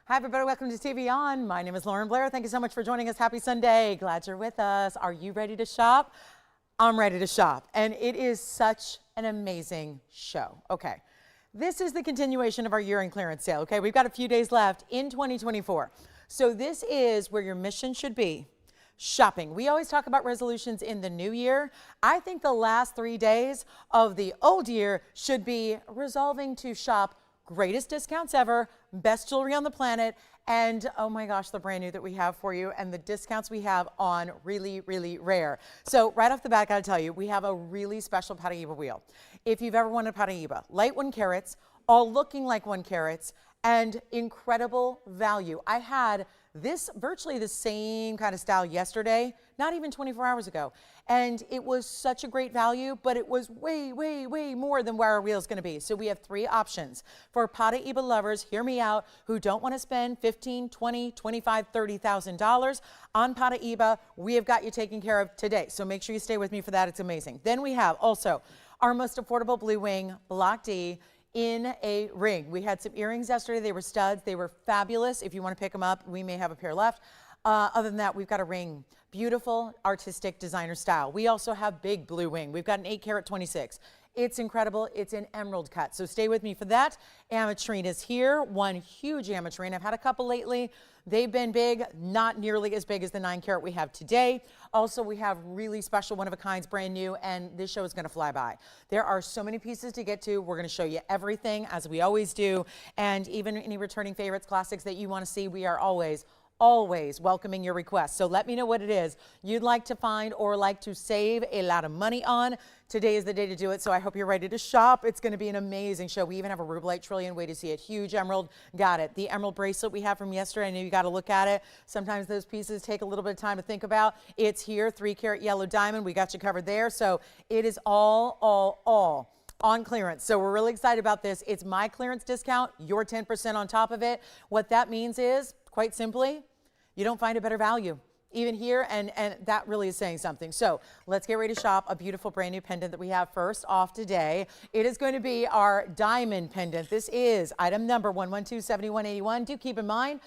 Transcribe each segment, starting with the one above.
Hi, everybody. Welcome to TVON. My name is Blair. Thank you so much for joining us. Happy Sunday. Glad you're with us. Are you ready to shop? I'm ready to shop. And it is such an amazing show. Okay. This is the continuation of our year-end clearance sale. Okay. We've got a few days left in 2024. So this is where your mission should be. Shopping. We always talk about resolutions in the new year. I think the last 3 days of the old year should be resolving to shop greatest discounts ever, best jewelry on the planet, and oh my gosh, the brand new that we have for you and the discounts we have on really, really rare. So right off the bat, I gotta tell you, we have a really special Paraiba wheel. If you've ever wanted Paraiba, light 1 carats, all looking like 1 carats, and incredible value. I had this virtually the same kind of style yesterday, not even 24 hours ago. And it was such a great value, but it was way, way, way more than where our wheel is going to be. So we have 3 options for Paraiba lovers, hear me out, who don't want to spend $15,000, $20,000, $25,000, $30,000 on Paraiba. We have got you taken care of today. So make sure you stay with me for that. It's amazing. Then we have also our most affordable blue wing, Block D, in a ring. We had some earrings yesterday. They were studs. They were fabulous. If you want to pick them up, we may have a pair left. Other than that, we've got a ring. Beautiful, artistic, designer style. We also have big blue wing. We've got an 8 carat 26. It's incredible. It's an emerald cut. So stay with me for that. Amertrine is here. One huge Amertrine. I've had a couple lately. They've been big, not nearly as big as the 9 carat we have today. Also, we have really special one-of-a-kinds, brand new, and this show is going to fly by. There are so many pieces to get to. We're going to show you everything, as we always do, and even any returning favorites, classics that you want to see, we are always welcoming your requests. So let me know what it is you'd like to find or like to save a lot of money on. Today is the day to do it, so I hope you're ready to shop. It's going to be an amazing show. We even have a Rubellite trillion. Way to see it. Huge emerald. Got it. The emerald bracelet we have from yesterday. I know you got to look at it. Sometimes those pieces take a little bit of time to think about. It's here. 3 carat yellow diamond. We got you covered there. So it is all on clearance. So we're really excited about this. It's my clearance discount, your 10% on top of it. What that means is, quite simply, you don't find a better value even here, and that really is saying something. So let's get ready to shop. A beautiful brand new pendant that we have first off today. It is going to be our diamond pendant. This is item number 1127181. Do keep in mind,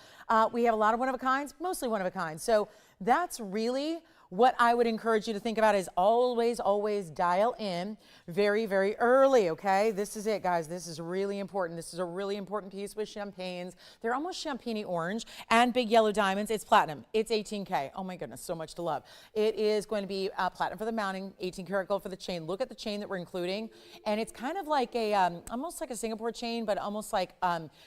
we have a lot of one-of-a-kinds, mostly one-of-a-kinds. So that's really what I would encourage you to think about is always dial in very, very early, okay? This is it, guys. This is really important. This is a really important piece with champagnes. They're almost champagne-y orange and big yellow diamonds. It's platinum. It's 18K. Oh, my goodness, so much to love. It is going to be platinum for the mounting, 18 karat gold for the chain. Look at the chain that we're including, and it's kind of like a, almost like a Singapore chain, but almost like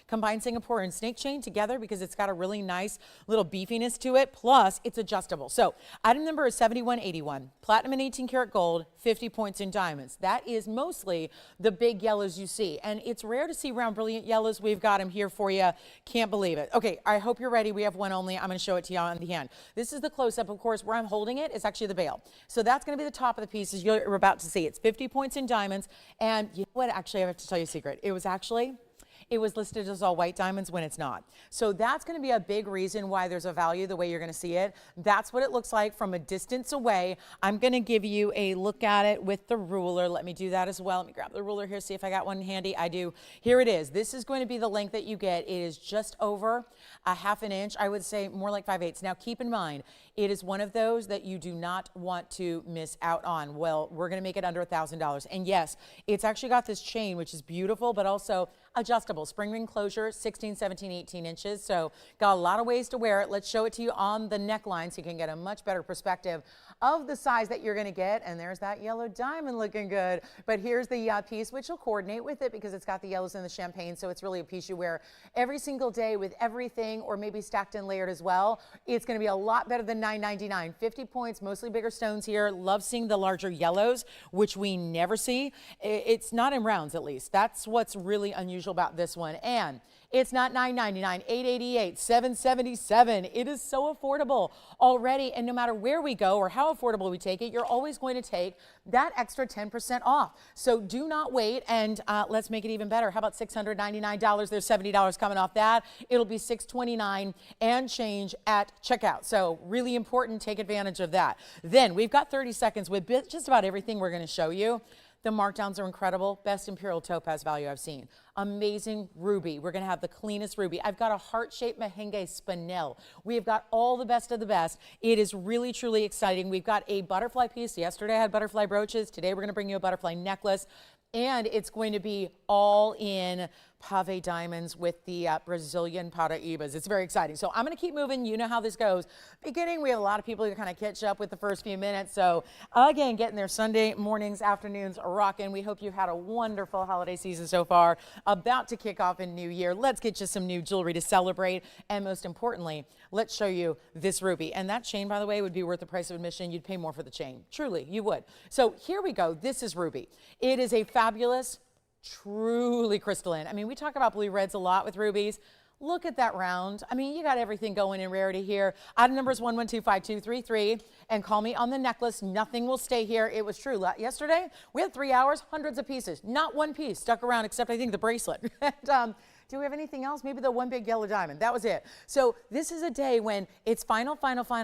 combined Singapore and snake chain together because it's got a really nice little beefiness to it, plus it's adjustable. So item number is 7181, platinum and 18 karat gold, 50 points in diamonds. That is mostly the big yellows you see, and it's rare to see round brilliant yellows. We've got them here for you. Can't believe it. Okay, I hope you're ready. We have one only. I'm going to show it to you on the hand. This is the close-up, of course. Where I'm holding it is actually the bail. So that's going to be the top of the pieces you're about to see. It's 50 points in diamonds, and you know what? Actually, I have to tell you a secret. It was listed as all white diamonds when it's not. So that's going to be a big reason why there's a value the way you're going to see it. That's what it looks like from a distance away. I'm going to give you a look at it with the ruler. Let me do that as well. Let me grab the ruler here, see if I got one handy. I do. Here it is. This is going to be the length that you get. It is just over a ½ inch. I would say more like 5/8. Now keep in mind, it is one of those that you do not want to miss out on. Well, we're going to make it under $1,000. And yes, it's actually got this chain, which is beautiful, but also adjustable. Spring ring closure, 16, 17, 18 inches. So got a lot of ways to wear it. Let's show it to you on the neckline so you can get a much better perspective of the size that you're going to get. And there's that yellow diamond looking good. But here's the piece, which will coordinate with it because it's got the yellows and the champagne. So it's really a piece you wear every single day with everything, or maybe stacked and layered as well. It's going to be a lot better than $9.99. 50 points, mostly bigger stones here. Love seeing the larger yellows, which we never see. It's not in rounds, at least. That's what's really unusual about this one. And it's not $9.99, $8.88, $7.77. It is so affordable already, and no matter where we go or how affordable we take it, you're always going to take that extra 10% off. So do not wait, and let's make it even better. How about $699? There's $70 coming off that. It'll be $629 and change at checkout. So really important. Take advantage of that. Then we've got 30 seconds with just about everything we're going to show you. The markdowns are incredible. Best Imperial topaz value I've seen. Amazing ruby. We're going to have the cleanest ruby. I've got a heart-shaped Mahenge Spinel. We have got all the best of the best. It is really, truly exciting. We've got a butterfly piece. Yesterday I had butterfly brooches. Today we're going to bring you a butterfly necklace. And it's going to be all in pave diamonds with the Brazilian Paraibas. It's very exciting. So I'm going to keep moving. You know how this goes. Beginning, we have a lot of people who kind of catch up with the first few minutes. So again, getting their Sunday mornings, afternoons rocking. We hope you've had a wonderful holiday season so far. About to kick off in New Year. Let's get you some new jewelry to celebrate. And most importantly, let's show you this ruby. And that chain, by the way, would be worth the price of admission. You'd pay more for the chain. Truly, you would. So here we go. This is ruby. It is a fabulous, truly crystalline. I mean, we talk about blue reds a lot with rubies. Look at that round. I mean, you got everything going in rarity here. Item number is 1125-233, and call me on the necklace. Nothing will stay here. It was true. Yesterday, we had 3 hours, hundreds of pieces. Not one piece stuck around except, I think, the bracelet. And, do we have anything else? Maybe the one big yellow diamond. That was it. So this is a day when it's final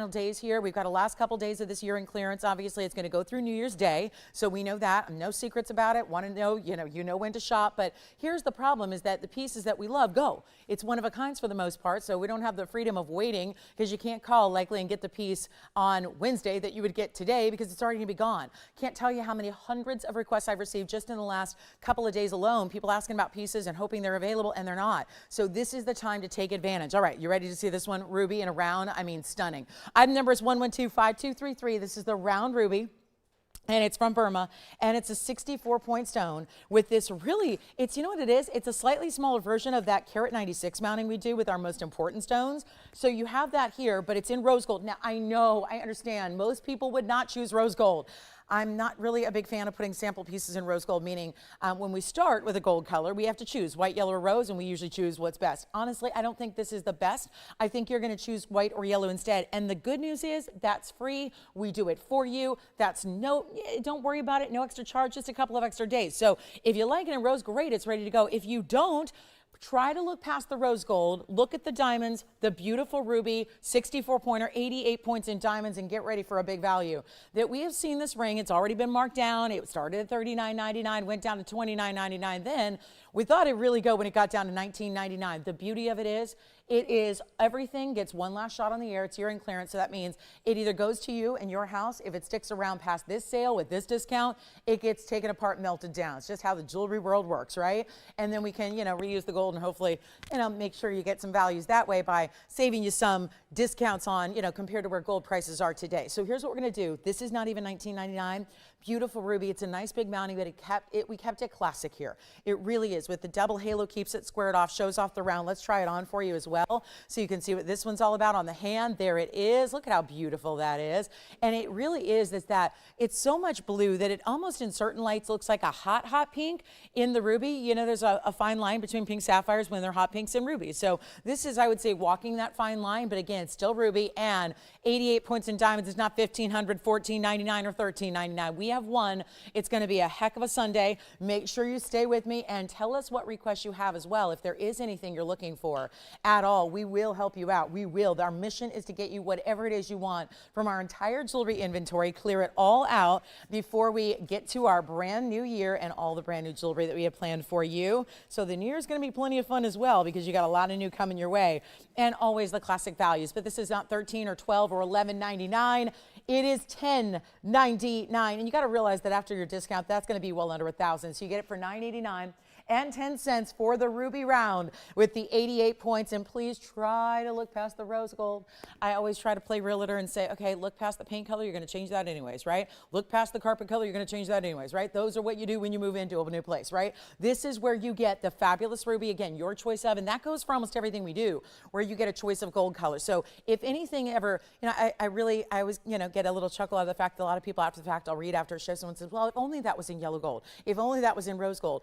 days here. We've got a last couple days of this year in clearance. Obviously, it's going to go through New Year's Day. So we know that. No secrets about it. Want to know, you know when to shop. But here's the problem is that the pieces that we love go. It's one of a kinds for the most part. So we don't have the freedom of waiting because you can't call likely and get the piece on Wednesday that you would get today because it's already going to be gone. Can't tell you how many hundreds of requests I've received just in the last couple of days alone. People asking about pieces and hoping they're available, and they're not. So this is the time to take advantage. All right, you ready to see this one? Ruby in a round. I mean, stunning. Item number is 1125-233. This is the round ruby. And it's from Burma, and it's a 64-point stone with this really, you know what it is? It's a slightly smaller version of that carat 96 mounting we do with our most important stones. So you have that here, but it's in rose gold. Now, I know, I understand, most people would not choose rose gold. I'm not really a big fan of putting sample pieces in rose gold, meaning when we start with a gold color, we have to choose white, yellow, or rose, and we usually choose what's best. Honestly, I don't think this is the best. I think you're going to choose white or yellow instead. And the good news is that's free. We do it for you. Don't worry about it. No extra charge, just a couple of extra days. So if you like it in rose, great, it's ready to go. If you don't, try to look past the rose gold, look at the diamonds, the beautiful ruby, 64-pointer, 88 points in diamonds, and get ready for a big value. That we have seen this ring, it's already been marked down. It started at $39.99, went down to $29.99. Then we thought it'd really go when it got down to $19.99. The beauty of it is everything gets one last shot on the air. It's year in clearance, so that means it either goes to you in your house. If it sticks around past this sale with this discount, it gets taken apart, melted down. It's just how the jewelry world works, right? And then we can, reuse the gold and hopefully, make sure you get some values that way by saving you some discounts on, compared to where gold prices are today. So here's what we're going to do. This is not even $19.99. Beautiful ruby. It's a nice big mounting, but we kept it classic here. It really is. With the double halo, keeps it squared off, shows off the round. Let's try it on for you as well, so you can see what this one's all about on the hand. There it is. Look at how beautiful that is. And it really is that it's so much blue that it almost in certain lights looks like a hot pink in the ruby. There's a fine line between pink sapphires when they're hot pinks and rubies. So this is, I would say, walking that fine line, but again, it's still ruby, and 88 points in diamonds is not $1,500, $14.99, or $13.99. We have one. It's going to be a heck of a Sunday. Make sure you stay with me and tell us what requests you have as well. If there is anything you're looking for at all, we will help you out. We will. Our mission is to get you whatever it is you want from our entire jewelry inventory, clear it all out before we get to our brand new year and all the brand new jewelry that we have planned for you. So the new year is going to be plenty of fun as well because you got a lot of new coming your way, and always the classic values. But this is not $13 or $12 or $11.99. It is $10.99, and you got to realize that after your discount, that's going to be well under $1,000. So you get it for $9.89 and 10 cents for the ruby round with the 88 points. And please try to look past the rose gold. I always try to play realtor and say, okay, look past the paint color, you're going to change that anyways, right? Look past the carpet color, you're going to change that anyways, right? Those are what you do when you move into a new place, right? This is where you get the fabulous ruby, again, your choice of, and that goes for almost everything we do, where you get a choice of gold color. So if anything ever, I always, get a little chuckle out of the fact that a lot of people after the fact, I'll read after a show, someone says, well, if only that was in yellow gold, if only that was in rose gold.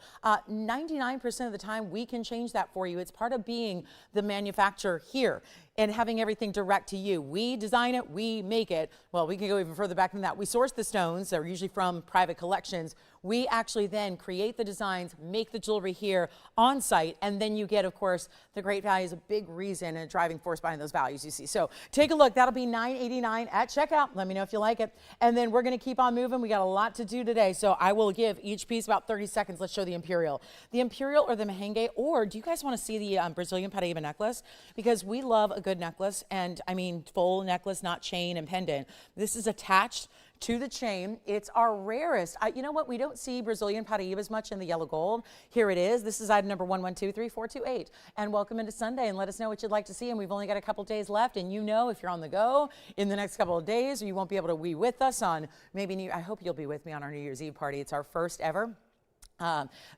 99% of the time we can change that for you. It's part of being the manufacturer here. and having everything direct to you. We design it, we make it. Well, we can go even further back than that. We source the stones, they're usually from private collections. We actually then create the designs, make the jewelry here on site, and then you get, of course, the great values, a big reason and a driving force behind those values you see. So take a look. That'll be $9.89 at checkout. Let me know if you like it. And then we're going to keep on moving. We got a lot to do today, so I will give each piece about 30 seconds. Let's show the Imperial. The Imperial or the Mahenge, or do you guys want to see the Brazilian Paraiba necklace? Because we love a good necklace, and I mean full necklace, not chain and pendant. This is attached to the chain. It's our rarest. You know what? We don't see Brazilian Paraibas much in the yellow gold. Here it is. This is item number 11233428. And welcome into Sunday, and let us know what you'd like to see. And we've only got a couple days left. And you know, if you're on the go in the next couple of days, or you won't be able to be with us on maybe I hope you'll be with me on our New Year's Eve party. It's our first ever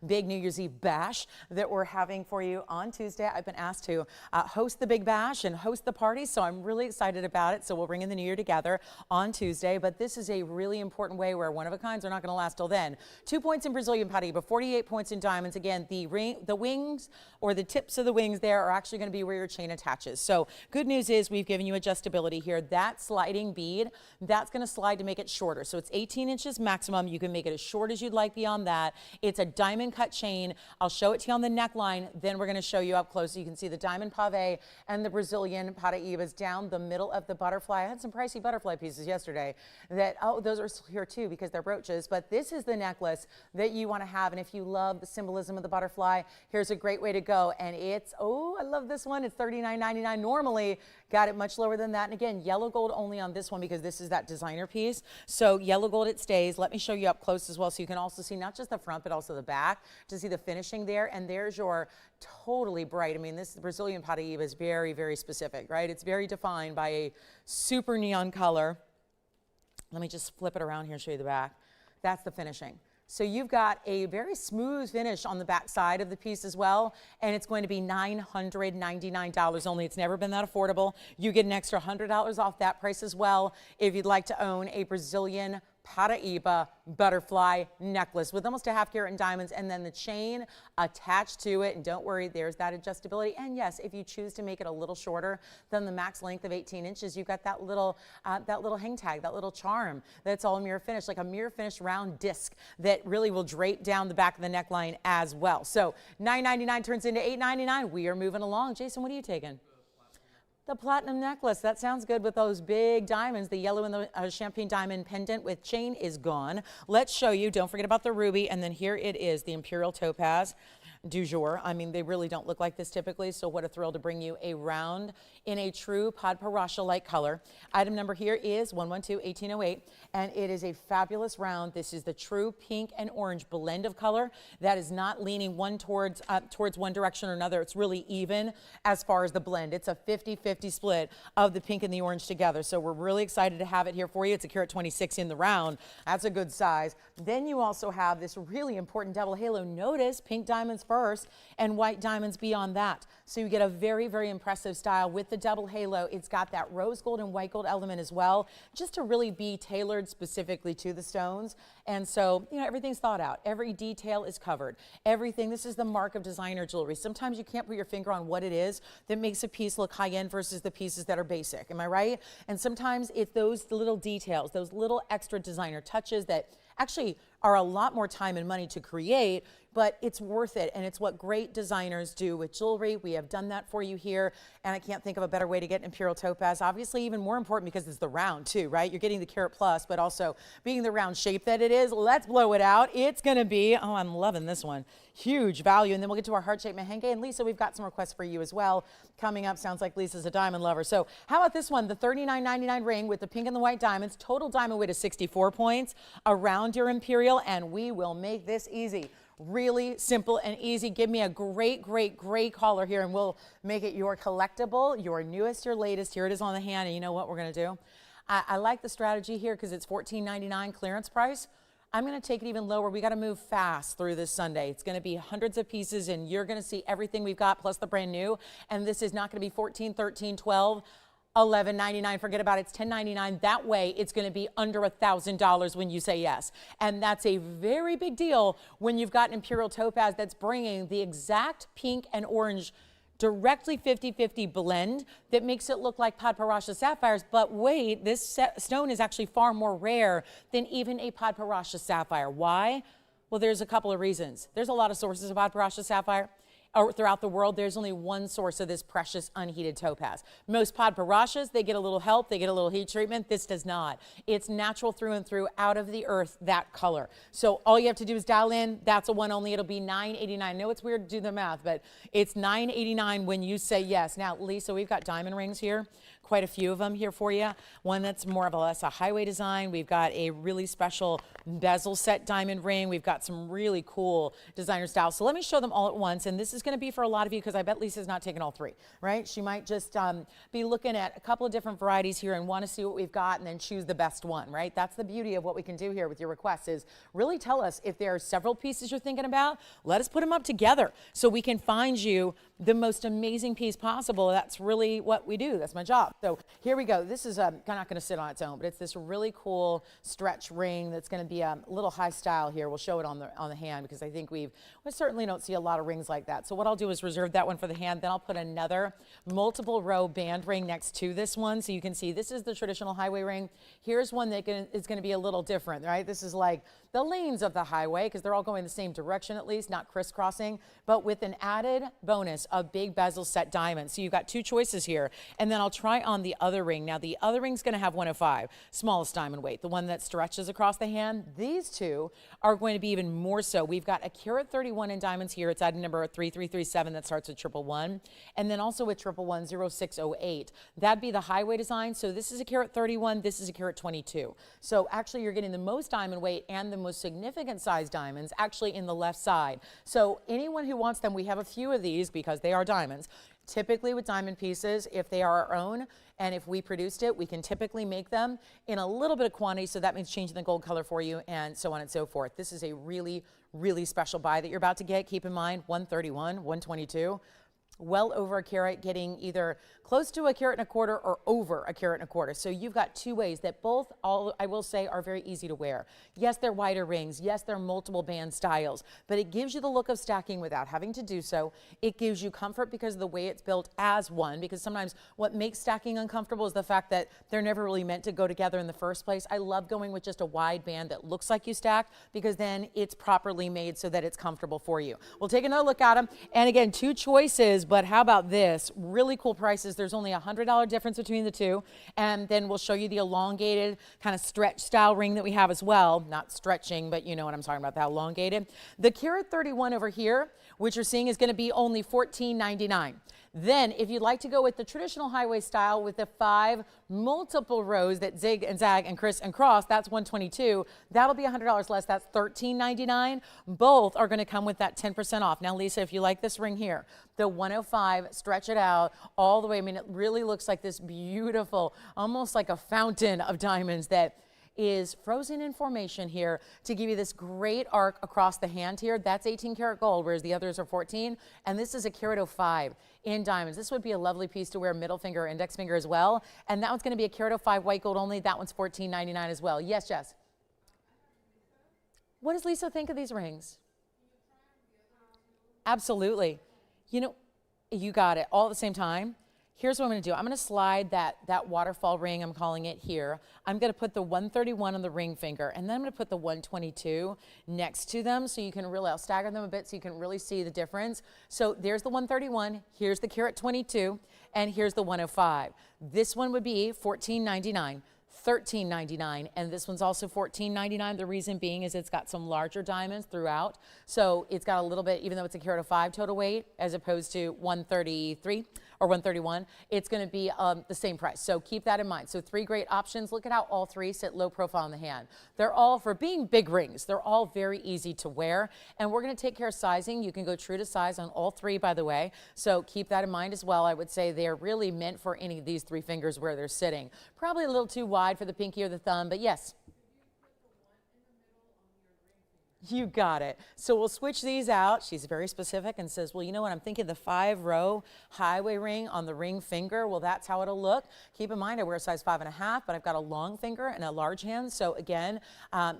big New Year's Eve bash that we're having for you on Tuesday. I've been asked to host the big bash and host the party, so I'm really excited about it. So we'll bring in the new year together on Tuesday, but this is a really important way where one-of-a-kinds are not going to last till then. 2 points in Brazilian Paraiba, 48 points in diamonds. Again, the wings or the tips of the wings there are actually going to be where your chain attaches. So good news is we've given you adjustability here. That sliding bead, that's going to slide to make it shorter. So it's 18 inches maximum. You can make it as short as you'd like beyond that. It's a diamond cut chain. I'll show it to you on the neckline. Then we're going to show you up close so you can see the diamond pave and the Brazilian Paraibas down the middle of the butterfly. I had some pricey butterfly pieces yesterday that, oh, those are here too because they're brooches. But this is the necklace that you want to have. And if you love the symbolism of the butterfly, here's a great way to go. And it's, oh, I love this one. It's $39.99. Normally, got it much lower than that. And again, yellow gold only on this one because this is that designer piece. So yellow gold, it stays. Let me show you up close as well so you can also see not just the front, but also the back to see the finishing there. And there's your totally bright. I mean, this Brazilian Paraiba is very, very specific, right? It's very defined by a super neon color. Let me just flip it around here and show you the back. That's the finishing. So you've got a very smooth finish on the back side of the piece as well, and it's going to be $999 only. It's never been that affordable. You get an extra $100 off that price as well if you'd like to own a Brazilian Paraiba butterfly necklace with almost a ½ carat in diamonds and then the chain attached to it. And don't worry, there's that adjustability. And yes, if you choose to make it a little shorter than the max length of 18 inches, you've got that little hang tag, that little charm that's all mirror finish, like a mirror finish round disc that really will drape down the back of the neckline as well. So $9.99 turns into $8.99. We are moving along. Jason, what are you taking? The platinum necklace. That sounds good with those big diamonds. The yellow and the champagne diamond pendant with chain is gone. Let's show you. Don't forget about the ruby. And then here it is, the Imperial topaz du jour. I mean, they really don't look like this typically, so what a thrill to bring you a round in a true Padparadscha-like color. Item number here is 112-1808, and it is a fabulous round. This is the true pink and orange blend of color that is not leaning one towards one direction or another. It's really even as far as the blend. It's a 50-50 split of the pink and the orange together, so we're really excited to have it here for you. It's a carat 26 in the round. That's a good size. Then you also have this really important double halo. Notice pink diamonds first and white diamonds beyond that. So you get a very, very impressive style with the double halo. It's got that rose gold and white gold element as well, just to really be tailored specifically to the stones. And so, you know, everything's thought out. Every detail is covered. Everything, this is the mark of designer jewelry. Sometimes you can't put your finger on what it is that makes a piece look high-end versus the pieces that are basic. Am I right? And sometimes it's those little details, those little extra designer touches that actually are a lot more time and money to create, but it's worth it, and it's what great designers do with jewelry. We have done that for you here, and I can't think of a better way to get Imperial topaz. Obviously, even more important because it's the round too, right? You're getting the carat plus, but also being the round shape that it is. Let's blow it out. It's gonna be, oh, I'm loving this one. Huge value, and then we'll get to our heart-shaped Mahenge. And Lisa, we've got some requests for you as well coming up. Sounds like Lisa's a diamond lover. So how about this one, the $39.99 ring with the pink and the white diamonds, total diamond weight of 64 points around your Imperial, and we will make this easy. Really simple and easy. Give me a great, great, great collar here and we'll make it your collectible, your newest, your latest. Here it is on the hand, and you know what we're gonna do? I like the strategy here because it's $14.99 clearance price. I'm gonna take it even lower. We gotta move fast through this Sunday. It's gonna be hundreds of pieces and you're gonna see everything we've got plus the brand new. And this is not gonna be 14, 13, 12, $11.99, forget about it, it's $10.99. That way it's going to be under $1,000 when you say yes. And that's a very big deal when you've got an Imperial topaz that's bringing the exact pink and orange directly 50-50 blend that makes it look like Padparadscha sapphires, but wait, this stone is actually far more rare than even a Padparadscha sapphire. Why? Well, there's a couple of reasons. There's a lot of sources of Padparadscha sapphire. Throughout the world, there's only one source of this precious unheated topaz. Most Padparadschas, they get a little help, they get a little heat treatment. This does not. It's natural through and through, out of the earth, that color. So all you have to do is dial in. That's a one only. It'll be $9.89. I know it's weird to do the math, but it's $9.89 when you say yes. Now, Lisa, we've got diamond rings here. Quite a few of them here for you. One that's more of a less a highway design. We've got a really special bezel set diamond ring. We've got some really cool designer styles. So let me show them all at once. And this is going to be for a lot of you because I bet Lisa's not taking all three, right? She might just be looking at a couple of different varieties here and want to see what we've got and then choose the best one, right? That's the beauty of what we can do here with your requests is really tell us if there are several pieces you're thinking about, let us put them up together so we can find you the most amazing piece possible. That's really what we do. That's my job. So here we go. This is not going to sit on its own, but it's this really cool stretch ring that's going to be a little high style here. We'll show it on the hand because I think we certainly don't see a lot of rings like that. So what I'll do is reserve that one for the hand. Then I'll put another multiple row band ring next to this one so you can see this is the traditional highway ring. Here's one that is going to be a little different, right? This is like the lanes of the highway because they're all going the same direction at least, not crisscrossing, but with an added bonus of big bezel set diamonds. So you've got two choices here. And then I'll try on the other ring. Now the other ring's going to have 105, smallest diamond weight, the one that stretches across the hand. These two are going to be even more so. We've got a carat 31 in diamonds here. It's item number 3337 that starts with 111. And then also with 111 0608. That'd be the highway design. So this is a carat 31. This is a carat 22. So actually you're getting the most diamond weight and the most significant size diamonds actually in the left side. So anyone who wants them, we have a few of these because they are diamonds. Typically with diamond pieces, if they are our own and if we produced it, we can typically make them in a little bit of quantity. So that means changing the gold color for you and so on and so forth. This is a really, really special buy that you're about to get. Keep in mind 131, 122. Well over a carat, getting either close to a carat and a quarter or over a carat and a quarter. So you've got two ways that both, I will say, are very easy to wear. Yes, they're wider rings. Yes, they're multiple band styles, but it gives you the look of stacking without having to do so. It gives you comfort because of the way it's built as one, because sometimes what makes stacking uncomfortable is the fact that they're never really meant to go together in the first place. I love going with just a wide band that looks like you stack because then it's properly made so that it's comfortable for you. We'll take another look at them. And again, two choices, but how about this? Really cool prices. There's only a $100 difference between the two. And then we'll show you the elongated kind of stretch style ring that we have as well. Not stretching, but you know what I'm talking about, that elongated. The carat 31 over here, which you're seeing is going to be only $14.99. Then if you'd like to go with the traditional highway style with the 5 multiple rows that zig and zag and criss and cross, that's $122. That'll be $100 less. That's $13.99. Both are going to come with that 10% off. Now, Lisa, if you like this ring here, the 105, stretch it out all the way. I mean, it really looks like this beautiful, almost like a fountain of diamonds that is frozen in formation here to give you this great arc across the hand here. That's 18 karat gold, whereas the others are 14. And this is a carat 05 in diamonds. This would be a lovely piece to wear middle finger or index finger as well. And that one's going to be a carat 05 white gold only. That one's $14.99 as well. Yes, Jess? What does Lisa think of these rings? Absolutely. You know, you got it all at the same time. Here's what I'm going to do. I'm going to slide that waterfall ring, I'm calling it here. I'm going to put the 131 on the ring finger, and then I'm going to put the 122 next to them so you can really, I'll stagger them a bit so you can really see the difference. So there's the 131, here's the carat 22, and here's the 105. This one would be $14.99. $13.99, and this one's also $14.99. The reason being is it's got some larger diamonds throughout, so it's got a little bit, even though it's a carat 05 total weight as opposed to 133 or 131, it's going to be the same price. So keep that in mind. So 3 great options. Look at how all 3 sit low profile in the hand. They're all, for being big rings, they're all very easy to wear, and we're going to take care of sizing. You can go true to size on all 3, by the way, so keep that in mind as well. I would say they're really meant for any of these 3 fingers where they're sitting. Probably a little too wide for the pinky or the thumb, but yes. You got it. So we'll switch these out. She's very specific and says, well, you know what? I'm thinking the 5-row highway ring on the ring finger. Well, that's how it'll look. Keep in mind, I wear a size 5.5, but I've got a long finger and a large hand. So again,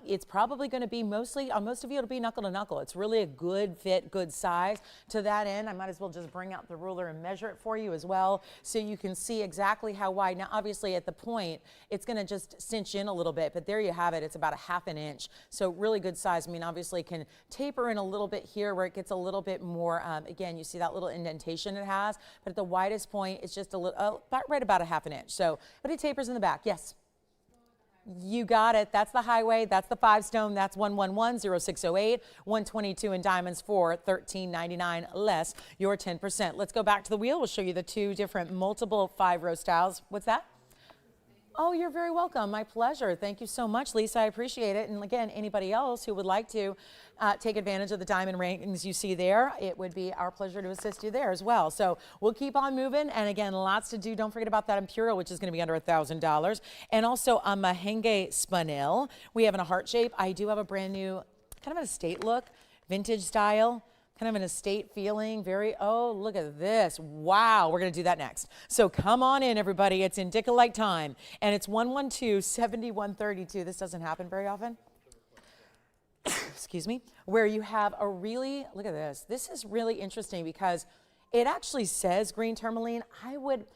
it's probably going to be mostly, on most of you, it'll be knuckle to knuckle. It's really a good fit, good size. To that end, I might as well just bring out the ruler and measure it for you as well, so you can see exactly how wide. Now, obviously at the point, it's going to just cinch in a little bit, but there you have it. It's about 1/2 inch. So really good size. I mean, obviously can taper in a little bit here where it gets a little bit more, again, you see that little indentation it has, but at the widest point, it's just a little, right about 1/2 inch. So, but it tapers in the back. Yes. You got it. That's the highway. That's the 5 stone. That's 111-0608. 122 in diamonds for $13.99 less your 10%. Let's go back to the wheel. We'll show you the 2 different multiple 5-row styles. What's that? Oh, you're very welcome. My pleasure. Thank you so much, Lisa. I appreciate it. And again, anybody else who would like to take advantage of the diamond rings you see there, it would be our pleasure to assist you there as well. So we'll keep on moving. And again, lots to do. Don't forget about that Imperial, which is going to be under $1,000. And also a Mahenge Spinel. We have in a heart shape. I do have a brand new, kind of an estate look, vintage style. Kind of an estate feeling, oh, look at this. Wow, we're gonna do that next. So come on in, everybody. It's Indicolite time, and it's 112-7132. This doesn't happen very often. Excuse me. Where you have a really, look at this. This is really interesting because it actually says green tourmaline. I would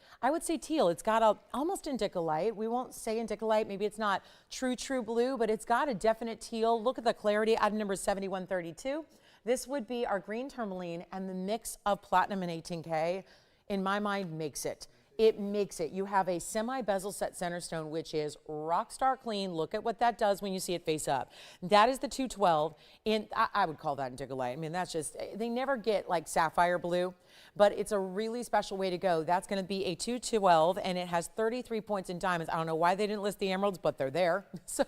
say teal. It's got a almost indicolite. We won't say indicolite. Maybe it's not true blue, but it's got a definite teal. Look at the clarity. Item number 7132. This would be our green tourmaline, and the mix of platinum and 18K, in my mind, makes it. It makes it. You have a semi-bezel set center stone, which is rock star clean. Look at what that does when you see it face up. That is the 212. I would call that indicolite. I mean, that's just, they never get like sapphire blue, but it's a really special way to go. That's going to be a 212, and it has 33 points in diamonds. I don't know why they didn't list the emeralds, but they're there. So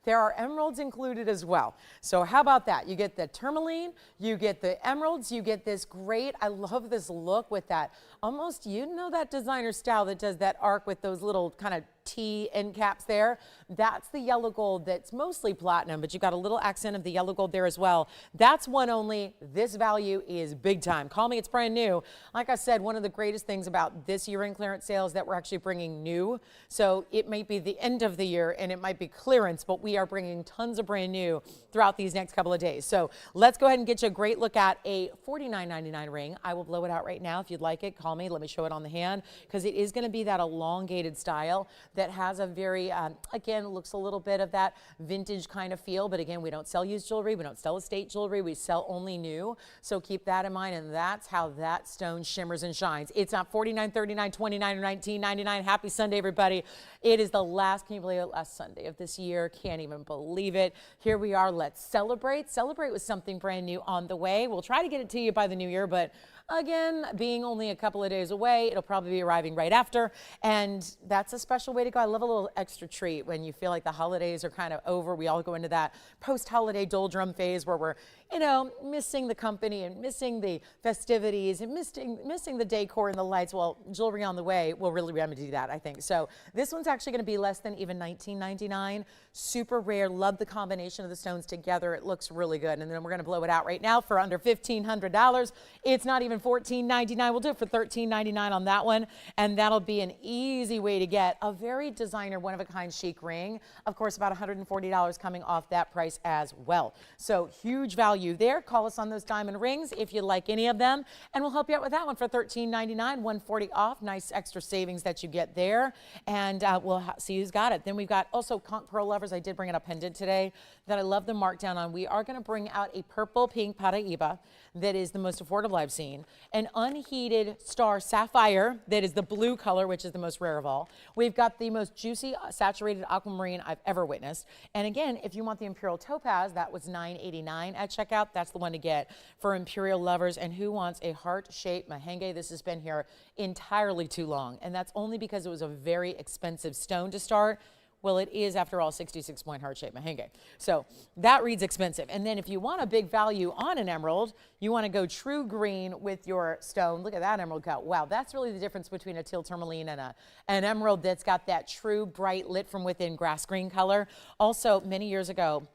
there are emeralds included as well. So how about that? You get the tourmaline, you get the emeralds, you get this great, I love this look with that almost, you know, that designer style that does that arc with those little kind of T end caps there. That's the yellow gold that's mostly platinum, but you got a little accent of the yellow gold there as well. That's one only. This value is big time. Call me, it's brand new. Like I said, one of the greatest things about this year-end clearance sales that we're actually bringing new. So it might be the end of the year and it might be clearance, but we are bringing tons of brand new throughout these next couple of days. So let's go ahead and get you a great look at a $49.99 ring. I will blow it out right now. If you'd like it, call me. Let me show it on the hand, because it is going to be that elongated style that has a very, again, looks a little bit of that vintage kind of feel. But again, we don't sell used jewelry. We don't sell estate jewelry. We sell only new. So keep that in mind. And that's how that stone shimmers and shines. It's not $49, $39, $29, or $19.99. Happy Sunday, everybody. It is the last, can you believe it, last Sunday of this year. Can't even believe it. Here we are. Let's celebrate. Celebrate with something brand new on the way. We'll try to get it to you by the new year, but again, being only a couple of days away, it'll probably be arriving right after. And that's a special way to go. I love a little extra treat when you feel like the holidays are kind of over. We all go into that post-holiday doldrum phase where we're, you know, missing the company and missing the festivities and missing the decor and the lights. Well, jewelry on the way will really remedy that, I think. So this one's actually going to be less than even $19.99. Super rare. Love the combination of the stones together. It looks really good. And then we're going to blow it out right now for under $1,500. It's not even $14.99. We'll do it for $13.99 on that one. And that'll be an easy way to get a very designer, one-of-a-kind chic ring. Of course, about $140 coming off that price as well. So huge value there. Call us on those diamond rings if you like any of them, and we'll help you out with that one for $13.99, $140 off. Nice extra savings that you get there. And we'll see who's got it. Then we've got also Conch Pearl Lovers. I did bring in a pendant today that I love the markdown on. We are going to bring out a purple pink Paraiba that is the most affordable I've seen. An unheated star sapphire that is the blue color, which is the most rare of all. We've got the most juicy saturated aquamarine I've ever witnessed. And again, if you want the Imperial topaz, that was $9.89 at checkout. That's the one to get for Imperial lovers. And who wants a heart-shaped Mahenge? This has been here entirely too long. And that's only because it was a very expensive stone to start. Well, it is, after all, 66-point heart-shaped Mahenge. So that reads expensive. And then if you want a big value on an emerald, you want to go true green with your stone. Look at that emerald cut. Wow, that's really the difference between a teal tourmaline and an emerald that's got that true bright lit from within grass green color. Also, many years ago,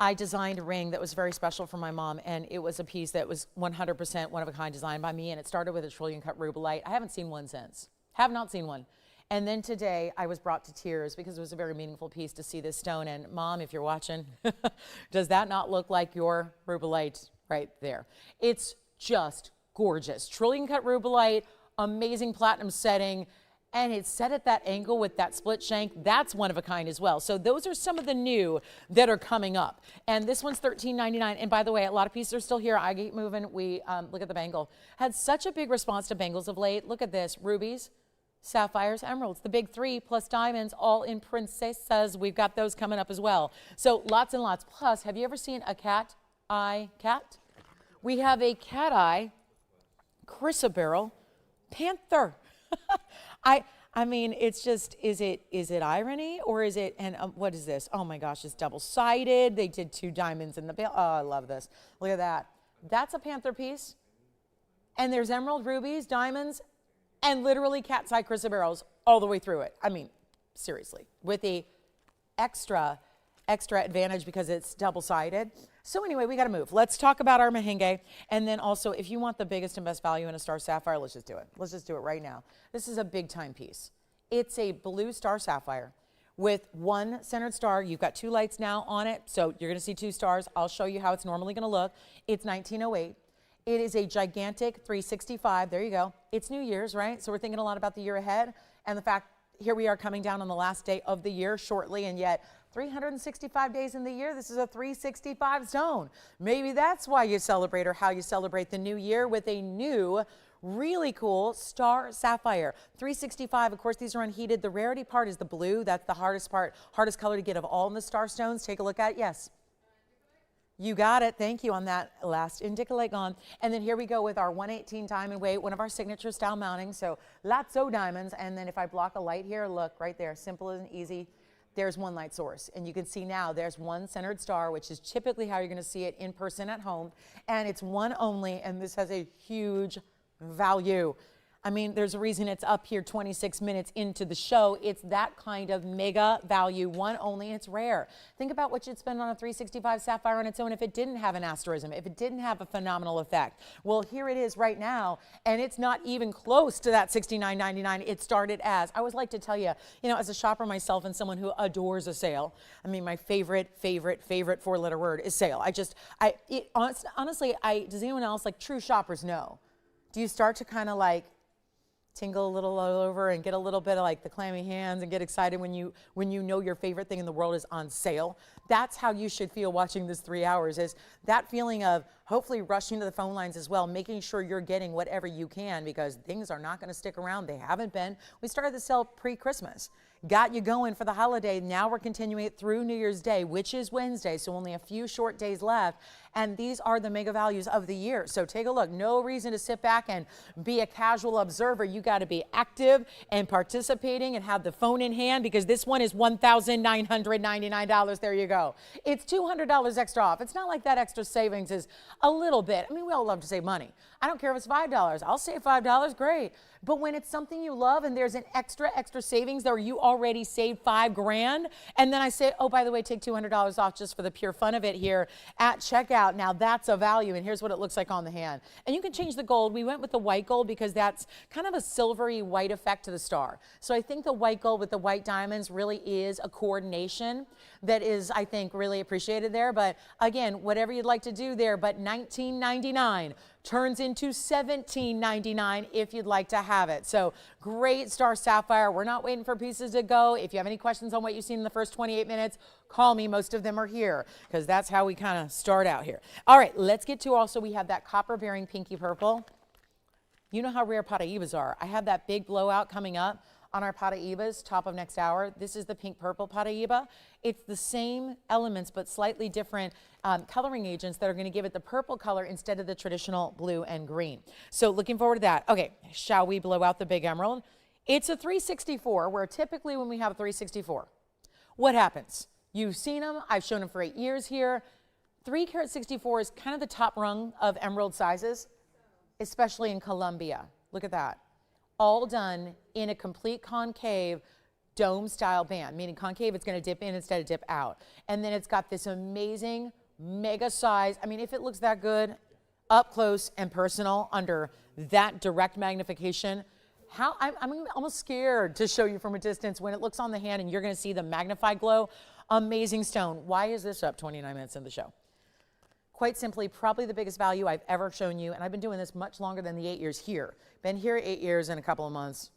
I designed a ring that was very special for my mom, and it was a piece that was 100% one-of-a-kind designed by me, and it started with a trillion-cut Rubellite. I haven't seen one since. Have not seen one. And then today, I was brought to tears because it was a very meaningful piece to see this stone. And Mom, if you're watching, does that not look like your Rubellite right there? It's just gorgeous. Trillion-cut Rubellite, amazing platinum setting, and it's set at that angle with that split shank. That's one of a kind as well. So those are some of the new that are coming up. And this one's $13.99. And by the way, a lot of pieces are still here. I keep moving. We look at the bangle. Had such a big response to bangles of late. Look at this: rubies, sapphires, emeralds, the big three plus diamonds, all in princesses. We've got those coming up as well. So lots and lots. Plus, have you ever seen a cat eye cat? We have a cat eye chrysoberyl panther. I mean, it's just, is it irony or is it, and what is this? Oh my gosh, it's double-sided. They did 2 diamonds in the bill. Oh, I love this. Look at that. That's a panther piece. And there's emerald, rubies, diamonds, and literally cat's eye chrysoberyls all the way through it. I mean, seriously, with the extra advantage because it's double-sided. So anyway, we got to move. Let's talk about our Mahenge. And then also, if you want the biggest and best value in a star sapphire, let's just do it. Let's just do it right now. This is a big time piece. It's a blue star sapphire with 1 centered star. You've got 2 lights now on it, so you're going to see 2 stars. I'll show you how it's normally going to look. It's 1908. It is a gigantic 365. There you go. It's New Year's, right? So we're thinking a lot about the year ahead and the fact here we are coming down on the last day of the year shortly, and yet 365 days in the year, this is a 365 stone. Maybe that's why you celebrate, or how you celebrate the new year, with a new, really cool star sapphire. 365, of course, these are unheated. The rarity part is the blue. That's the hardest part, hardest color to get of all in the star stones. Take a look at it. Yes. You got it. Thank you on that last indicolite on. And then here we go with our 118 diamond weight, one of our signature style mountings. So lots of diamonds. And then if I block a light here, look right there, simple and easy. There's 1 light source. And you can see now there's 1 centered star, which is typically how you're going to see it in person at home. And it's 1 only. And this has a huge value. I mean, there's a reason it's up here 26 minutes into the show. It's that kind of mega value, 1 only, and it's rare. Think about what you'd spend on a 365 sapphire on its own if it didn't have an asterism, if it didn't have a phenomenal effect. Well, here it is right now, and it's not even close to that $69.99 it started as. I always like to tell you, as a shopper myself and someone who adores a sale, I mean, my favorite 4-letter word is sale. Honestly, does anyone else, like true shoppers, know? Do you start to kind of like tingle a little all over and get a little bit of like the clammy hands and get excited when you know your favorite thing in the world is on sale? That's how you should feel watching this 3 hours, is that feeling of hopefully rushing to the phone lines as well, making sure you're getting whatever you can, because things are not going to stick around. They haven't been. We started the sale pre-Christmas. Got you going for the holiday. Now we're continuing it through New Year's Day, which is Wednesday, so only a few short days left. And these are the mega values of the year. So take a look. No reason to sit back and be a casual observer. You got to be active and participating and have the phone in hand, because this one is $1,999. There you go. It's $200 extra off. It's not like that extra savings is a little bit. I mean, we all love to save money. I don't care if it's $5. I'll save $5. Great. But when it's something you love and there's an extra savings there, you already saved $5 grand, and then I say, oh, by the way, take $200 off just for the pure fun of it here at checkout. Now that's a value, and here's what it looks like on the hand. And you can change the gold. We went with the white gold because that's kind of a silvery white effect to the star. So I think the white gold with the white diamonds really is a coordination that is, I think, really appreciated there. But again, whatever you'd like to do there, but $19.99 turns into $17.99 if you'd like to have it. So great star sapphire. We're not waiting for pieces to go. If you have any questions on what you've seen in the first 28 minutes, call me. Most of them are here, because that's how we kind of start out here. All right, let's get to also, we have that copper bearing pinky purple. You know how rare Paraibas are. I have that big blowout coming up on our Paraibas, top of next hour. This is the pink purple Paraiba. It's the same elements, but slightly different coloring agents that are going to give it the purple color instead of the traditional blue and green. So looking forward to that. Okay, shall we blow out the big emerald? It's a 364, where typically when we have a 364, what happens? You've seen them. I've shown them for 8 years here. 3 carat 64 is kind of the top rung of emerald sizes, especially in Colombia. Look at that. All done in a complete concave dome style band, meaning concave, it's going to dip in instead of dip out. And then it's got this amazing mega size. I mean, if it looks that good up close and personal under that direct magnification, I'm almost scared to show you from a distance when it looks on the hand and you're going to see the magnified glow. Amazing stone. Why is this up 29 minutes in the show? Quite simply, probably the biggest value I've ever shown you, and I've been doing this much longer than the 8 years here. Been here 8 years and a couple of months.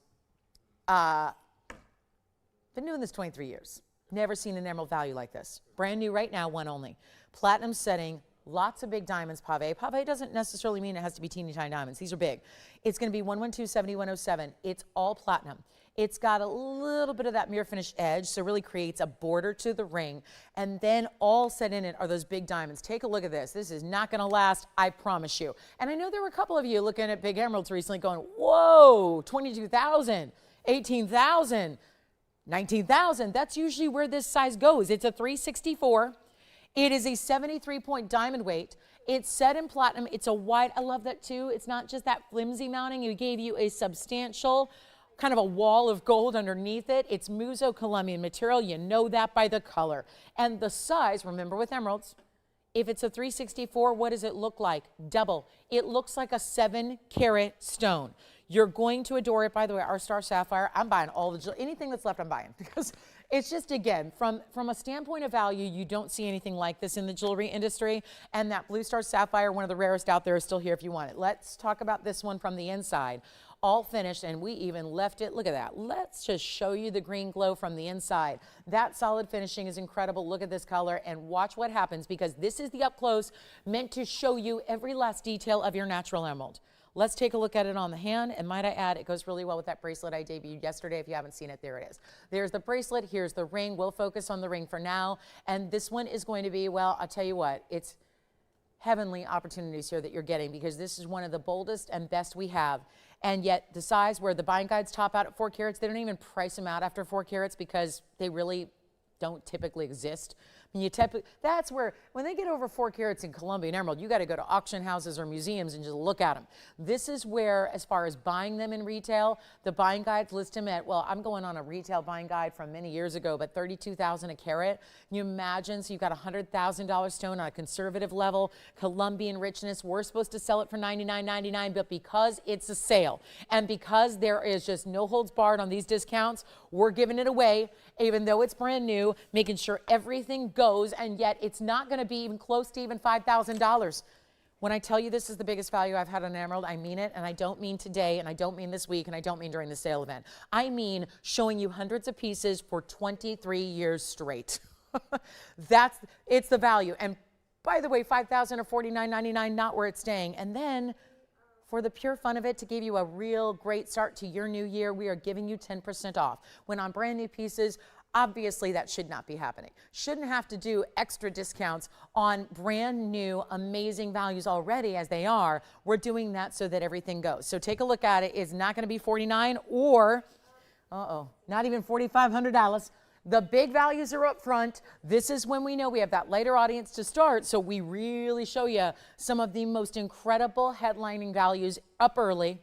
Been doing this 23 years. Never seen an emerald value like this. Brand new right now, one only. Platinum setting, lots of big diamonds, pave. Pave doesn't necessarily mean it has to be teeny tiny diamonds. These are big. It's going to be 112-7107. It's all platinum. It's got a little bit of that mirror finish edge, so it really creates a border to the ring. And then all set in it are those big diamonds. Take a look at this. This is not going to last, I promise you. And I know there were a couple of you looking at big emeralds recently going, whoa, 22,000, 18,000. 19,000, that's usually where this size goes. It's a 364. It is a 73-point diamond weight. It's set in platinum. It's a wide, I love that too. It's not just that flimsy mounting. It gave you a substantial kind of a wall of gold underneath it. It's Muso Colombian material. You know that by the color. And the size, remember with emeralds, if it's a 364, what does it look like? Double. It looks like a 7-carat stone. You're going to adore it. By the way, our star sapphire, I'm buying all the, anything that's left I'm buying, because it's just, again, from a standpoint of value, you don't see anything like this in the jewelry industry. And that blue star sapphire, one of the rarest out there, is still here if you want it. Let's talk about this one from the inside. All finished, and we even left it, look at that. Let's just show you the green glow from the inside. That solid finishing is incredible. Look at this color and watch what happens, because this is the up close meant to show you every last detail of your natural emerald. Let's take a look at it on the hand, and might I add, it goes really well with that bracelet I debuted yesterday. If you haven't seen it, there it is. There's the bracelet, here's the ring. We'll focus on the ring for now, and this one is going to be, well, I'll tell you what, it's heavenly opportunities here that you're getting, because this is one of the boldest and best we have. And yet the size where the buying guides top out at 4 carats, they don't even price them out after 4 carats because they really don't typically exist. I mean, that's where, when they get over 4 carats in Colombian emerald, you got to go to auction houses or museums and just look at them. This is where, as far as buying them in retail, the buying guides list them at, well, I'm going on a retail buying guide from many years ago, but $32,000 a carat. Can you imagine? So you've got a $100,000 stone on a conservative level, Colombian richness. We're supposed to sell it for $99.99, but because it's a sale and because there is just no holds barred on these discounts, we're giving it away, even though it's brand new, making sure everything goes, and yet it's not going to be even close to even $5,000. When I tell you this is the biggest value I've had on an emerald, I mean it, and I don't mean today, and I don't mean this week, and I don't mean during the sale event. I mean showing you hundreds of pieces for 23 years straight. It's the value. And by the way, $5,000 or $49.99, not where it's staying. And then, for the pure fun of it, to give you a real great start to your new year, we are giving you 10% off. When on brand new pieces, obviously that should not be happening. Shouldn't have to do extra discounts on brand new, amazing values already as they are. We're doing that so that everything goes. So take a look at it. It's not going to be $49 or, not even $4,500. The big values are up front. This is when we know we have that later audience to start, so we really show you some of the most incredible headlining values up early.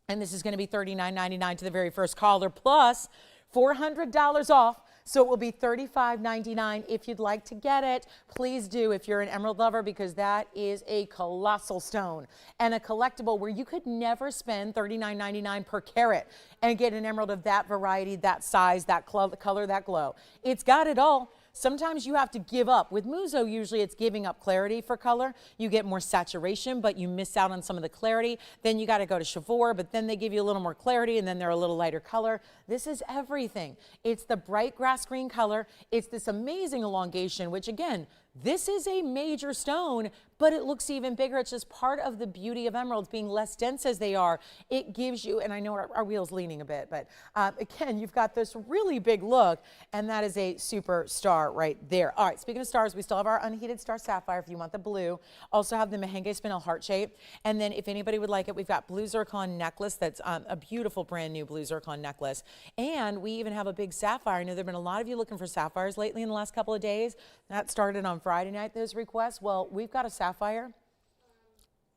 And this is going to be $39.99 to the very first caller, plus $400 off. So it will be $35.99 if you'd like to get it. Please do if you're an emerald lover, because that is a colossal stone and a collectible where you could never spend $39.99 per carat and get an emerald of that variety, that size, that color, that glow. It's got it all. Sometimes you have to give up. With Muso, usually it's giving up clarity for color. You get more saturation, but you miss out on some of the clarity. Then you got to go to Chivor, but then they give you a little more clarity, and then they're a little lighter color. This is everything. It's the bright grass green color. It's this amazing elongation, which again, this is a major stone, but it looks even bigger. It's just part of the beauty of emeralds being less dense as they are. It gives you, and I know our wheel's leaning a bit, but again, you've got this really big look, and that is a super star right there. All right, speaking of stars, we still have our unheated star sapphire if you want the blue. Also have the Mahenge Spinel heart shape. And then if anybody would like it, we've got blue zircon necklace. That's a beautiful brand new blue zircon necklace. And we even have a big sapphire. I know there have been a lot of you looking for sapphires lately in the last couple of days. That started on Friday night, those requests. Well, we've got a sapphire,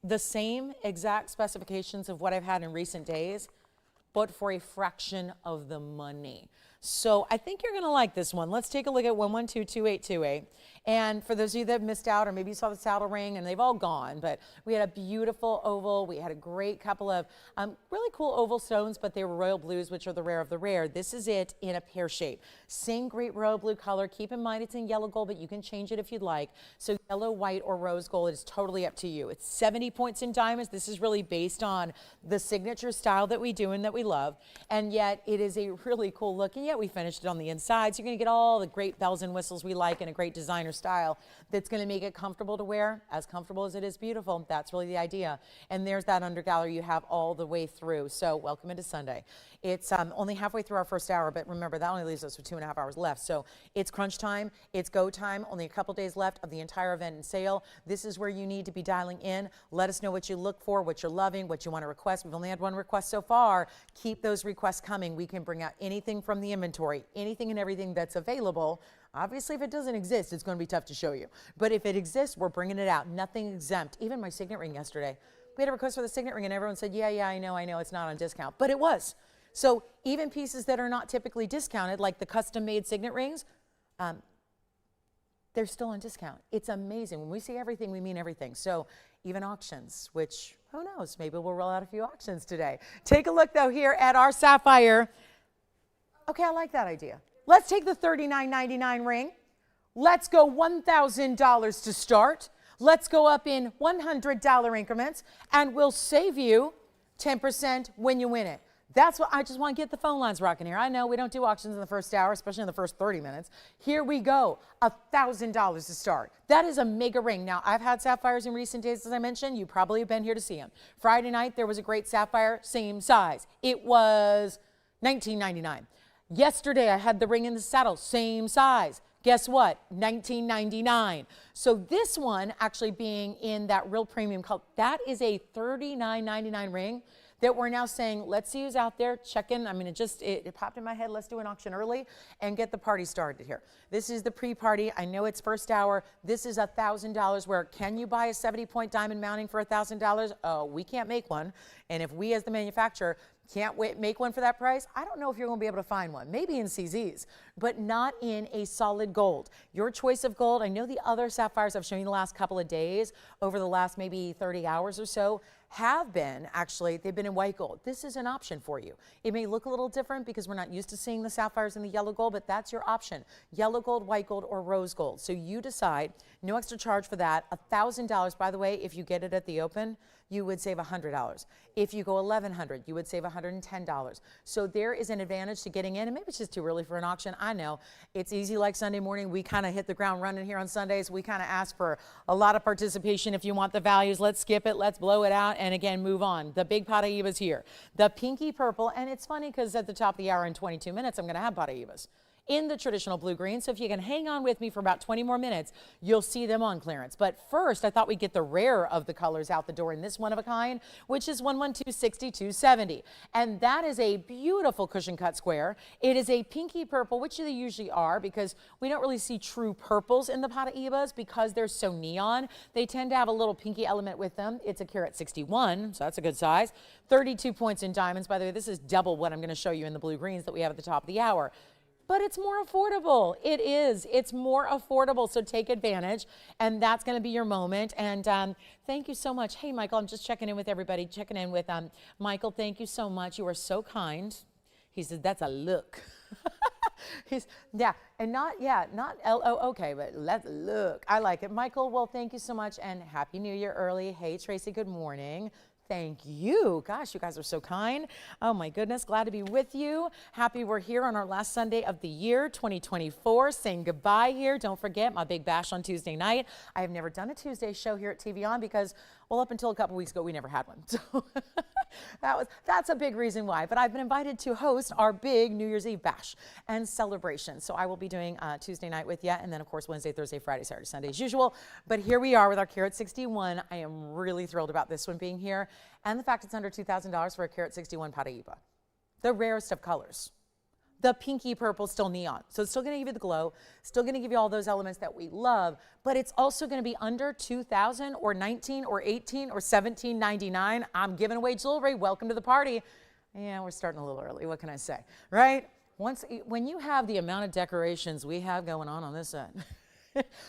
the same exact specifications of what I've had in recent days, but for a fraction of the money. So I think you're going to like this one. Let's take a look at 1122828. And for those of you that missed out, or maybe you saw the saddle ring and they've all gone, but we had a beautiful oval. We had a great couple of really cool oval stones, but they were royal blues, which are the rare of the rare. This is it in a pear shape. Same great royal blue color. Keep in mind it's in yellow gold, but you can change it if you'd like. So yellow, white, or rose gold is totally up to you. It's 70 points in diamonds. This is really based on the signature style that we do and that we love. And yet it is a really cool look. And yet we finished it on the inside. So you're going to get all the great bells and whistles we like in a great designer style that's going to make it comfortable to wear, as comfortable as it is beautiful. That's really the idea. And there's that under gallery you have all the way through. So welcome into Sunday. It's only halfway through our first hour, but remember that only leaves us with 2.5 hours left. So it's crunch time, it's go time, only a couple days left of the entire event and sale. This is where you need to be dialing in. Let us know what you look for, what you're loving, what you want to request. We've only had one request so far. Keep those requests coming. We can bring out anything from the inventory, anything and everything that's available. Obviously, if it doesn't exist, it's going to be tough to show you. But if it exists, we're bringing it out. Nothing exempt. Even my signet ring yesterday. We had a request for the signet ring, and everyone said, yeah, I know, it's not on discount. But it was. So even pieces that are not typically discounted, like the custom-made signet rings, they're still on discount. It's amazing. When we say everything, we mean everything. So even auctions, which, who knows, maybe we'll roll out a few auctions today. Take a look, though, here at our Sapphire. Okay, I like that idea. Let's take the $39.99 ring. Let's go $1,000 to start. Let's go up in $100 increments, and we'll save you 10% when you win it. That's what I just want to get the phone lines rocking here. I know we don't do auctions in the first hour, especially in the first 30 minutes. Here we go, $1,000 to start. That is a mega ring. Now, I've had sapphires in recent days, as I mentioned. You probably have been here to see them. Friday night, there was a great sapphire, same size. It was $19.99. Yesterday, I had the ring in the saddle, same size. Guess what? $19.99. So this one actually being in that real premium color, that is a $39.99 ring that we're now saying, let's see who's out there, check in. I mean, it popped in my head, let's do an auction early and get the party started here. This is the pre-party. I know it's first hour. This is $1,000 where can you buy a 70-point diamond mounting for $1,000? Oh, we can't make one. And if we as the manufacturer can't make one for that price, I don't know if you're going to be able to find one. Maybe in CZs, but not in a solid gold. Your choice of gold, I know the other sapphires I've shown you the last couple of days, over the last maybe 30 hours or so, have been, actually, they've been in white gold. This is an option for you. It may look a little different because we're not used to seeing the sapphires in the yellow gold, but that's your option. Yellow gold, white gold, or rose gold. So you decide, no extra charge for that. $1,000, by the way, if you get it at the open, you would save $100. If you go $1,100, you would save $110. So there is an advantage to getting in, and maybe it's just too early for an auction. I know it's easy like Sunday morning. We kind of hit the ground running here on Sundays. We kind of ask for a lot of participation. If you want the values, let's skip it, let's blow it out, and again, move on. The big Paraiba's here. The pinky purple, and it's funny because at the top of the hour in 22 minutes, I'm going to have Paraibas in the traditional blue-green. So if you can hang on with me for about 20 more minutes, you'll see them on clearance. But first, I thought we'd get the rare of the colors out the door in this one of a kind, which is 1126270. And that is a beautiful cushion cut square. It is a pinky purple, which they usually are because we don't really see true purples in the Paraibas because they're so neon. They tend to have a little pinky element with them. It's a carat 61, so that's a good size. 32 points in diamonds. By the way, this is double what I'm going to show you in the blue-greens that we have at the top of the hour. But it's more affordable. It is. It's more affordable. So take advantage. And that's going to be your moment. And thank you so much. Hey, Michael, I'm just checking in with everybody. Checking in with Michael. Thank you so much. You are so kind. He said, that's a look. not L-O-O-K, but let's look. I like it. Michael, well, thank you so much. And Happy New Year early. Hey, Tracy, good morning. Thank you. Gosh, you guys are so kind. Oh my goodness, glad to be with you. Happy we're here on our last Sunday of the year, 2024, saying goodbye here. Don't forget my big bash on Tuesday night. I have never done a Tuesday show here at TVON because, well, up until a couple weeks ago, we never had one. So that's a big reason why. But I've been invited to host our big New Year's Eve bash and celebration. So I will be doing Tuesday night with you, and then of course Wednesday, Thursday, Friday, Saturday, Sunday as usual. But here we are with our carat 61. I am really thrilled about this one being here, and the fact it's under $2,000 for a carat 61 Paraiba. The rarest of colors. The pinky purple, still neon. So it's still going to give you the glow, still going to give you all those elements that we love, but it's also going to be under $2,000 or $19 or $18 or $17.99. I'm giving away jewelry. Welcome to the party. Yeah, we're starting a little early. What can I say, right? When you have the amount of decorations we have going on this end,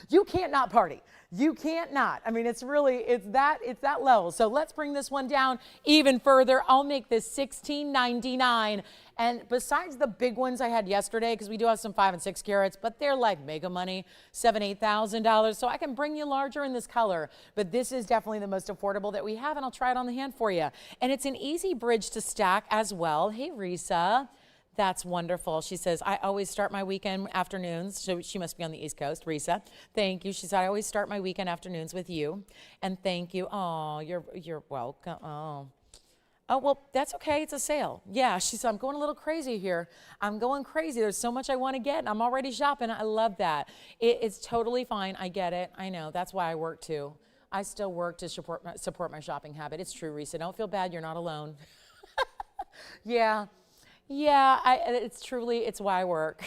you can't not party. You can't not. I mean, it's that level. So let's bring this one down even further. I'll make this $16.99. And besides the big ones I had yesterday, because we do have some 5 and 6 carats, but they're like mega money, $7,000, $8,000. So I can bring you larger in this color, but this is definitely the most affordable that we have, and I'll try it on the hand for you. And it's an easy bridge to stack as well. Hey, Risa. That's wonderful. She says, I always start my weekend afternoons. So she must be on the East Coast. Risa, thank you. She said, I always start my weekend afternoons with you. And thank you. Oh, you're welcome. Oh, well, that's okay. It's a sale. Yeah, she said, I'm going a little crazy here. I'm going crazy. There's so much I want to get, and I'm already shopping. I love that. It's totally fine. I get it. I know. That's why I work, too. I still work to support my shopping habit. It's true, Risa. Don't feel bad. You're not alone. Yeah. Yeah, it's why I work.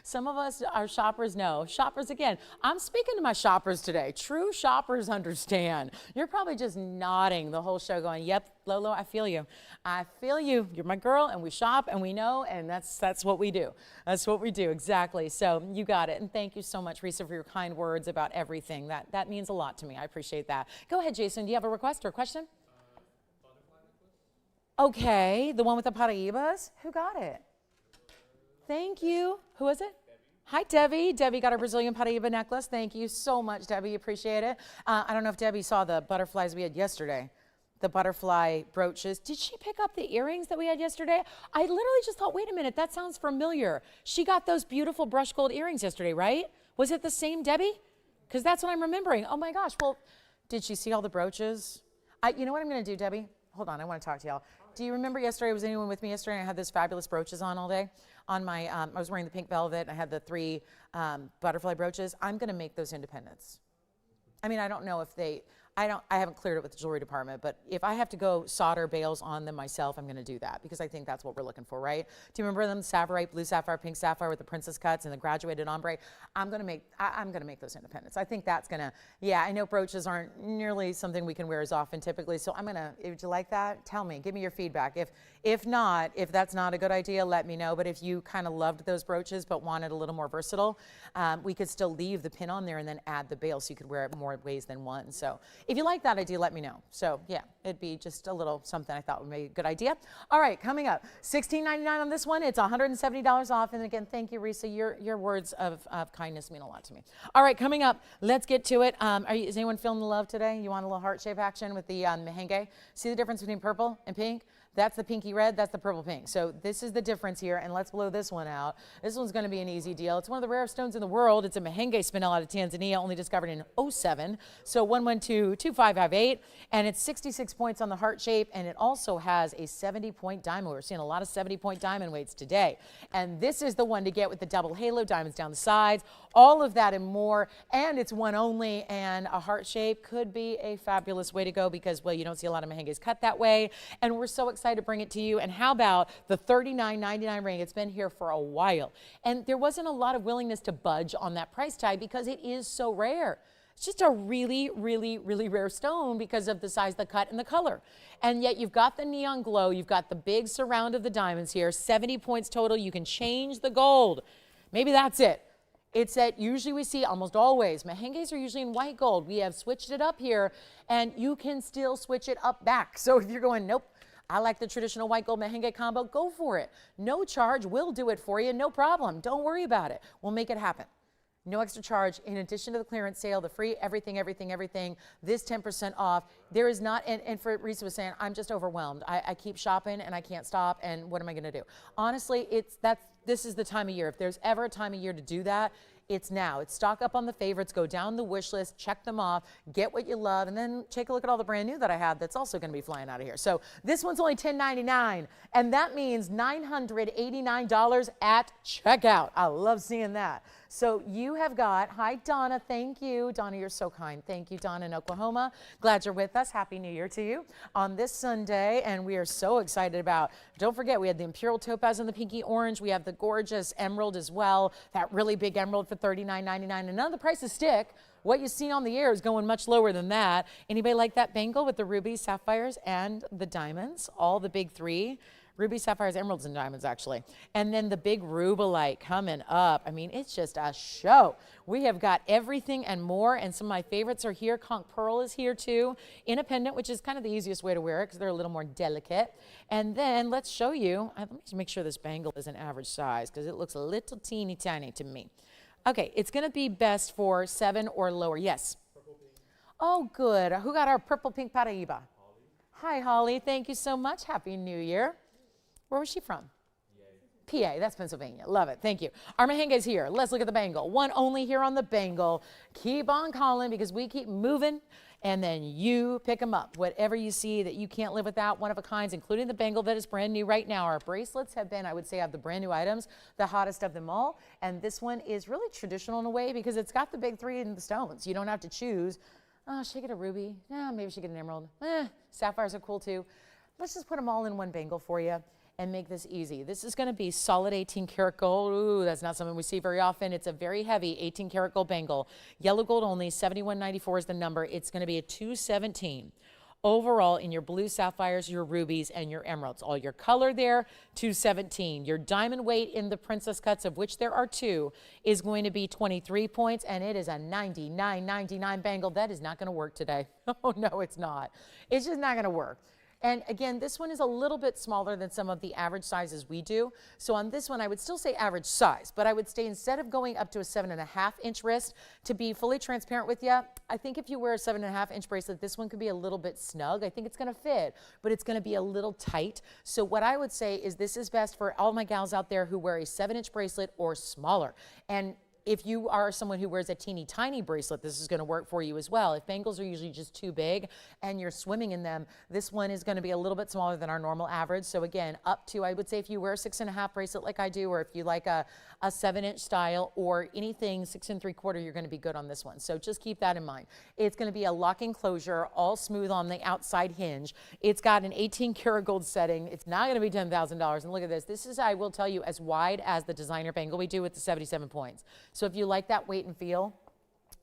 Some of us, our shoppers know. Shoppers, again, I'm speaking to my shoppers today. True shoppers understand. You're probably just nodding the whole show going, yep, Lolo, I feel you. I feel you. You're my girl, and we shop, and we know, and that's what we do. That's what we do, exactly. So you got it. And thank you so much, Risa, for your kind words about everything. That means a lot to me. I appreciate that. Go ahead, Jason. Do you have a request or a question? Okay, the one with the Paraibas. Who got it? Thank you. Who is it? Debbie. Hi, Debbie. Debbie got our Brazilian Paraiba necklace. Thank you so much, Debbie. Appreciate it. I don't know if Debbie saw the butterflies we had yesterday, the butterfly brooches. Did she pick up the earrings that we had yesterday? I literally just thought, wait a minute, that sounds familiar. She got those beautiful brushed gold earrings yesterday, right? Was it the same Debbie? Because that's what I'm remembering. Oh my gosh. Well, did she see all the brooches? You know what I'm going to do, Debbie? Hold on, I want to talk to y'all. Do you remember yesterday, was anyone with me yesterday? I had those fabulous brooches on all day. On my, I was wearing the pink velvet, and I had the 3 butterfly brooches. I'm going to make those independents. I mean, I don't know if I haven't cleared it with the jewelry department, but if I have to go solder bales on them myself, I'm going to do that, because I think that's what we're looking for, right? Do you remember them? Sapphire, blue sapphire, pink sapphire with the princess cuts and the graduated ombre. I'm going to make those independents. I think that's going to, yeah, I know brooches aren't nearly something we can wear as often typically, so would you like that? Tell me, give me your feedback. If that's not a good idea, let me know. But if you kind of loved those brooches but wanted a little more versatile, we could still leave the pin on there and then add the bail so you could wear it more ways than one. So if you like that idea, let me know. So yeah, it'd be just a little something I thought would be a good idea. All right, coming up, $16.99 on this one. It's $170 off. And again, thank you, Risa. Your words of kindness mean a lot to me. All right, coming up, let's get to it. Is anyone feeling the love today? You want a little heart shape action with the Mahenge? See the difference between purple and pink? That's the pinky red, that's the purple pink. So this is the difference here, and let's blow this one out. This one's gonna be an easy deal. It's one of the rarest stones in the world. It's a Mahenge Spinel out of Tanzania, only discovered in '07. So 112-2558, and it's 66 points on the heart shape, and it also has a 70-point diamond. We're seeing a lot of 70-point diamond weights today. And this is the one to get with the double halo, diamonds down the sides, all of that and more, and it's one only, and a heart shape could be a fabulous way to go because, well, you don't see a lot of Mahenges cut that way, and we're so excited to bring it to you. And how about the $39.99 ring? It's been here for a while, and there wasn't a lot of willingness to budge on that price tag because it is so rare. It's just a really, really, really rare stone because of the size, the cut, and the color. And yet you've got the neon glow, you've got the big surround of the diamonds here, 70 points total. You can change the gold. Maybe that's it. It's that usually we see almost always, Mahenges are usually in white gold. We have switched it up here, and you can still switch it up back. So if you're going, nope, I like the traditional white gold Mahenge combo, go for it. No charge, we'll do it for you, no problem. Don't worry about it. We'll make it happen. No extra charge. In addition to the clearance sale, the free everything, this 10% off. There is not, and for Risa was saying, I'm just overwhelmed. I keep shopping and I can't stop, and what am I gonna do? Honestly, this is the time of year. If there's ever a time of year to do that, it's now. It's stock up on the favorites, go down the wish list, check them off, get what you love, and then take a look at all the brand new that I have that's also gonna be flying out of here. So this one's only $10.99, and that means $989 at checkout. I love seeing that. So you have got, hi Donna, thank you. Donna, you're so kind. Thank you, Donna in Oklahoma. Glad you're with us. Happy New Year to you on this Sunday, and we are so excited about, don't forget, we had the Imperial topaz and the pinky orange. We have the gorgeous emerald as well, that really big emerald for $39.99, and none of the prices stick. What you see on the air is going much lower than that. Anybody like that bangle with the rubies, sapphires, and the diamonds, all the big 3? Ruby, sapphires, emeralds, and diamonds, actually. And then the big Rubellite coming up. I mean, it's just a show. We have got everything and more, and some of my favorites are here. Conch pearl is here, too, in a pendant, which is kind of the easiest way to wear it because they're a little more delicate. And then let's show you. Let me make sure this bangle is an average size because it looks a little teeny tiny to me. Okay, it's going to be best for 7 or lower. Yes? Oh, good. Who got our purple pink Paraiba? Hi, Holly. Thank you so much. Happy New Year. Where was she from? PA. That's Pennsylvania. Love it. Thank you. Our Mahenge is here. Let's look at the bangle. One only here on the bangle. Keep on calling because we keep moving, and then you pick them up. Whatever you see that you can't live without, one of a kinds, including the bangle that is brand new right now. Our bracelets have been, I would say, of the brand new items, the hottest of them all. And this one is really traditional in a way because it's got the big 3 in the stones. You don't have to choose. Oh, should I get a ruby? Maybe I should get an emerald. Sapphires are cool too. Let's just put them all in one bangle for you and make this easy. This is going to be solid 18 karat gold. Ooh, that's not something we see very often. It's a very heavy 18 karat gold bangle. Yellow gold only, 7194 is the number. It's going to be a 217. Overall, in your blue sapphires, your rubies, and your emeralds. All your color there, 217. Your diamond weight in the princess cuts, of which there are 2, is going to be 23 points, and it is a 99.99 bangle. That is not going to work today. Oh, no, it's not. It's just not going to work. And again, this one is a little bit smaller than some of the average sizes we do. So on this one, I would still say average size, but I would say instead of going up to a 7.5-inch wrist, to be fully transparent with you, I think if you wear a 7.5-inch bracelet, this one could be a little bit snug. I think it's going to fit, but it's going to be a little tight. So what I would say is this is best for all my gals out there who wear a 7-inch bracelet or smaller. And if you are someone who wears a teeny tiny bracelet, this is going to work for you as well. If bangles are usually just too big and you're swimming in them, this one is going to be a little bit smaller than our normal average. So again, up to, I would say if you wear a 6.5 bracelet like I do, or if you like a 7-inch style or anything 6 3/4, you're going to be good on this one. So just keep that in mind. It's going to be a locking closure, all smooth on the outside hinge. It's got an 18 karat gold setting. It's not going to be $10,000. And look at this. This is, I will tell you, as wide as the designer bangle we do with the 77 points. So if you like that weight and feel,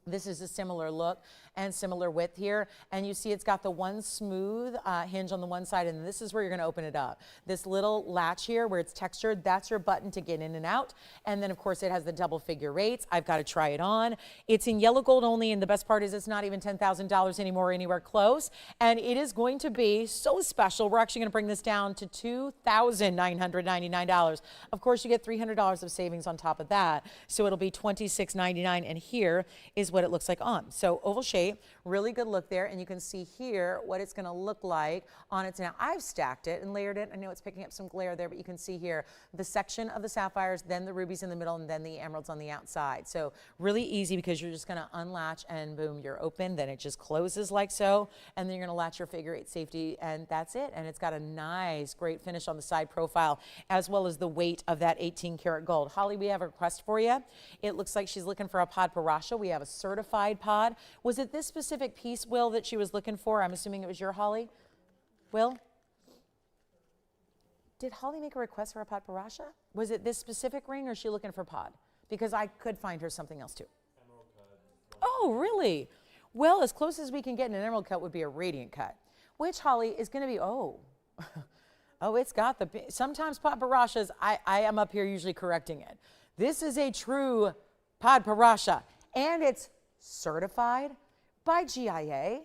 this is a similar look and similar width here. And you see it's got the one smooth hinge on the one side, and this is where you're going to open it up. This little latch here where it's textured, that's your button to get in and out. And then, of course, it has the double figure eights. I've got to try it on. It's in yellow gold only, and the best part is it's not even $10,000 anymore anywhere close. And it is going to be so special. We're actually going to bring this down to $2,999. Of course, you get $300 of savings on top of that. So it'll be $2,699, and here is what it looks like on. So oval shape, really good look there, and you can see here what it's going to look like on its. Now I've stacked it and layered it. I know it's picking up some glare there, but you can see here the section of the sapphires, then the rubies in the middle, and then the emeralds on the outside. So really easy because you're just going to unlatch and boom, you're open. Then it just closes like so, and then you're going to latch your figure 8 safety, and that's it. And it's got a nice, great finish on the side profile, as well as the weight of that 18 karat gold. Holly, we have a request for you. It looks like she's looking for a Padparadscha. We have a certified pod. Was it this specific piece, Will, that she was looking for? I'm assuming it was your Holly. Will? Did Holly make a request for a Padparadscha? Was it this specific ring, or is she looking for pod? Because I could find her something else too. Emerald cut. Oh, really? Well, as close as we can get in an emerald cut would be a radiant cut, which Holly is going to be, oh, it's got the, sometimes Padparadschas, I am up here usually correcting it. This is a true Padparadscha, and it's certified by GIA.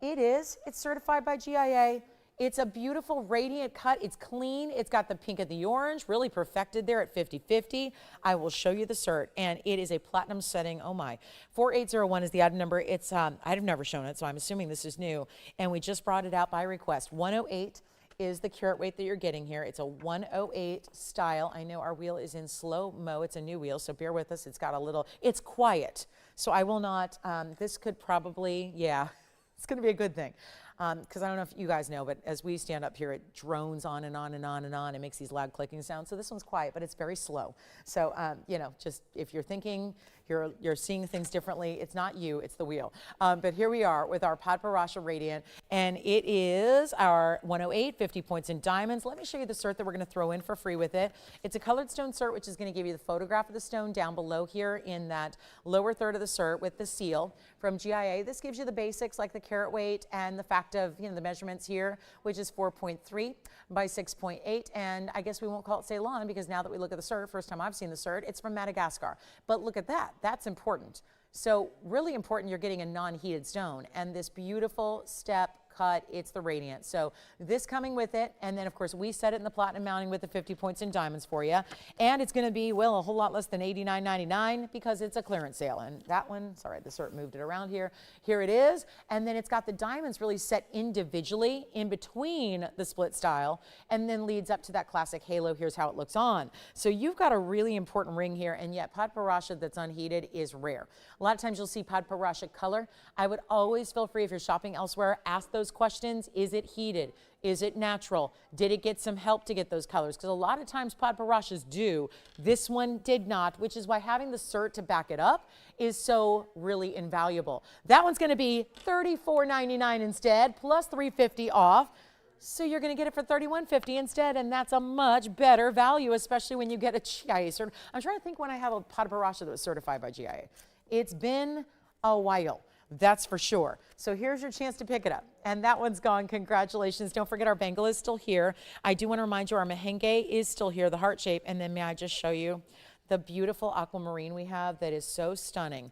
It's certified by GIA. It's a beautiful radiant cut. It's clean. It's got the pink and the orange, really perfected there at 50-50. I will show you the cert, and it is a platinum setting. Oh my. 4801 is the item number. It's, I've never shown it, so I'm assuming this is new, and we just brought it out by request. 108 is the carat weight that you're getting here. It's a 108 style. I know our wheel is in slow-mo. It's a new wheel, so bear with us. It's got a little, it's quiet. So I will not, this could probably, yeah, it's going to be a good thing. Because I don't know if you guys know, but as we stand up here, it drones on and on and on and on. It makes these loud clicking sounds. So this one's quiet, but it's very slow. So, you know, just if you're thinking you're seeing things differently, it's not you, it's the wheel. But here we are with our Padparadscha Radiant, and it is our 108, 50 points in diamonds. Let me show you the cert that we're going to throw in for free with it. It's a colored stone cert, which is going to give you the photograph of the stone down below here in that lower third of the cert with the seal from GIA. This gives you the basics like the carat weight and the fact fact of, the measurements here, which is 4.3 by 6.8. And I guess we won't call it Ceylon because now that we look at the cert, first time I've seen the cert, it's from Madagascar. But look at that. That's important. So really important, you're getting a non-heated stone. And this beautiful step cut, it's the radiant. So this coming with it, and then of course we set it in the platinum mounting with the 50 points in diamonds for you. And it's going to be, well, a whole lot less than $89.99 because it's a clearance sale. And that one, sorry, the cert moved it around here. Here it is. And then it's got the diamonds really set individually in between the split style and then leads up to that classic halo. Here's how it looks on. So you've got a really important ring here, and yet Padparadscha that's unheated is rare. A lot of times you'll see Padparadscha color. I would always feel free if you're shopping elsewhere, ask those questions. Is it heated? Is it natural? Did it get some help to get those colors? Because a lot of times Padparadschas do. This one did not, which is why having the cert to back it up is so really invaluable. That one's going to be $34.99 instead, plus $3.50 off. So you're going to get it for $31.50 instead, and that's a much better value, especially when you get a GIA cert. I'm trying to think when I have a Padparadscha that was certified by GIA. It's been a while. That's for sure. So here's your chance to pick it up. And that one's gone. Congratulations. Don't forget our bangle is still here. I do want to remind you our Mahenge is still here, the heart shape. And then may I just show you the beautiful aquamarine we have that is so stunning.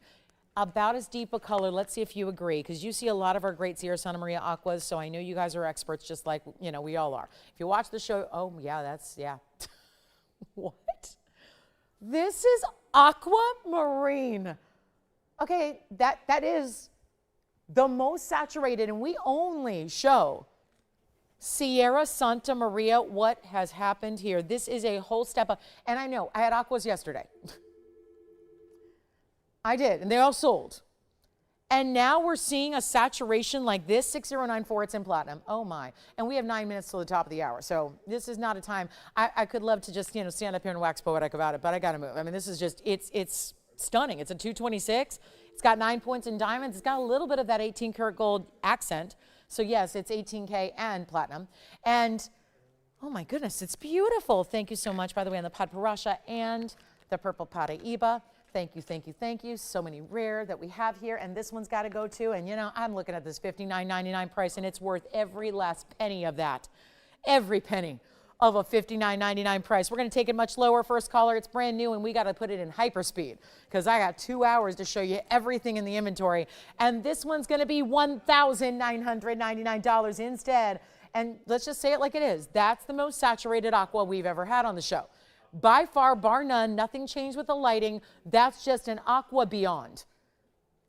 About as deep a color. Let's see if you agree, because you see a lot of our great Sierra Santa Maria aquas, so I know you guys are experts just like, we all are. If you watch the show, oh yeah, yeah. What? This is aquamarine. Okay, that is the most saturated, and we only show Sierra Santa Maria. What has happened here? This is a whole step up. And I know, I had aquas yesterday. I did, and they all sold. And now we're seeing a saturation like this, 6094, it's in platinum. Oh my. And we have 9 minutes till the top of the hour. So this is not a time, I could love to just, stand up here and wax poetic about it, but I gotta move. I mean, this is just, it's stunning. It's a 226. It's got 9 points in diamonds. It's got a little bit of that 18 karat gold accent. So yes, it's 18K and platinum. And oh my goodness, it's beautiful. Thank you so much, by the way, on the Padparadscha and the purple Paraiba. Thank you, thank you, thank you. So many rare that we have here, and this one's got to go too. And I'm looking at this $59.99 price, and it's worth every last penny of that. Every penny of a $59.99 price. We're going to take it much lower. First caller, it's brand new, and we got to put it in hyperspeed because I got 2 hours to show you everything in the inventory. And this one's going to be $1,999 instead. And let's just say it like it is. That's the most saturated aqua we've ever had on the show. By far, bar none, nothing changed with the lighting. That's just an aqua beyond.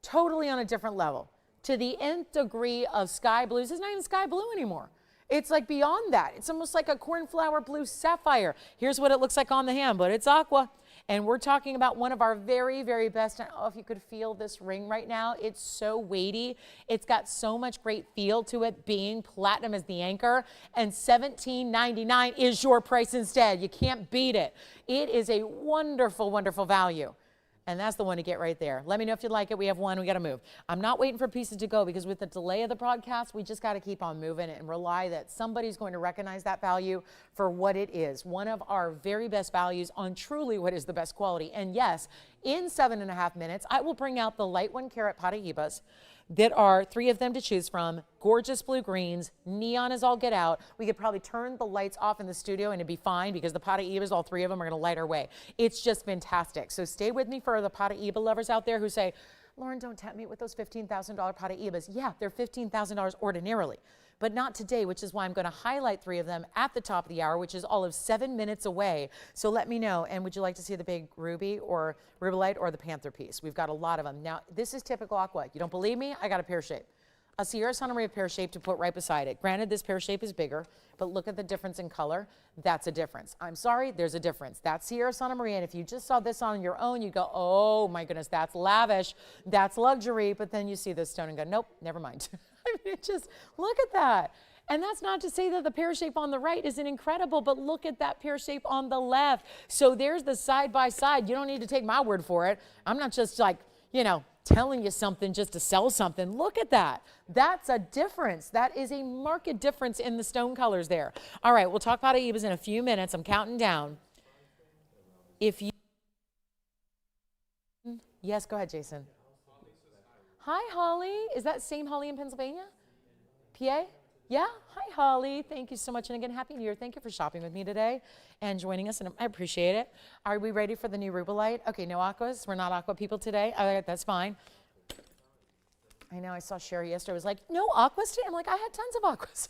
Totally on a different level. To the nth degree of sky blues. It's not even sky blue anymore. It's like beyond that. It's almost like a cornflower blue sapphire. Here's what it looks like on the hand, but it's aqua. And we're talking about one of our very, very best. I don't know if you could feel this ring right now. It's so weighty. It's got so much great feel to it, being platinum as the anchor. And $17.99 is your price instead. You can't beat it. It is a wonderful, wonderful value. And that's the one to get right there. Let me know if you like it. We have one. We got to move. I'm not waiting for pieces to go because with the delay of the broadcast, we just got to keep on moving and rely that somebody's going to recognize that value for what it is. One of our very best values on truly what is the best quality. And yes, in 7.5 minutes, I will bring out the light 1 carat Paraibas that are 3 of them to choose from. Gorgeous blue greens. Neon is all get out. We could probably turn the lights off in the studio and it'd be fine because the Paraibas, all 3 of them are going to light our way. It's just fantastic. So stay with me for the Paraiba lovers out there who say, Lauren, don't tempt me with those $15,000 Paraibas. Yeah, they're $15,000 ordinarily, but not today, which is why I'm going to highlight 3 of them at the top of the hour, which is all of 7 minutes away. So let me know. And would you like to see the big ruby or rubellite or the panther piece? We've got a lot of them. Now, this is typical aqua. You don't believe me? I got a pear shape. A Sierra Santa Maria pear shape to put right beside it. Granted, this pear shape is bigger, but look at the difference in color. That's a difference. I'm sorry, there's a difference. That's Sierra Santa Maria, and if you just saw this on your own, you'd go, oh my goodness, that's lavish, that's luxury, but then you see this stone and go, nope, never mind. I mean, just look at that. And that's not to say that the pear shape on the right isn't incredible, but look at that pear shape on the left. So there's the side by side. You don't need to take my word for it. I'm not just like, telling you something just to sell something. Look at that. That's a difference. That is a marked difference in the stone colors there. All right, we'll talk about Paraibas in a few minutes. I'm counting down. If you... Yes, go ahead, Jason. Hi, Holly. Is that same Holly in Pennsylvania? PA? Yeah? Hi, Holly. Thank you so much. And again, Happy New Year. Thank you for shopping with me today and joining us, and I appreciate it. Are we ready for the new Rubellite? Okay, no aquas. We're not aqua people today. All right, that's fine. I know I saw Sherry yesterday. I was like, no aquas today? I'm like, I had tons of aquas.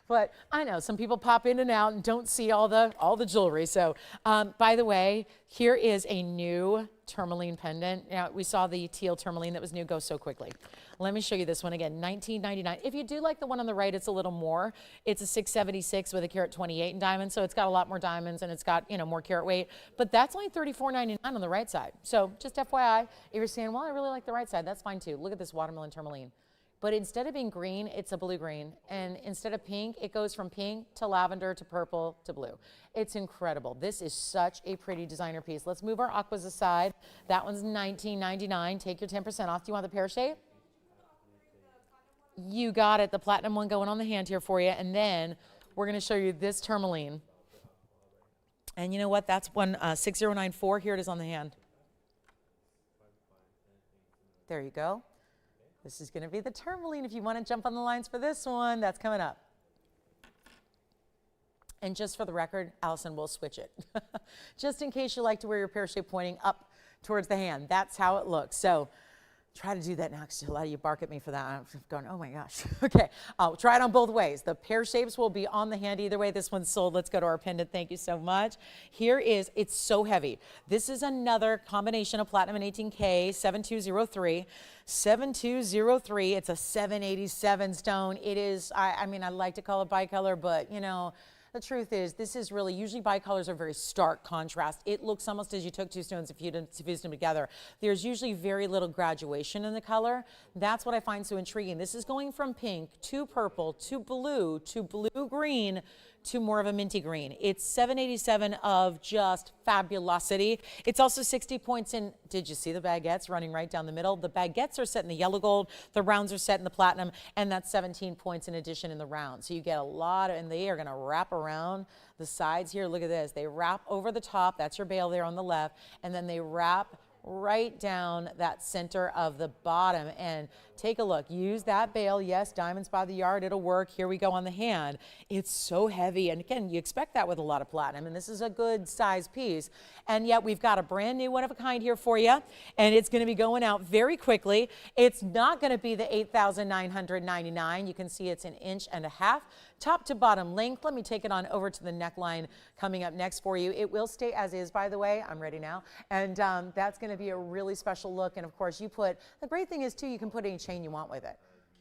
But I know some people pop in and out and don't see all the jewelry. So by the way, here is a new Tourmaline pendant. Now, we saw the teal Tourmaline that was new go so quickly. Let me show you this one again, $19.99. If you do like the one on the right, it's a little more. It's a 676 with a carat 28 in diamonds, so it's got a lot more diamonds and it's got, you know, more carat weight. But that's only $34.99 on the right side. So just FYI, if you're saying, well, I really like the right side, that's fine too. Look at this watermelon Tourmaline. But instead of being green, it's a blue-green. And instead of pink, it goes from pink to lavender to purple to blue. It's incredible. This is such a pretty designer piece. Let's move our aquas aside. That one's $19.99. Take your 10% off. Do you want the pear shape? You got it. The platinum one going on the hand here for you. And then we're going to show you this Tourmaline. And you know what? That's one 6094. Here it is on the hand. There you go. This is going to be the Tourmaline. If you want to jump on the lines for this one, that's coming up. And just for the record, Allison will switch it. Just in case you like to wear your pear shape pointing up towards the hand. That's how it looks. So try to do that now because a lot of you bark at me for that. I'm going, oh my gosh. Okay, I'll try it on both ways. The pear shapes will be on the hand either way. This one's sold. Let's go to our pendant. Thank you so much. Here is, it's so heavy. This is another combination of platinum and 18K, 7203. 7203, it's a 787 stone. It is, I mean, I like to call it bicolor, but you know, the truth is, this is really, usually bicolors are very stark contrast. It looks almost as you took two stones if you didn't fuse them together. There's usually very little graduation in the color. That's what I find so intriguing. This is going from pink to purple to blue-green to more of a minty green. It's 787 of just fabulosity. It's also 60 points in, did you see the baguettes running right down the middle? The baguettes are set in the yellow gold, the rounds are set in the platinum, and that's 17 points in addition in the round. So you get a lot, and they are gonna wrap around the sides here. Look at this. They wrap over the top, that's your bail there on the left, and then they wrap right down that center of the bottom. And take a look, use that bail. Yes, diamonds by the yard, it'll work. Here we go on the hand. It's so heavy, and again, you expect that with a lot of platinum, and this is a good size piece. And yet we've got a brand new one of a kind here for you, and it's going to be going out very quickly. It's not going to be the $8,999. You can see it's 1.5 inches top to bottom length. Let me take it on over to the neckline coming up next for you. It will stay as is, by the way. I'm ready now. And that's going to be a really special look. And of course, you put, the great thing is too, you can put any chain you want with it.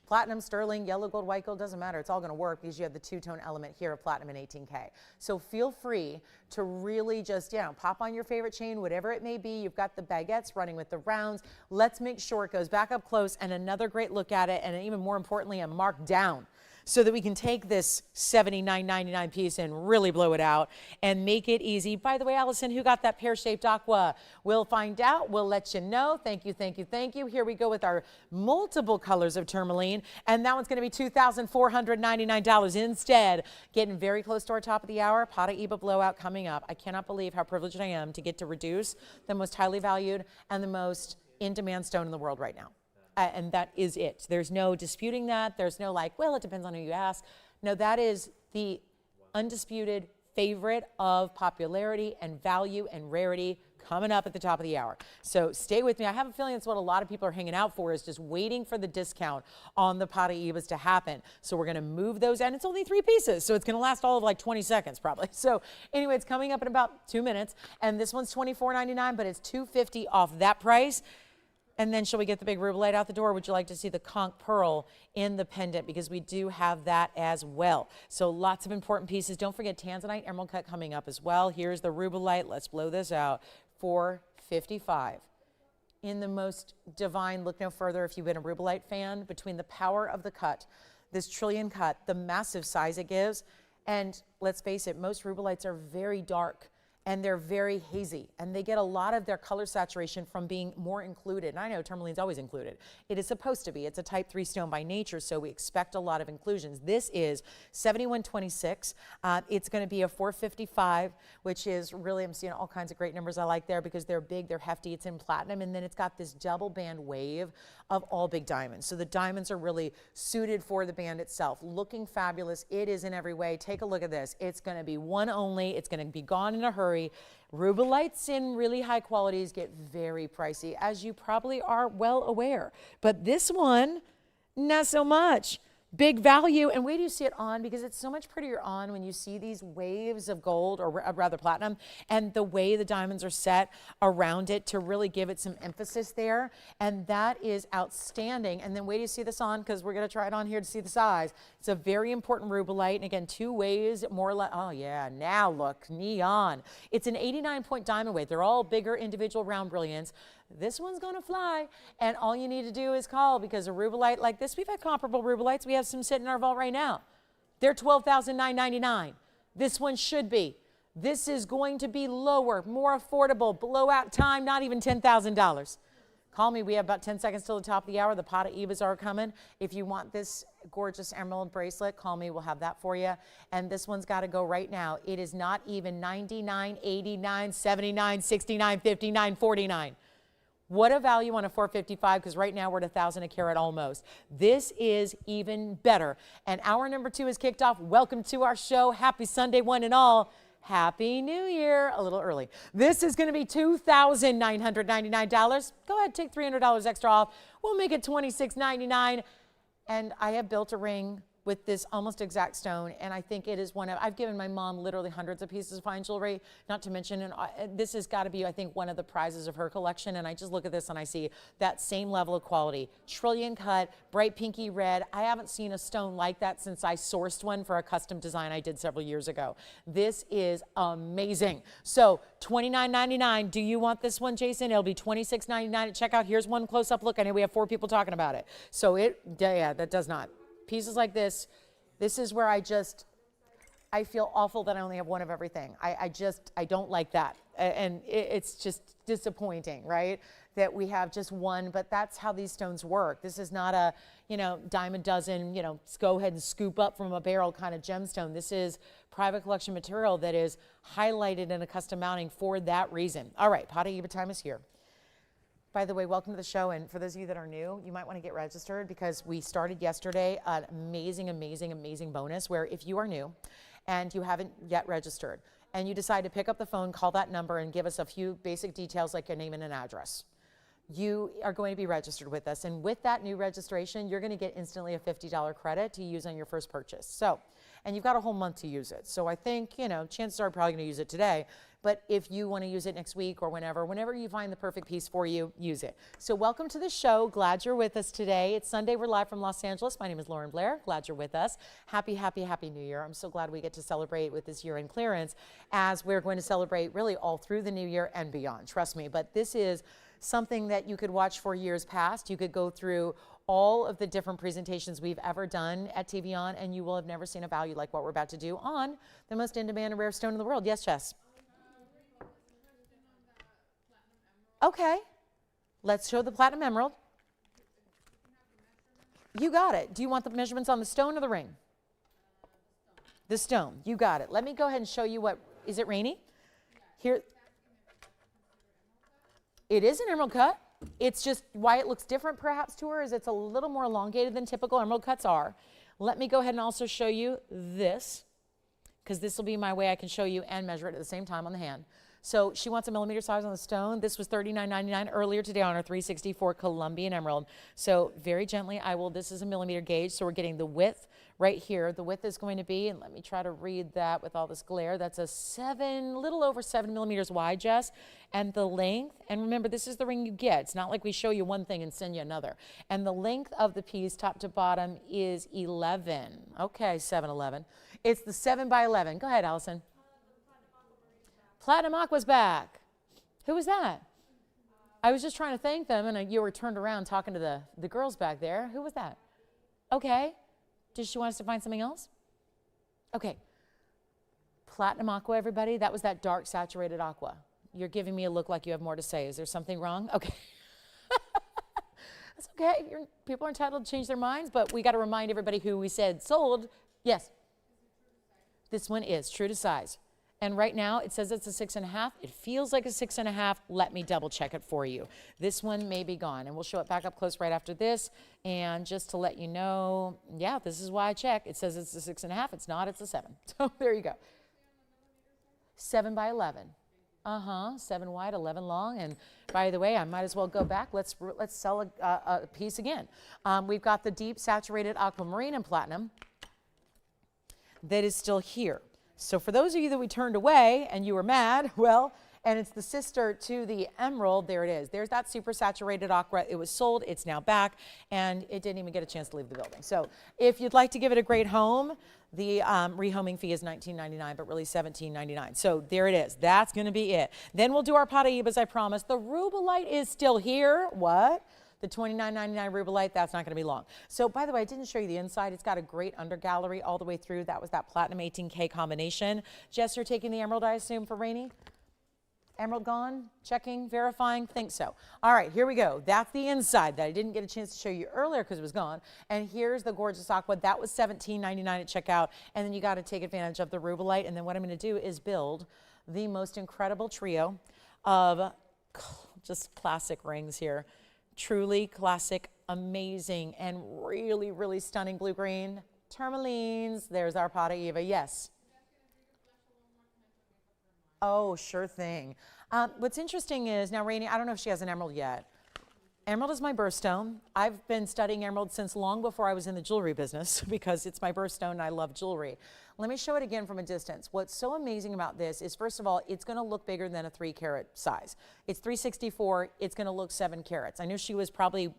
Platinum, sterling, yellow gold, white gold, doesn't matter. It's all going to work because you have the two-tone element here of platinum and 18K. So feel free to really just, you know, pop on your favorite chain, whatever it may be. You've got the baguettes running with the rounds. Let's make sure it goes back up close and another great look at it, and even more importantly, a mark down, so that we can take this $79.99 piece and really blow it out and make it easy. By the way, Allison, who got that pear-shaped aqua? We'll find out. We'll let you know. Thank you, thank you, thank you. Here we go with our multiple colors of Tourmaline, and that one's going to be $2,499 instead. Getting very close to our top of the hour. Paraiba blowout coming up. I cannot believe how privileged I am to get to reduce the most highly valued and the most in-demand stone in the world right now. And that is it. There's no disputing that. There's no like, well, it depends on who you ask. No, that is the undisputed favorite of popularity and value and rarity coming up at the top of the hour. So stay with me. I have a feeling that's what a lot of people are hanging out for, is just waiting for the discount on the Paraibas to happen. So we're going to move those, and it's only 3 pieces, so it's going to last all of like 20 seconds probably. So anyway, it's coming up in about 2 minutes, and this one's $24.99, but it's $250 off that price. And then shall we get the big Rubellite out the door? Would you like to see the conch pearl in the pendant? Because we do have that as well. So lots of important pieces. Don't forget Tanzanite emerald cut coming up as well. Here's the Rubellite. Let's blow this out. $455. In the most divine, look no further if you've been a Rubellite fan, between the power of the cut, this trillion cut, the massive size it gives. And let's face it, most Rubellites are very dark, and they're very hazy, and they get a lot of their color saturation from being more included. And I know Tourmaline's always included. It is supposed to be. It's a type 3 stone by nature, so we expect a lot of inclusions. This is 7126. It's going to be a 455, which is really, I'm seeing all kinds of great numbers I like there because they're big, they're hefty, it's in platinum, and then it's got this double band wave of all big diamonds. So the diamonds are really suited for the band itself. Looking fabulous. It is in every way. Take a look at this. It's going to be one only. It's going to be gone in a hurry. Rubellites in really high qualities get very pricey, as you probably are well aware. But this one, not so much. Big value, and wait till you see it on, because it's so much prettier on when you see these waves of gold, or rather platinum, and the way the diamonds are set around it to really give it some emphasis there, and that is outstanding. And then wait till you see this on, because we're going to try it on here to see the size. It's a very important rubellite, and again, 2 ways, more or less. Oh yeah, now look, neon. It's an 89-point diamond weight. They're all bigger individual round brilliants. This one's going to fly, and all you need to do is call, because a rubellite like this, we've had comparable rubellites. We have some sitting in our vault right now. They're $12,999. This one should be. This is going to be lower, more affordable, blowout time, not even $10,000. Call me. We have about 10 seconds till the top of the hour. The Paraibas are coming. If you want this gorgeous emerald bracelet, call me. We'll have that for you. And this one's got to go right now. It is not even $99, $89, $79, $69, $59, $49. What a value on a 455, because right now we're at 1,000 a carat almost. This is even better. And hour number 2 is kicked off. Welcome to our show. Happy Sunday, one and all. Happy New Year. A little early. This is going to be $2,999. Go ahead, take $300 extra off. We'll make it $2,699. And I have built a ring with this almost exact stone, and I think it is one of, I've given my mom literally hundreds of pieces of fine jewelry, not to mention, and this has got to be, I think, one of the prizes of her collection. And I just look at this and I see that same level of quality. Trillion cut, bright pinky red. I haven't seen a stone like that since I sourced one for a custom design I did several years ago. This is amazing. So $29.99. Do you want this one, Jason? It'll be $26.99 at checkout. Here's one close-up look. I know we have 4 people talking about it. So yeah, that does not. Pieces like this is where I feel awful that I only have one of everything. I don't like that. And it's just disappointing, right? That we have just one, but that's how these stones work. This is not a, dime a dozen, go ahead and scoop up from a barrel kind of gemstone. This is private collection material that is highlighted in a custom mounting for that reason. All right, Paraiba time is here. By the way, welcome to the show, and for those of you that are new, you might want to get registered, because we started yesterday an amazing, amazing, amazing bonus where if you are new and you haven't yet registered and you decide to pick up the phone, call that number, and give us a few basic details like your name and an address, you are going to be registered with us. And with that new registration, you're going to get instantly a $50 credit to use on your first purchase. So, and you've got a whole month to use it. So I think, chances are you're probably going to use it today. But if you want to use it next week or whenever you find the perfect piece for you, use it. So welcome to the show. Glad you're with us today. It's Sunday. We're live from Los Angeles. My name is Lauren Blair. Glad you're with us. Happy, happy, happy New Year. I'm so glad we get to celebrate with this year-end clearance, as we're going to celebrate really all through the new year and beyond. Trust me. But this is something that you could watch for years past. You could go through all of the different presentations we've ever done at TVON, and you will have never seen a value like what we're about to do on the most in-demand and rare stone in the world. Yes, Jess? Okay, let's show the platinum emerald. You got it. Do you want the measurements on the stone or the ring? The stone. You got it. Let me go ahead and show you what, is it rainy? Here. It is an emerald cut. It's just why it looks different perhaps to her is it's a little more elongated than typical emerald cuts are. Let me go ahead and also show you this, because this will be my way I can show you and measure it at the same time on the hand. So she wants a millimeter size on the stone. This was $39.99 earlier today on our 364 Colombian emerald. So very gently, this is a millimeter gauge, so we're getting the width right here. The width is going to be, and let me try to read that with all this glare, that's a little over 7 millimeters wide, Jess. And the length, and remember, this is the ring you get. It's not like we show you one thing and send you another. And the length of the piece, top to bottom, is 11. Okay, 7-11. It's the 7 by 11. Go ahead, Allison. Platinum Aqua's back. Who was that? I was just trying to thank them, and you were turned around talking to the girls back there. Who was that? Okay. Did she want us to find something else? Okay. Platinum Aqua, everybody. That was that dark, saturated aqua. You're giving me a look like you have more to say. Is there something wrong? Okay. That's okay. People are entitled to change their minds, but we got to remind everybody who we said sold. Yes. This one is true to size. And right now it says it's a 6.5. It feels like a 6.5. Let me double check it for you. This one may be gone, and we'll show it back up close right after this. And just to let you know, yeah, this is why I check. It says it's a 6.5. It's not, it's a 7. So there you go. 7 by 11. 7 wide, 11 long. And by the way, I might as well go back. Let's sell a piece again. We've got the deep saturated aquamarine and platinum that is still here. So for those of you that we turned away and you were mad, well, and it's the sister to the emerald, there it is. There's that super saturated aqua. It was sold, it's now back, and it didn't even get a chance to leave the building. So if you'd like to give it a great home, the rehoming fee is $19.99, but really $17.99. So there it is. That's going to be it. Then we'll do our Paraibas, I promise. The Rubellite is still here. What? The $29.99 Rubellite, that's not going to be long. So, by the way, I didn't show you the inside. It's got a great under gallery all the way through. That was that platinum 18K combination. Jess, you're taking the emerald, I assume, for Rainey? Emerald gone? Checking? Verifying? Think so. All right, here we go. That's the inside that I didn't get a chance to show you earlier because it was gone. And here's the gorgeous aqua. That was $17.99 at checkout. And then you got to take advantage of the Rubellite. And then what I'm going to do is build the most incredible trio of just classic rings here. Truly classic, amazing, and really, really stunning blue-green tourmalines. There's our Paraiba. Yes. Oh, sure thing. What's interesting is, now Rainey, I don't know if she has an emerald yet. Emerald is my birthstone. I've been studying emerald since long before I was in the jewelry business because it's my birthstone and I love jewelry. Let me show it again from a distance. What's so amazing about this is, first of all, it's going to look bigger than a 3-carat size. It's 364. It's going to look 7 carats. I know she was probably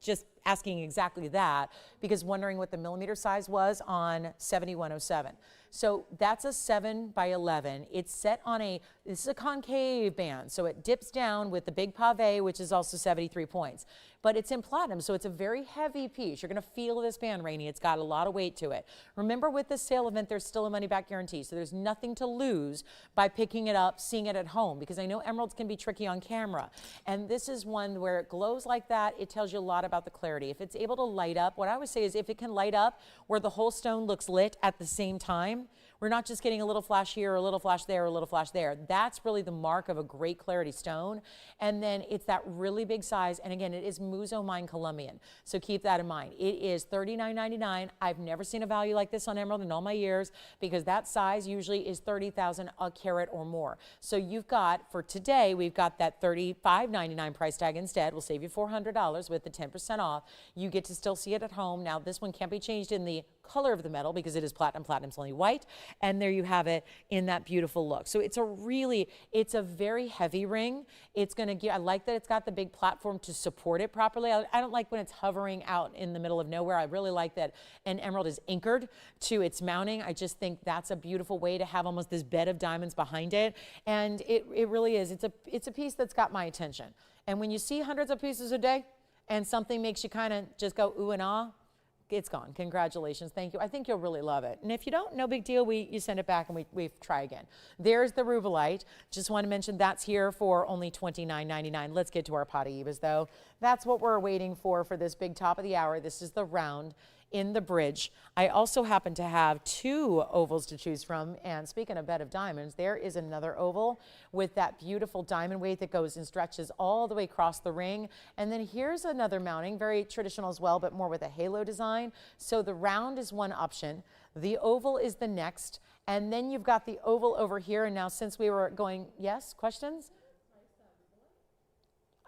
just asking exactly that because wondering what the millimeter size was on 7107. So that's a 7 by 11. It's set on this is a concave band, so it dips down with the big pave, which is also 73 points. But it's in platinum, so it's a very heavy piece. You're going to feel this band, Rainey. It's got a lot of weight to it. Remember, with this sale event, there's still a money-back guarantee, so there's nothing to lose by picking it up, seeing it at home, because I know emeralds can be tricky on camera. And this is one where it glows like that. It tells you a lot about the clarity. If it's able to light up, what I would say is if it can light up where the whole stone looks lit at the same time, we're not just getting a little flash here, or a little flash there, or a little flash there. That's really the mark of a great clarity stone. And then it's that really big size. And again, it is Muzo Mine Colombian. So keep that in mind. It is $39.99. I've never seen a value like this on emerald in all my years because that size usually is 30,000 a carat or more. So you've got, for today, we've got that $35.99 price tag instead. We'll save you $400 with the 10% off. You get to still see it at home. Now, this one can't be changed in the color of the metal because it is platinum. Platinum's only white. And there you have it in that beautiful look. So it's a very heavy ring. It's going to give, I like that it's got the big platform to support it properly. I don't like when it's hovering out in the middle of nowhere. I really like that an emerald is anchored to its mounting. I just think that's a beautiful way to have almost this bed of diamonds behind it. And it really is. It's a piece that's got my attention. And when you see hundreds of pieces a day and something makes you kind of just go ooh and ah, it's gone. Congratulations. Thank you. I think you'll really love it. And if you don't, no big deal. You send it back and we try again. There's the Rubellite. Just want to mention that's here for only $29.99. Let's get to our Paraibas though. That's what we're waiting for this big top of the hour. This is the round in the bridge. I also happen to have 2 ovals to choose from. And speaking of bed of diamonds, there is another oval with that beautiful diamond weight that goes and stretches all the way across the ring. And then here's another mounting, very traditional as well, but more with a halo design. So the round is one option. The oval is the next. And then you've got the oval over here. And now since we were going, yes, questions?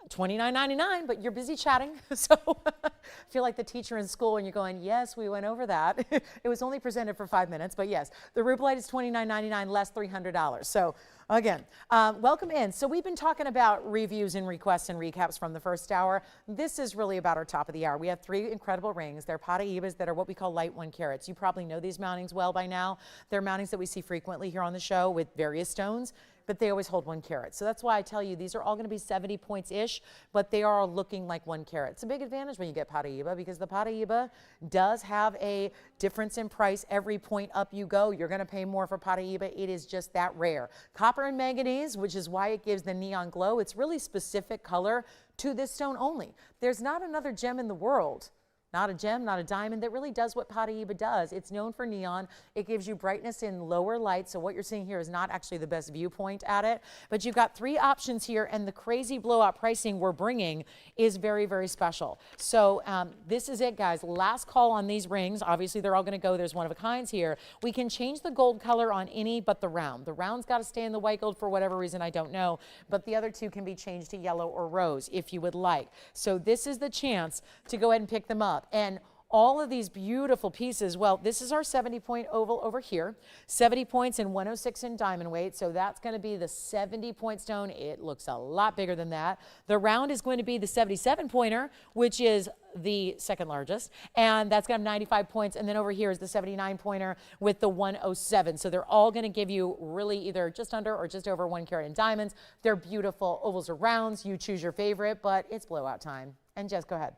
$29.99, but you're busy chatting. So I feel like the teacher in school and you're going, yes, we went over that. It was only presented for 5 minutes, but yes, the Rubellite is $29.99 less $300. So again, welcome in. So we've been talking about reviews and requests and recaps from the first hour. This is really about our top of the hour. We have 3 incredible rings. They're Paraibas that are what we call light 1 carats. You probably know these mountings well by now. They're mountings that we see frequently here on the show with various stones, but they always hold 1 carat. So that's why I tell you, these are all going to be 70 points-ish, but they are looking like 1 carat. It's a big advantage when you get Paraiba because the Paraiba does have a difference in price. Every point up you go, you're going to pay more for Paraiba. It is just that rare. Copper and manganese, which is why it gives the neon glow. It's really specific color to this stone only. There's not another gem in the world Not a gem, not a diamond, that really does what Paraiba does. It's known for neon. It gives you brightness in lower light. So what you're seeing here is not actually the best viewpoint at it. But you've got 3 options here, and the crazy blowout pricing we're bringing is very, very special. So this is it, guys. Last call on these rings. Obviously, they're all going to go. There's one of a kinds here. We can change the gold color on any but the round. The round's got to stay in the white gold for whatever reason, I don't know. But the other 2 can be changed to yellow or rose if you would like. So this is the chance to go ahead and pick them up. And all of these beautiful pieces, well, this is our 70-point oval over here, 70 points and 106 in diamond weight. So that's going to be the 70-point stone. It looks a lot bigger than that. The round is going to be the 77-pointer, which is the second largest, and that's going to have 95 points. And then over here is the 79-pointer with the 107. So they're all going to give you really either just under or just over 1 carat in diamonds. They're beautiful ovals or rounds. You choose your favorite, but it's blowout time. And Jess, go ahead.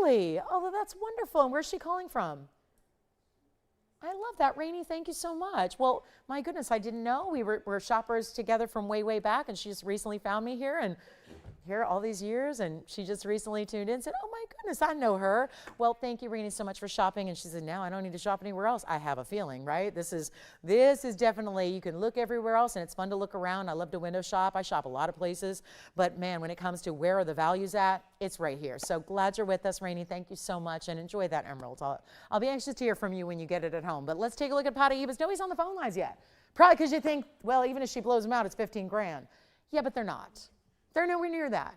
Really? Oh, well, that's wonderful. And where's she calling from? I love that, Rainey. Thank you so much. Well, my goodness, I didn't know. We're shoppers together from way, way back, and she just recently found me here, and here all these years, and she just recently tuned in and said, oh my goodness, I know her. Well, thank you, Rainey, so much for shopping. And she said, now I don't need to shop anywhere else. I have a feeling, right? This is definitely, you can look everywhere else, and it's fun to look around. I love to window shop. I shop a lot of places, but man, when it comes to where are the values at, it's right here. So glad you're with us, Rainey. Thank you so much, and enjoy that emerald. I'll be anxious to hear from you when you get it at home. But let's take a look at Paraiba's. Nobody's on the phone lines yet. Probably because you think, well, even if she blows them out, it's 15 grand. Yeah, but they're not. They're nowhere near that.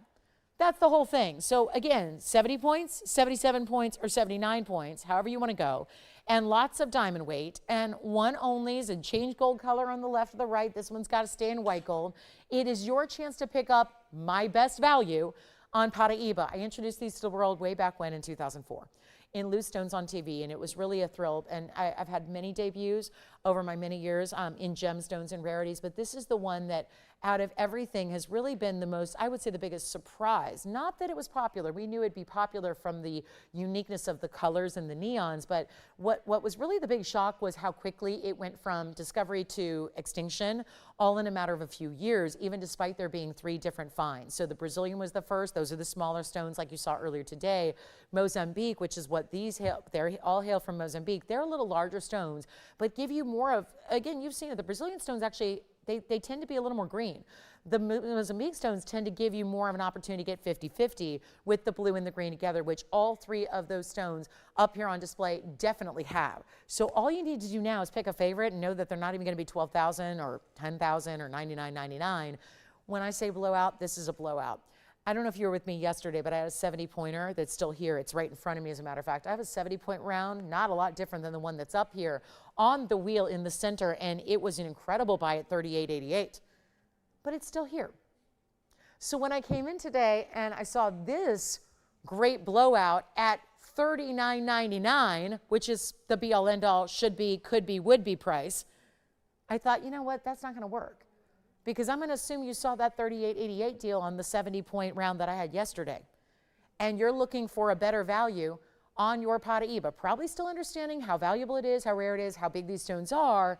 That's the whole thing. So again, 70 points, 77 points, or 79 points, however you want to go, and lots of diamond weight, and 1 onlys, and change gold color on the left or the right. This one's got to stay in white gold. It is your chance to pick up my best value on Paraiba. I introduced these to the world way back when in 2004. In Loose Stones on TV, and it was really a thrill. And I've had many debuts over my many years in gemstones and rarities, but this is the one that out of everything has really been the most, I would say, the biggest surprise. Not that it was popular. We knew it'd be popular from the uniqueness of the colors and the neons, but what was really the big shock was how quickly it went from discovery to extinction, all in a matter of a few years, even despite there being 3 different finds. So the Brazilian was the first. Those are the smaller stones like you saw earlier today. Mozambique, which is what these hail, they all hail from Mozambique. They're a little larger stones, but give you more of, again, you've seen it, the Brazilian stones actually, they tend to be a little more green. The Mozambique stones tend to give you more of an opportunity to get 50-50 with the blue and the green together, which all 3 of those stones up here on display definitely have. So all you need to do now is pick a favorite and know that they're not even going to be 12,000 or 10,000 or 99.99. When I say blowout, this is a blowout. I don't know if you were with me yesterday, but I had a 70-pointer that's still here. It's right in front of me, as a matter of fact. I have a 70-point round, not a lot different than the one that's up here on the wheel in the center, and it was an incredible buy at $38.88. But it's still here. So when I came in today and I saw this great blowout at $39.99, which is the be-all, end-all, should be, could be, would be price, I thought, you know what, that's not going to work. Because I'm going to assume you saw that $38.88 deal on the 70-point round that I had yesterday. And you're looking for a better value on your Paraiba, probably still understanding how valuable it is, how rare it is, how big these stones are,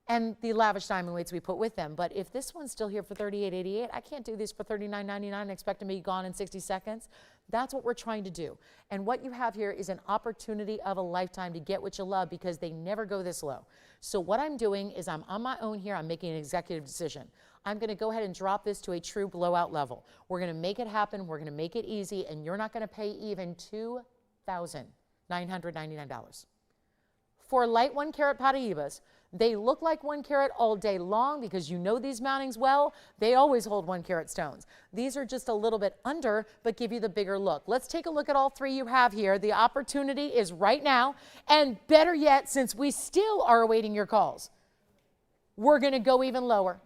and the lavish diamond weights we put with them. But if this one's still here for $38.88, I can't do these for $39.99 and expect them to be gone in 60 seconds. That's what we're trying to do. And what you have here is an opportunity of a lifetime to get what you love, because they never go this low. So what I'm doing is I'm on my own here. I'm making an executive decision. I'm going to go ahead and drop this to a true blowout level. We're going to make it happen. We're going to make it easy, and you're not going to pay even $2,999. For light 1 carat Paraibas, they look like 1 carat all day long because you know these mountings well. They always hold 1 carat stones. These are just a little bit under, but give you the bigger look. Let's take a look at all 3 you have here. The opportunity is right now, and better yet, since we still are awaiting your calls, we're going to go even lower.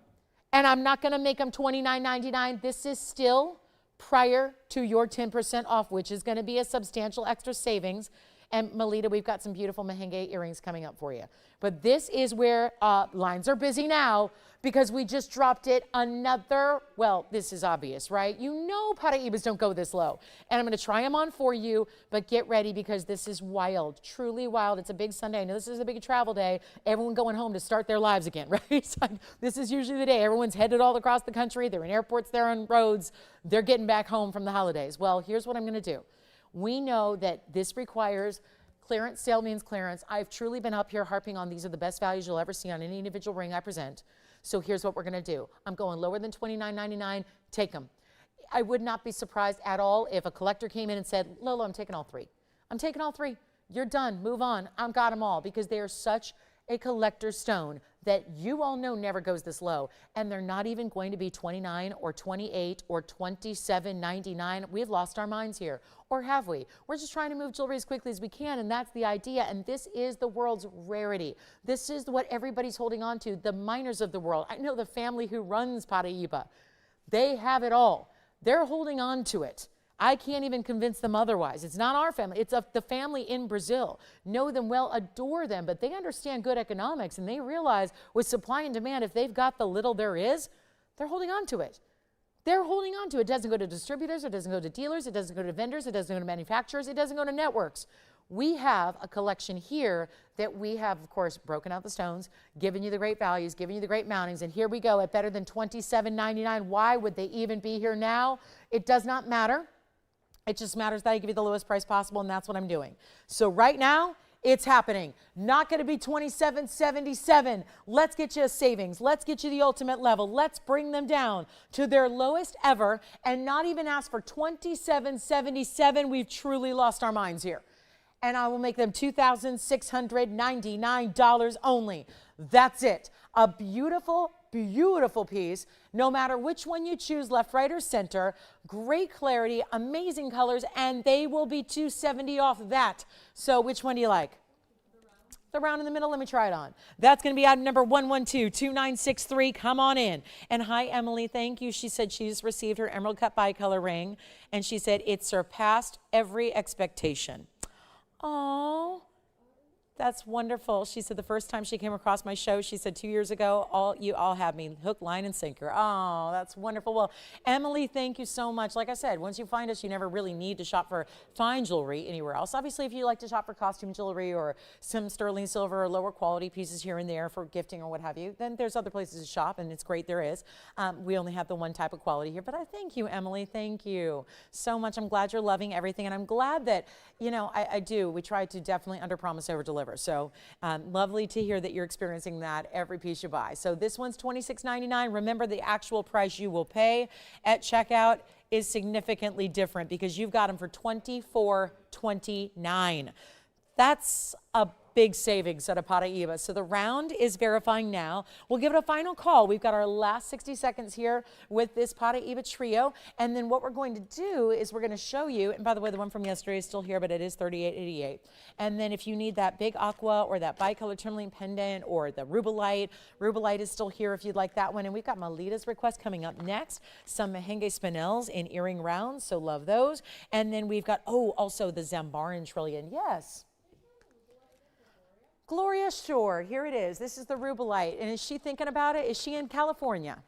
And I'm not going to make them $29.99. This is still prior to your 10% off, which is going to be a substantial extra savings. And Melita, we've got some beautiful Mahenge earrings coming up for you. But this is where lines are busy now because we just dropped it another, well, this is obvious, right? You know Paraibas don't go this low. And I'm going to try them on for you, but get ready because this is wild, truly wild. It's a big Sunday. I know this is a big travel day. Everyone going home to start their lives again, right? So this is usually the day. Everyone's headed all across the country. They're in airports, they're on roads. They're getting back home from the holidays. Well, here's what I'm going to do. We know that this requires clearance. Sale means clearance. I've truly been up here harping on these are the best values you'll ever see on any individual ring I present. So here's what we're going to do. I'm going lower than $29.99. Take them. I would not be surprised at all if a collector came in and said, Lolo, I'm taking all three. I'm taking all three. You're done. Move on. I've got them all because they are such a collector's stone that you all know never goes this low. And they're not even going to be 29 or 28 or 27.99. We've lost our minds here. Or have we? We're just trying to move jewelry as quickly as we can, and that's the idea. And this is the world's rarity. This is what everybody's holding on to, the miners of the world. I know the family who runs Paraiba. They have it all. They're holding on to it. I can't even convince them otherwise. It's not our family. It's the family in Brazil. Know them well, adore them, but they understand good economics, and they realize with supply and demand, if they've got the little there is, they're holding on to it. They're holding on to it. It doesn't go to distributors. It doesn't go to dealers. It doesn't go to vendors. It doesn't go to manufacturers. It doesn't go to networks. We have a collection here that we have, of course, broken out the stones, given you the great values, given you the great mountings, and here we go at better than $27.99. Why would they even be here now? It does not matter. It just matters that I give you the lowest price possible, and that's what I'm doing. So right now, it's happening. Not going to be $27.77. Let's get you a savings. Let's get you the ultimate level. Let's bring them down to their lowest ever and not even ask for $27.77. We've truly lost our minds here. And I will make them $2,699 only. That's it. A beautiful, beautiful piece. No matter which one you choose, left, right, or center, great clarity, amazing colors, and they will be $270 off that. So which one do you like? The round in the middle, let me try it on. That's going to be item number 1122963. Come on in. And hi, Emily, thank you. She said she's received her emerald cut bicolor ring, and she said it surpassed every expectation. Oh, that's wonderful. She said the first time she came across my show, she said 2 years ago, you all had me hook, line, and sinker. Oh, that's wonderful. Well, Emily, thank you so much. Like I said, once you find us, you never really need to shop for fine jewelry anywhere else. Obviously, if you like to shop for costume jewelry or some sterling silver or lower quality pieces here and there for gifting or what have you, then there's other places to shop, and it's great there is. We only have the one type of quality here, but I thank you, Emily. Thank you so much. I'm glad you're loving everything, and I'm glad that, you know, I do. We try to definitely under-promise, over-deliver. So lovely to hear that you're experiencing that every piece you buy. So this one's $26.99. Remember, the actual price you will pay at checkout is significantly different because you've got them for $24.29. That's a big savings at a Paraiba. So the round is verifying now. We'll give it a final call. We've got our last 60 seconds here with this Paraiba trio. And then what we're going to do is we're going to show you, and by the way, the one from yesterday is still here, but it is $38.88. And then if you need that big aqua or that bicolor tourmaline pendant or the Rubellite, Rubellite is still here if you'd like that one. And we've got Melita's request coming up next. Some Mahenge Spinels in earring rounds, so love those. And then we've got, oh, also the Zambaran trillion. Yes. Gloria Shore, here it is. This is the Rubellite. And is she thinking about it? Is she in California?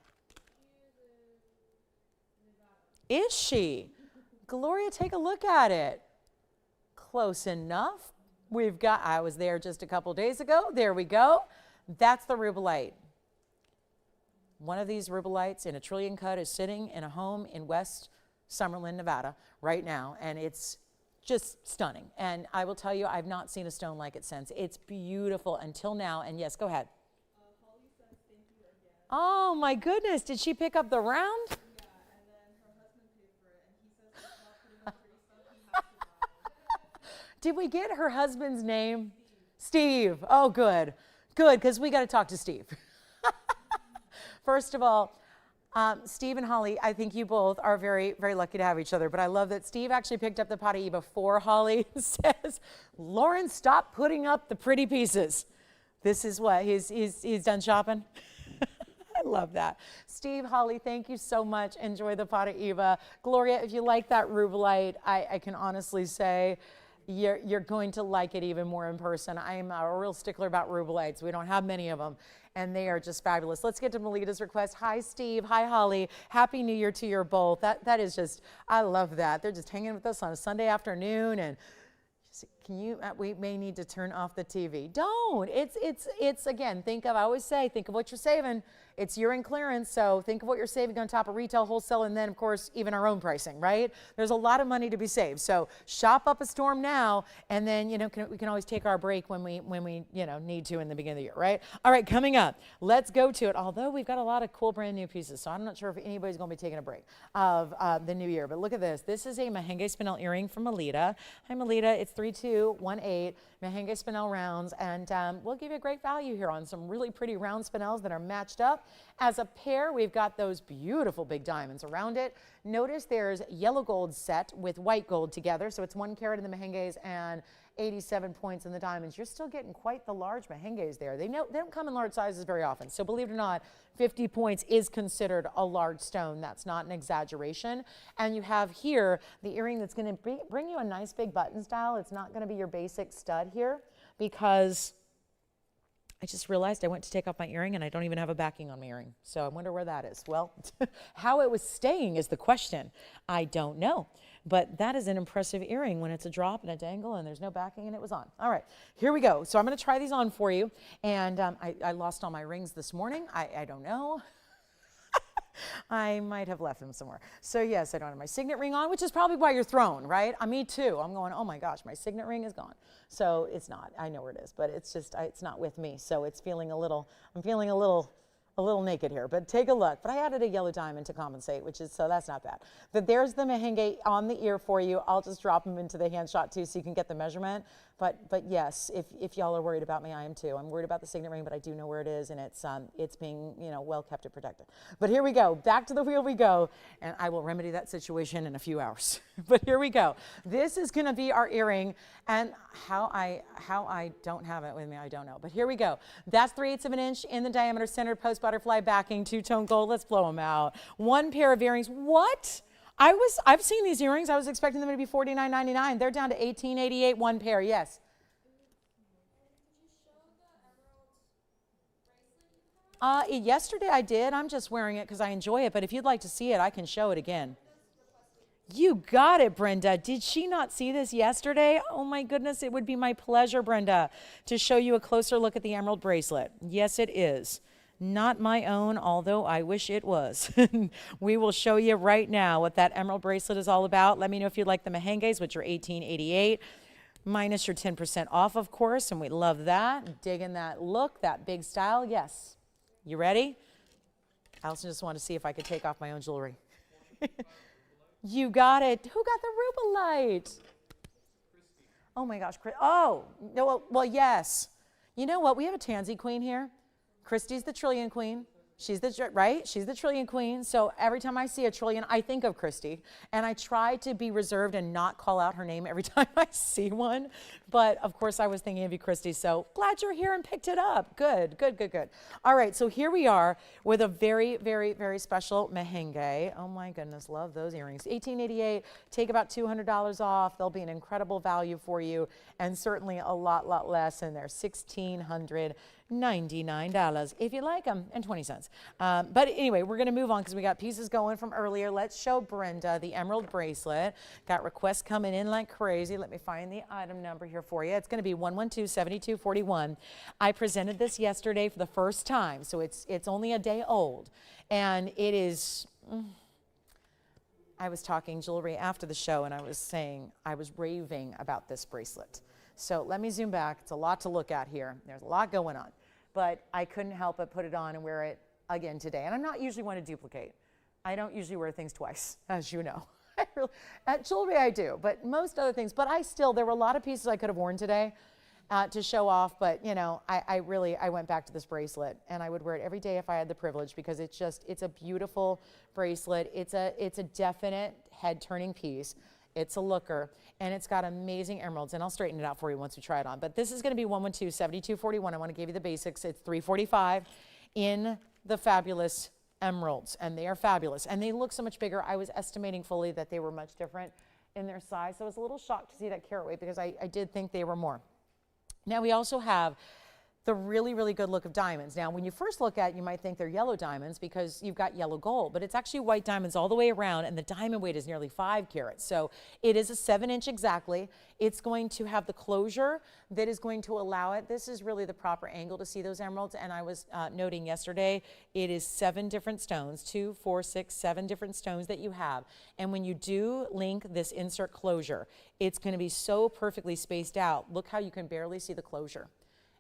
Is she? Gloria, take a look at it. Close enough. We've got, I was there just a couple days ago. There we go. That's the Rubellite. One of these Rubellites in a trillion cut is sitting in a home in West Summerlin, Nevada right now. And it's just stunning. And I will tell you, I've not seen a stone like it since. It's beautiful until now. And yes, go ahead. Holly says thank you again. Oh my goodness, did she pick up the round? Yeah, and then her husband paid for it, and he says it's not putting up free stuff, he has to buy it. Did we get her husband's name? Steve. Oh, good. Good, because we got to talk to Steve. First of all, Steve and Holly, I think you both are very, very lucky to have each other. But I love that Steve actually picked up the Paraiba for Holly. Says, Lauren, stop putting up the pretty pieces. This is what, he's done shopping? I love that. Steve, Holly, thank you so much. Enjoy the Paraiba. Gloria, if you like that Rubellite, I can honestly say you're going to like it even more in person. I'm a real stickler about Rubellites. We don't have many of them, and they are just fabulous. Let's get to Melita's request. Hi, Steve. Hi, Holly. Happy New Year to you both. That is just, I love that. They're just hanging with us on a Sunday afternoon, and can you, we may need to turn off the TV. Don't. It's again, I always say, think of what you're saving. It's year-end clearance, so think of what you're saving on top of retail, wholesale, and then, of course, even our own pricing, right? There's a lot of money to be saved. So shop up a storm now, and then, we can always take our break when we need to in the beginning of the year, right? All right, coming up, let's go to it. Although we've got a lot of cool brand new pieces, so I'm not sure if anybody's going to be taking a break of the new year. But look at this. This is a Mahenge Spinel earring from Melita. Hi, Melita. It's 3218 Mahenge Spinel rounds, and we'll give you a great value here on some really pretty round Spinels that are matched up. As a pair, we've got those beautiful big diamonds around it. Notice there's yellow gold set with white gold together, so it's 1 carat in the Mahenges and 87 points in the diamonds. You're still getting quite the large Mahenges there. They don't come in large sizes very often, so believe it or not, 50 points is considered a large stone. That's not an exaggeration. And you have here the earring that's going to bring you a nice big button style. It's not going to be your basic stud here, because I just realized I went to take off my earring and I don't even have a backing on my earring. So I wonder where that is. Well, how it was staying is the question. I don't know. But that is an impressive earring when it's a drop and a dangle and there's no backing and it was on. All right, here we go. So I'm going to try these on for you. And I lost all my rings this morning. I don't know. I might have left them somewhere. So yes, I don't have my signet ring on, which is probably why you're thrown, right? Me too. I'm going, oh my gosh, my signet ring is gone. So it's not. I know where it is, but it's just, it's not with me. So it's feeling I'm feeling a little naked here, but take a look. But I added a yellow diamond to compensate, so that's not bad. But there's the Mahenge on the ear for you. I'll just drop them into the hand shot too so you can get the measurement. But yes, if y'all are worried about me, I am too. I'm worried about the signet ring, but I do know where it is, and it's being well kept and protected. But here we go. Back to the wheel we go, and I will remedy that situation in a few hours. But here we go. This is going to be our earring, and how I don't have it with me, I don't know. But here we go. That's 3/8 of an inch in the diameter, centered post butterfly backing, 2-tone gold. Let's blow them out. 1 pair of earrings. What? I've seen these earrings. I was expecting them to be $49.99. They're down to $18.88 1 pair. Yes. Yesterday I did. I'm just wearing it because I enjoy it. But if you'd like to see it, I can show it again. You got it, Brenda. Did she not see this yesterday? Oh my goodness, it would be my pleasure, Brenda, to show you a closer look at the emerald bracelet. Yes, it is. Not my own, although I wish it was. We will show you right now what that emerald bracelet is all about. Let me know if you like the Mahenges, which are $18.88, minus your 10% off, of course, and we love that. Digging that look, that big style. Yes. You ready? I also just want to see if I could take off my own jewelry. You got it. Who got the Rubellite? Oh my gosh. Oh, no, well, yes. You know what? We have a Tansy queen here. Christy's the trillion queen. She's right? She's the trillion queen. So every time I see a trillion, I think of Christy. And I try to be reserved and not call out her name every time I see one. But of course, I was thinking of you, Christy. So glad you're here and picked it up. Good, good, good, good. All right, so here we are with a very, very, very special Mahenge. Oh my goodness, love those earrings. $18.88. Take about $200 off. They'll be an incredible value for you, and certainly a lot less in there. $1,699 if you like them, and 20 cents. But anyway, we're going to move on because we got pieces going from earlier. Let's show Brenda the emerald bracelet. Got requests coming in like crazy. Let me find the item number here for you. It's going to be 112-7241. I presented this yesterday for the first time, so it's only a day old, and it is. I was talking jewelry after the show, and I was raving about this bracelet. So let me zoom back. It's a lot to look at here. There's a lot going on, but I couldn't help but put it on and wear it again today. And I'm not usually one to duplicate. I don't usually wear things twice, as you know. At jewelry I do, but most other things. But there were a lot of pieces I could have worn today to show off. But I went back to this bracelet, and I would wear it every day if I had the privilege, because it's a beautiful bracelet. It's a definite head turning piece. It's a looker, and it's got amazing emeralds, and I'll straighten it out for you once we try it on. But this is going to be 112-7241. I want to give you the basics. It's $345 in the fabulous emeralds, and they are fabulous, and they look so much bigger. I was estimating fully that they were much different in their size. So I was a little shocked to see that carat weight because I did think they were more. Now we also have the really, really good look of diamonds. Now, when you first look at it, you might think they're yellow diamonds because you've got yellow gold, but it's actually white diamonds all the way around, and the diamond weight is nearly 5 carats. So it is a 7-inch exactly. It's going to have the closure that is going to allow it. This is really the proper angle to see those emeralds, and I was noting yesterday, it is 7 different stones, 2, 4, 6, 7 different stones that you have. And when you do link this insert closure, it's going to be so perfectly spaced out. Look how you can barely see the closure.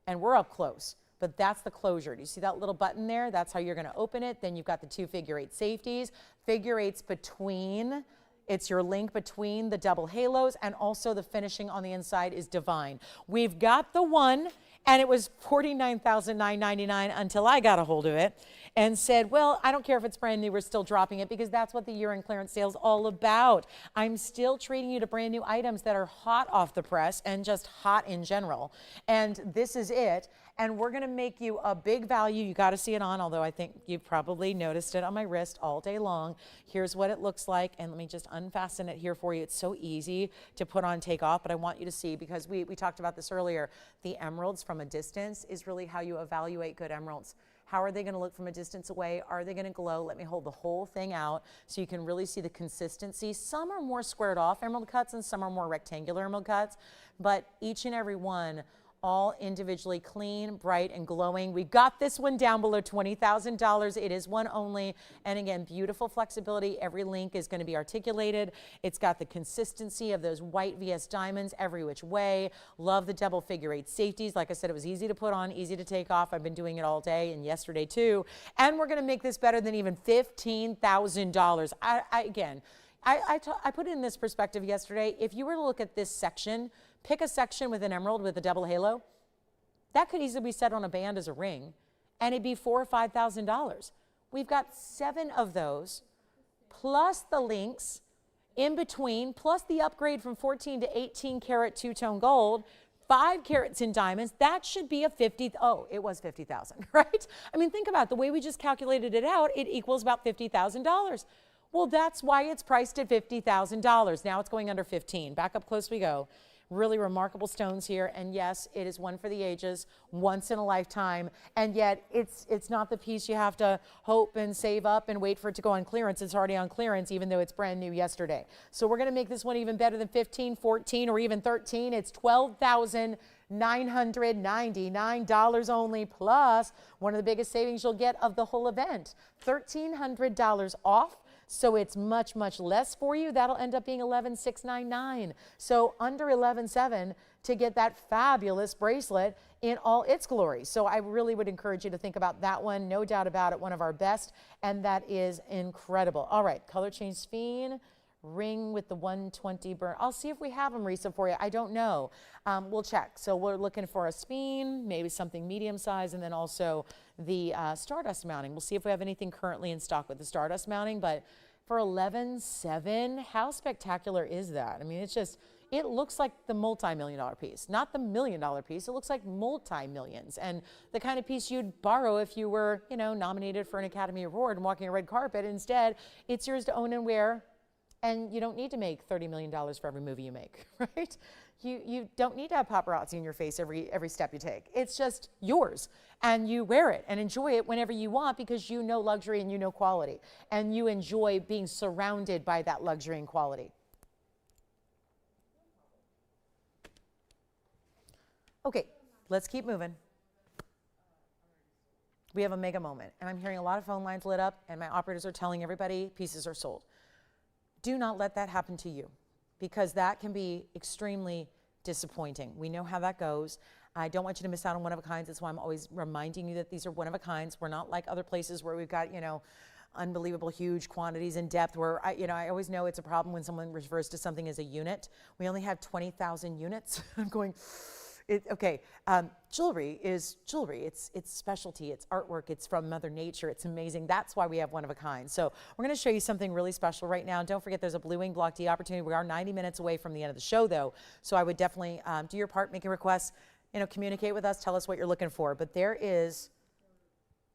And we're up close, but that's the closure. Do you see that little button there? That's how you're going to open it. Then you've got the 2 figure-8 safeties, figure-8s between. It's your link between the double halos, and also the finishing on the inside is divine. We've got the one, and it was $49,999 until I got a hold of it and said, well, I don't care if it's brand new, we're still dropping it, because that's what the year-end clearance sale is all about. I'm still treating you to brand new items that are hot off the press and just hot in general. And this is it. And we're going to make you a big value. You got to see it on, although I think you've probably noticed it on my wrist all day long. Here's what it looks like. And let me just unfasten it here for you. It's so easy to put on, take off, but I want you to see, because we talked about this earlier, the emeralds from a distance is really how you evaluate good emeralds. How are they going to look from a distance away? Are they going to glow? Let me hold the whole thing out so you can really see the consistency. Some are more squared off emerald cuts and some are more rectangular emerald cuts, but each and every one all individually clean, bright, and glowing. We got this one down below $20,000. It is one only. And again, beautiful flexibility. Every link is going to be articulated. It's got the consistency of those white VS diamonds every which way. Love the double figure-8 safeties. Like I said, it was easy to put on, easy to take off. I've been doing it all day and yesterday too. And we're going to make this better than even $15,000. I put it in this perspective yesterday. If you were to look at this section, pick a section with an emerald with a double halo, that could easily be set on a band as a ring, and it'd be $4,000 or $5,000. We've got 7 of those, plus the links in between, plus the upgrade from 14 to 18 karat two-tone gold, 5 carats in diamonds. That should be a it was 50,000, right? I mean, think about it. The way we just calculated it out, it equals about $50,000. Well, that's why it's priced at $50,000. Now it's going under 15. Back up close we go. Really remarkable stones here, and yes, it is one for the ages, once in a lifetime, and yet it's not the piece you have to hope and save up and wait for it to go on clearance. It's already on clearance, even though it's brand new yesterday. So we're going to make this one even better than 15, 14, or even 13. It's $12,999 only, plus one of the biggest savings you'll get of the whole event, $1,300 off. So it's much, much less for you. That'll end up being $11,699. So under $11,700 to get that fabulous bracelet in all its glory. So I really would encourage you to think about that one. No doubt about it, one of our best, and that is incredible. All right, color change Spine, ring with the 120 burn. I'll see if we have them, Risa, for you. I don't know. We'll check. So we're looking for a Spine, maybe something medium size, and then also the Stardust mounting. We'll see if we have anything currently in stock with the Stardust mounting, but for $11,700, how spectacular is that? I mean, it's just, it looks like the multi-million-dollar piece, not the million-dollar piece. It looks like multi-millions, and the kind of piece you'd borrow if you were, you know, nominated for an Academy Award and walking a red carpet. Instead, it's yours to own and wear. And you don't need to make $30 million for every movie you make, right? You don't need to have paparazzi in your face every step you take. It's just yours. And you wear it and enjoy it whenever you want, because you know luxury and you know quality. And you enjoy being surrounded by that luxury and quality. Okay, let's keep moving. We have a mega moment. And I'm hearing a lot of phone lines lit up, and my operators are telling everybody pieces are sold. Do not let that happen to you, because that can be extremely disappointing. We know how that goes. I don't want you to miss out on one-of-a-kinds. That's why I'm always reminding you that these are one-of-a-kinds. We're not like other places where we've got, you know, unbelievable huge quantities in depth, where I always know it's a problem when someone refers to something as a unit. We only have 20,000 units. I'm going, jewelry is jewelry. It's specialty, it's artwork, it's from Mother Nature, it's amazing. That's why we have one of a kind. So we're gonna show you something really special right now. Don't forget there's a Blue Wing Block D opportunity. We are 90 minutes away from the end of the show though. So I would definitely do your part, make a request, communicate with us, tell us what you're looking for. But there is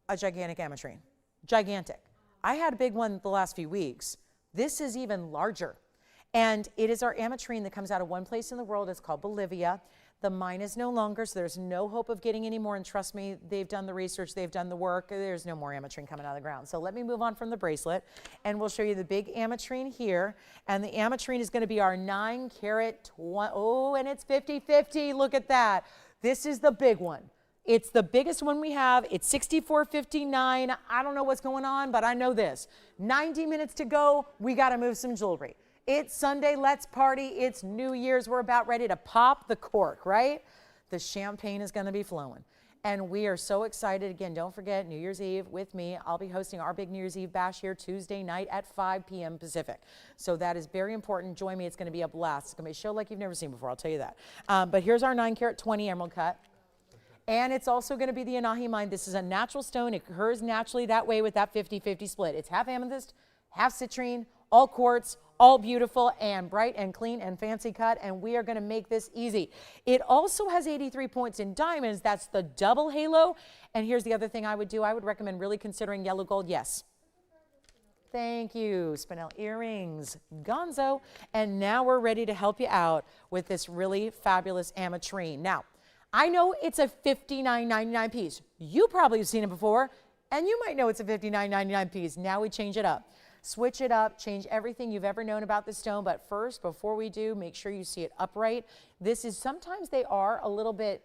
a gigantic Amertrine, gigantic. I had a big one the last few weeks. This is even larger. And it is our Amertrine that comes out of one place in the world. It's called Bolivia. The mine is no longer, so there's no hope of getting any more. And trust me, they've done the research, they've done the work. There's no more Amertrine coming out of the ground. So let me move on from the bracelet, and we'll show you the big Amertrine here. And the Amertrine is going to be our 9 carat, oh, and it's 50-50. Look at that. This is the big one. It's the biggest one we have. It's $64.59. I don't know what's going on, but I know this. 90 minutes to go. We got to move some jewelry. It's Sunday, let's party. It's New Year's. We're about ready to pop the cork, right? The champagne is going to be flowing. And we are so excited. Again, don't forget, New Year's Eve with me. I'll be hosting our big New Year's Eve bash here Tuesday night at 5 p.m. Pacific. So that is very important. Join me. It's going to be a blast. It's going to be a show like you've never seen before, I'll tell you that. But here's our 9 carat 20 emerald cut. And it's also going to be the Anahi mine. This is a natural stone. It occurs naturally that way with that 50-50 split. It's half amethyst, half citrine, all quartz, all beautiful and bright and clean and fancy cut, and we are going to make this easy. It also has 83 points in diamonds. That's the double halo. And here's the other thing I would do. I would recommend really considering yellow gold. Yes. Thank you. Spinel earrings. Gonzo. And now we're ready to help you out with this really fabulous Amertrine. Now, I know it's a $59.99 piece. You probably have seen it before, and you might know it's a $59.99 piece. Now we change it up. Switch it up, change everything you've ever known about the stone. But first, before we do, make sure you see it upright. This is, sometimes they are a little bit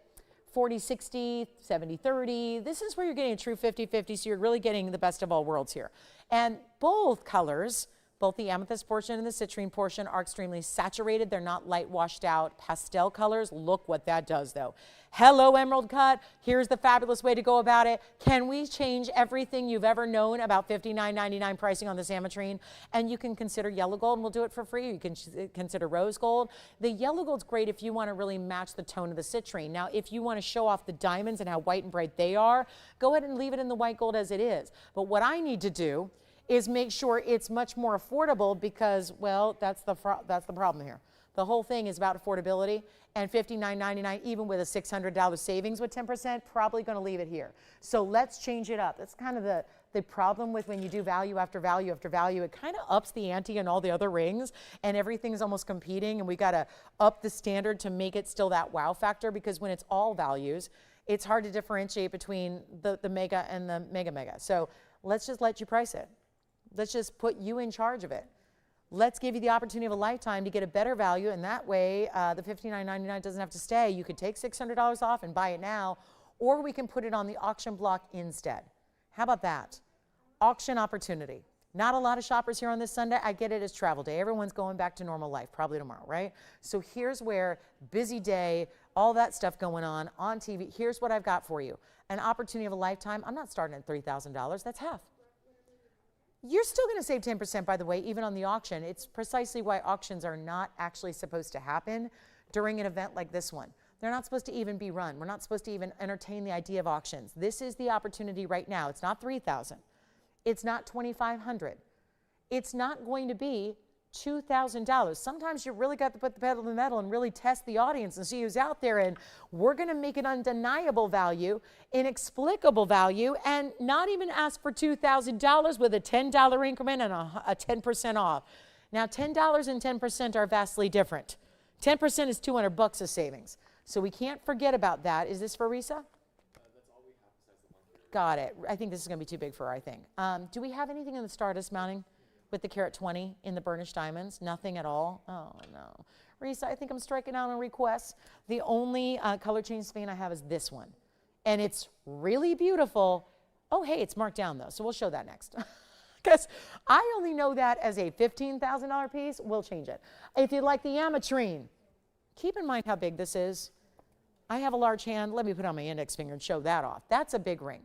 40-60, 70-30. This is where you're getting a true 50-50, so you're really getting the best of all worlds here. And both colors, both the amethyst portion and the citrine portion, are extremely saturated. They're not light washed out pastel colors. Look what that does though. Hello, emerald cut. Here's the fabulous way to go about it. Can we change everything you've ever known about $59.99 pricing on this Amertrine? And you can consider yellow gold, and we'll do it for free. You can consider rose gold. The yellow gold's great if you want to really match the tone of the citrine. Now, if you want to show off the diamonds and how white and bright they are, go ahead and leave it in the white gold as it is. But what I need to do is make sure it's much more affordable because, well, that's the problem here. The whole thing is about affordability, and $59.99, even with a $600 savings with 10%, probably going to leave it here. So let's change it up. That's kind of the problem with when you do value after value after value. It kind of ups the ante in all the other rings, and everything's almost competing, and we got to up the standard to make it still that wow factor, because when it's all values, it's hard to differentiate between the mega and the mega. So let's just let you price it. Let's just put you in charge of it. Let's give you the opportunity of a lifetime to get a better value, and that way the $59.99 doesn't have to stay. You could take $600 off and buy it now, or we can put it on the auction block instead. How about that? Auction opportunity. Not a lot of shoppers here on this Sunday. I get it as travel day. Everyone's going back to normal life, probably tomorrow, right? So here's where, busy day, all that stuff going on TV. Here's what I've got for you. An opportunity of a lifetime. I'm not starting at $3,000. That's half. You're still going to save 10%, by the way, even on the auction. It's precisely why auctions are not actually supposed to happen during an event like this one. They're not supposed to even be run. We're not supposed to even entertain the idea of auctions. This is the opportunity right now. It's not $3,000. It's not $2,500. It's not going to be $2,000. Sometimes you really got to put the pedal to the metal and really test the audience and see who's out there, and we're going to make it undeniable value, inexplicable value, and not even ask for $2,000 with a $10 increment and a 10% off. Now, $10 and 10% are vastly different. 10% is $200 of savings. So we can't forget about that. Is this for Risa? That's all we have besides the 1 carat. Got it. I think this is going to be too big for her, I think. Do we have anything in the Stardust mounting with the carat 20 in the burnished diamonds? Nothing at all? Oh, no. Risa, I think I'm striking out on requests. The only color change span I have is this one. And it's really beautiful. Oh, hey, it's marked down, though, so we'll show that next. Because I only know that as a $15,000 piece. We'll change it. If you like the Amertrine, keep in mind how big this is. I have a large hand. Let me put on my index finger and show that off. That's a big ring.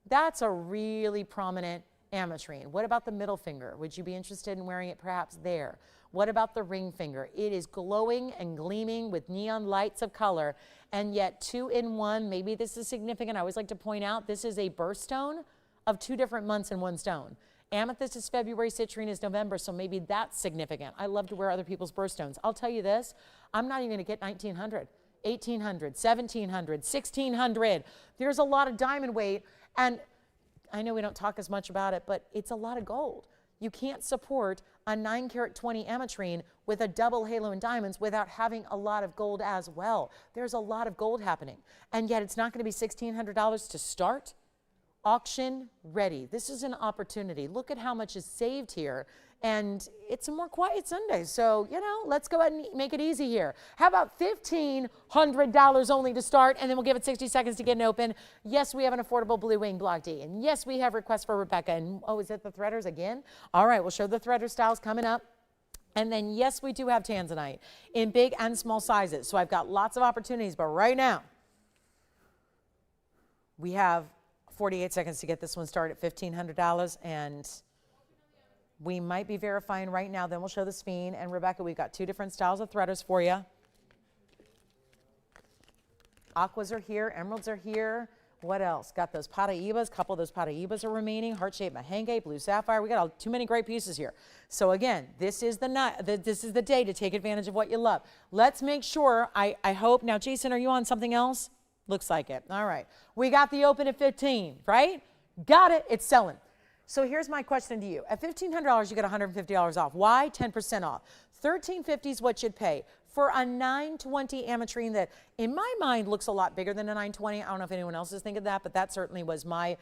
That's a really prominent Amertrine. What about the middle finger? Would you be interested in wearing it perhaps there? What about the ring finger? It is glowing and gleaming with neon lights of color, and yet 2 in 1. Maybe this is significant. I always like to point out this is a birthstone of 2 different months in one stone. Amethyst is February, citrine is November, so maybe that's significant. I love to wear other people's birthstones. I'll tell you this, I'm not even going to get 1,900, 1,800, 1,700, 1,600. There's a lot of diamond weight, and I know we don't talk as much about it, but it's a lot of gold. You can't support a 9 carat 20 Amertrine with a double halo in diamonds without having a lot of gold as well. There's a lot of gold happening. And yet it's not going to be $1,600 to start. Auction ready. This is an opportunity. Look at how much is saved here. And it's a more quiet Sunday. So, you know, let's go ahead and make it easy here. How about $1,500 only to start, and then we'll give it 60 seconds to get an open. Yes, we have an affordable Blue Wing Block D. And yes, we have requests for Rebecca. And oh, is it the threaders again? All right, we'll show the threader styles coming up. And then, yes, we do have Tanzanite in big and small sizes. So I've got lots of opportunities. But right now, we have 48 seconds to get this one started at $1,500. And we might be verifying right now. Then we'll show the Spinel. And Rebecca, we've got 2 different styles of threaders for you. Aquas are here. Emeralds are here. What else? Got those Paraibas. A couple of those Paraibas are remaining. Heart-shaped Mahenge, blue sapphire. We got too many great pieces here. So again, this is the day to take advantage of what you love. Let's make sure. I hope now. Jason, are you on something else? Looks like it. All right. We got the open at 15, right? Got it. It's selling. So here's my question to you. At $1,500, you get $150 off. Why? 10% off. $1,350 is what you'd pay for a 920 Amertrine that, in my mind, looks a lot bigger than a 920. I don't know if anyone else is thinking that, but that certainly was my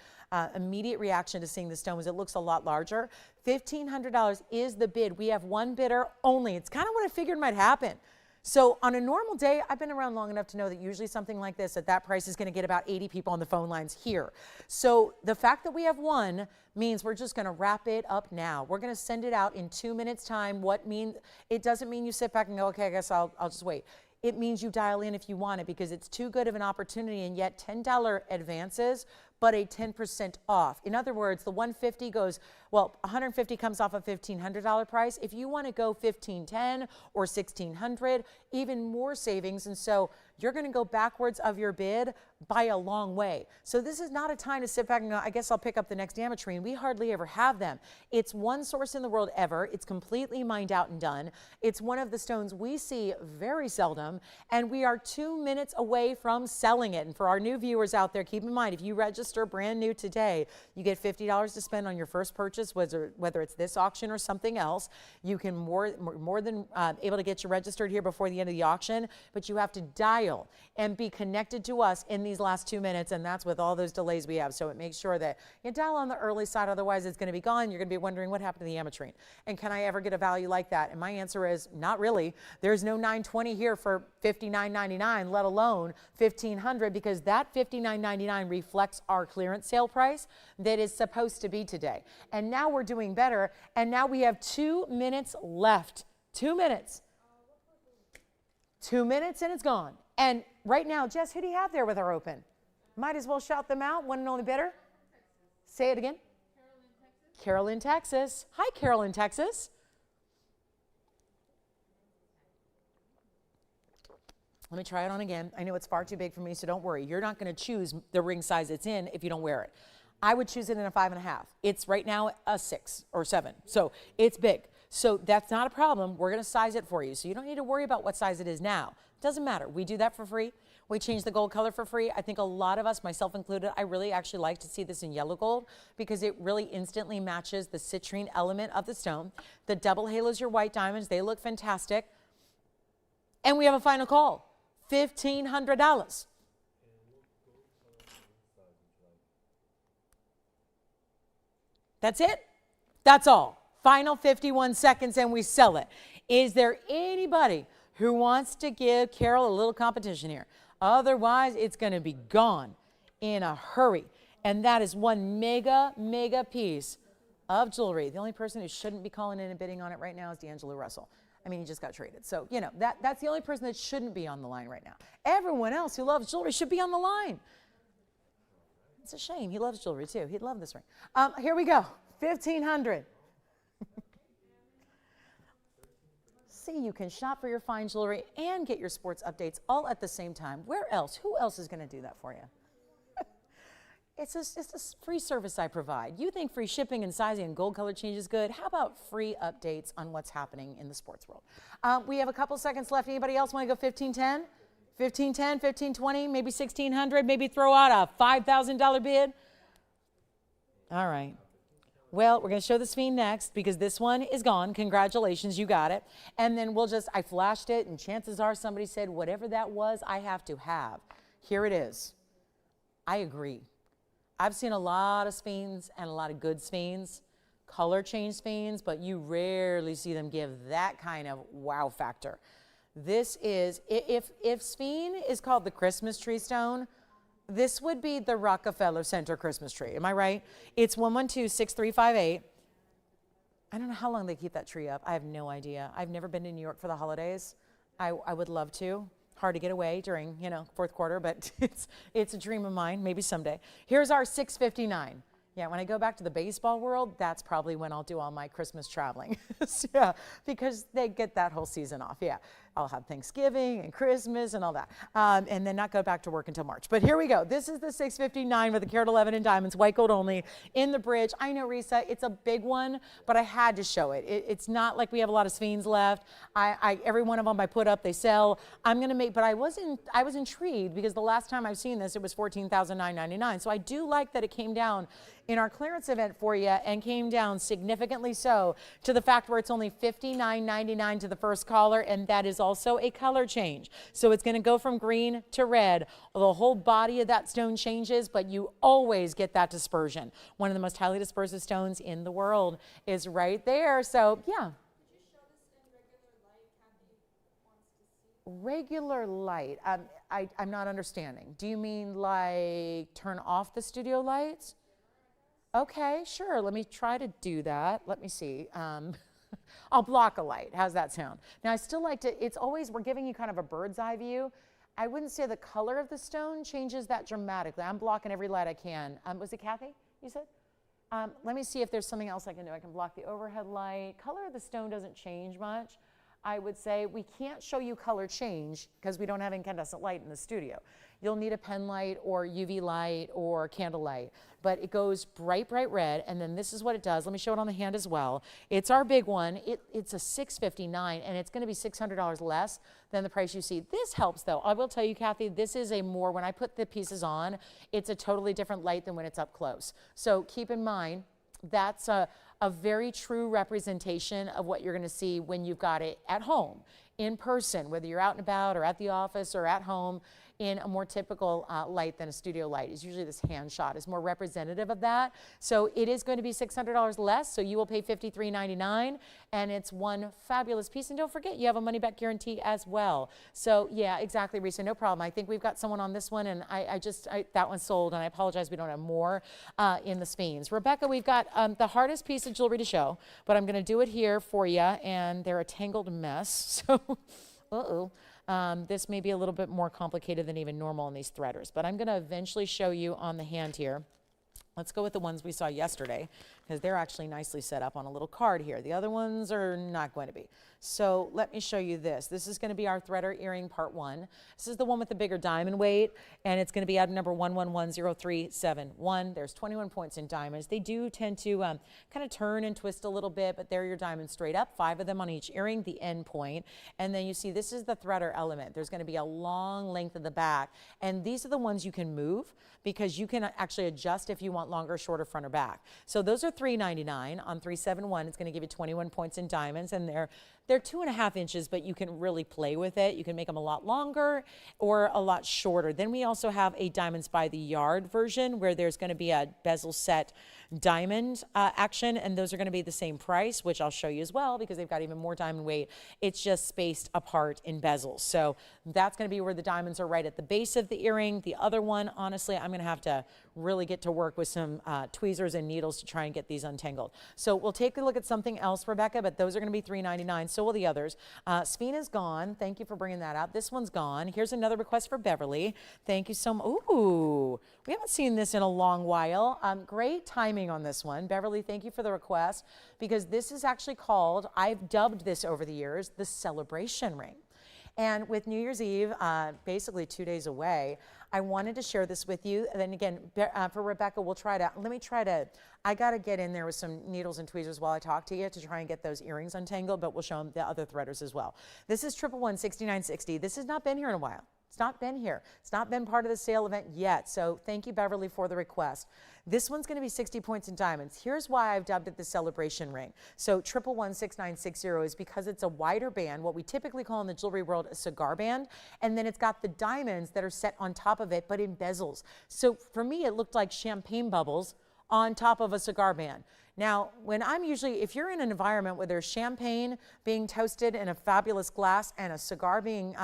immediate reaction to seeing the stone. Was it looks a lot larger. $1,500 is the bid. We have one bidder only. It's kind of what I figured might happen. So on a normal day, I've been around long enough to know that usually something like this at that price is going to get about 80 people on the phone lines here. So the fact that we have one means we're just going to wrap it up now. We're going to send it out in 2 minutes time. It doesn't mean you sit back and go, okay, I guess I'll just wait. It means you dial in if you want it, because it's too good of an opportunity, and yet $10 advances, but a 10% off. In other words, the 150 goes, well, 150 comes off a $1,500 price. If you want to go $1,510 or $1,600, even more savings. And so you're going to go backwards of your bid by a long way. So this is not a time to sit back and go, I guess I'll pick up the next Amertrine. We hardly ever have them. It's one source in the world ever. It's completely mined out and done. It's one of the stones we see very seldom, and we are 2 minutes away from selling it. And for our new viewers out there, keep in mind, if you register brand new today, you get $50 to spend on your first purchase, whether it's this auction or something else. You can more than able to get you registered here before the end of the auction, but you have to dial and be connected to us in these last 2 minutes, and that's with all those delays we have. So it makes sure that you dial on the early side, otherwise it's going to be gone. You're going to be wondering what happened to the Amertrine, and can I ever get a value like that? And my answer is not really. There's no 920 here for $59.99, let alone $1,500, because that $59.99 reflects our clearance sale price that is supposed to be today. And now we're doing better, and now we have 2 minutes left. 2 minutes. 2 minutes and it's gone. And right now, Jess, who do you have there with our open? Might as well shout them out. One and only bidder. Say it again. Carol in Texas. Hi, Carol in Texas. Let me try it on again. I know it's far too big for me, so don't worry. You're not going to choose the ring size it's in if you don't wear it. I would choose it in a 5.5. It's right now a 6 or 7, so it's big. So that's not a problem. We're going to size it for you, so you don't need to worry about what size it is now. It doesn't matter. We do that for free. We change the gold color for free. I think a lot of us, myself included, I really actually like to see this in yellow gold because it really instantly matches the citrine element of the stone. The double halos, your white diamonds, they look fantastic. And we have a final call, $1,500. That's it. That's all. Final 51 seconds and we sell it. Is there anybody who wants to give Carol a little competition here? Otherwise, it's going to be gone in a hurry. And that is one mega, mega piece of jewelry. The only person who shouldn't be calling in and bidding on it right now is D'Angelo Russell. I mean, he just got traded. So, you know, that's the only person that shouldn't be on the line right now. Everyone else who loves jewelry should be on the line. It's a shame. He loves jewelry, too. He'd love this ring. Here we go. $1,500. See, you can shop for your fine jewelry and get your sports updates all at the same time. Where else? Who else is going to do that for you? It's a free service I provide. You think free shipping and sizing and gold color change is good? How about free updates on what's happening in the sports world? We have a couple seconds left. Anybody else want to go $1,510? $1,510, $1,520, maybe $1,600, maybe throw out a $5,000 bid? All right. Well, we're going to show the Sphinx next because this one is gone. Congratulations, you got it. And then I flashed it, and chances are somebody said, whatever that was, I have to have. Here it is. I agree. I've seen a lot of Sphinx and a lot of good Sphinx, color change Sphinx, but you rarely see them give that kind of wow factor. This is, if Sphinx is called the Christmas tree stone, this would be the Rockefeller Center Christmas tree. Am I right? It's 112-6358. I don't know how long they keep that tree up. I have no idea. I've never been to New York for the holidays. I would love to. Hard to get away during, fourth quarter, but it's a dream of mine, maybe someday. Here's our 659. Yeah, when I go back to the baseball world, that's probably when I'll do all my Christmas traveling. Yeah, because they get that whole season off. Yeah, I'll have Thanksgiving and Christmas and all that, and then not go back to work until March. But here we go. This is the 659 with the carat 11 in diamonds, white gold only, in the bridge. I know, Risa, it's a big one, but I had to show it. It's not like we have a lot of Sphinx left. Every one of them I put up, they sell. I'm gonna make, but I was intrigued because the last time I've seen this, it was $14,999. So I do like that it came down in our clearance event for you and came down significantly so to the fact where it's only $59.99 to the first caller, and that is also a color change. So it's going to go from green to red. The whole body of that stone changes, but you always get that dispersion. One of the most highly dispersive stones in the world is right there. So yeah. Regular light. I'm not understanding. Do you mean like turn off the studio lights? Okay, sure. Let me try to do that. Let me see. I'll block a light. How's that sound? Now, I still like to, it's always, we're giving you kind of a bird's eye view. I wouldn't say the color of the stone changes that dramatically. I'm blocking every light I can. Was it Kathy, you said? Let me see if there's something else I can do. I can block the overhead light. Color of the stone doesn't change much. I would say we can't show you color change because we don't have incandescent light in the studio. You'll need a pen light or UV light or candle light, but it goes bright, bright red, and then this is what it does. Let me show it on the hand as well. It's our big one. It's a $659, and it's going to be $600 less than the price you see. This helps, though. I will tell you, Kathy, this is when I put the pieces on, it's a totally different light than when it's up close. So keep in mind, that's a very true representation of what you're going to see when you've got it at home, in person, whether you're out and about or at the office or at home. In a more typical light than a studio light is usually this hand shot is more representative of that. So it is going to be $600 less, so you will pay $53.99, and it's one fabulous piece. And don't forget, you have a money back guarantee as well. So yeah, exactly, Risa, no problem. I think we've got someone on this one, and that one's sold, and I apologize we don't have more in the Sphinx. Rebecca, we've got the hardest piece of jewelry to show, but I'm going to do it here for you, and they're a tangled mess. So, uh-oh. This may be a little bit more complicated than even normal in these threaders, but I'm going to eventually show you on the hand here. Let's go with the ones we saw yesterday because they're actually nicely set up on a little card here. The other ones are not going to be. So let me show you this. This is going to be our threader earring part 1. This is the one with the bigger diamond weight, and it's going to be item number 111037. There's 21 points in diamonds. They do tend to kind of turn and twist a little bit, but they're your diamonds straight up, 5 of them on each earring, the end point. And then you see this is the threader element. There's going to be a long length of the back, and these are the ones you can move because you can actually adjust if you want longer, shorter, front or back. So those are $399 on 371. It's going to give you 21 points in diamonds, and they're 2.5 inches, but you can really play with it. You can make them a lot longer or a lot shorter. Then we also have a diamonds by the yard version where there's going to be a bezel set diamond action, and those are going to be the same price, which I'll show you as well because they've got even more diamond weight. It's just spaced apart in bezels. So that's going to be where the diamonds are right at the base of the earring. The other one, honestly, I'm going to have to really get to work with some tweezers and needles to try and get these untangled. So we'll take a look at something else, Rebecca, but those are going to be $399. So will the others. Spinel is gone. Thank you for bringing that up. This one's gone. Here's another request for Beverly. Thank you so much. Ooh, we haven't seen this in a long while. Great timing on this one. Beverly, thank you for the request because this is actually called, I've dubbed this over the years, the celebration ring. And with New Year's Eve, basically 2 days away, I wanted to share this with you. And then again, for Rebecca, I got to get in there with some needles and tweezers while I talk to you to try and get those earrings untangled, but we'll show them the other threaders as well. This is 111 6960. This has not been here in a while. It's not been here. It's not been part of the sale event yet. So thank you, Beverly, for the request. This one's going to be 60 points in diamonds. Here's why I've dubbed it the celebration ring. So 1116960 is because it's a wider band, what we typically call in the jewelry world a cigar band, and then it's got the diamonds that are set on top of it, but in bezels. So for me, it looked like champagne bubbles on top of a cigar band. Now, when I'm usually, if you're in an environment where there's champagne being toasted in a fabulous glass and a cigar being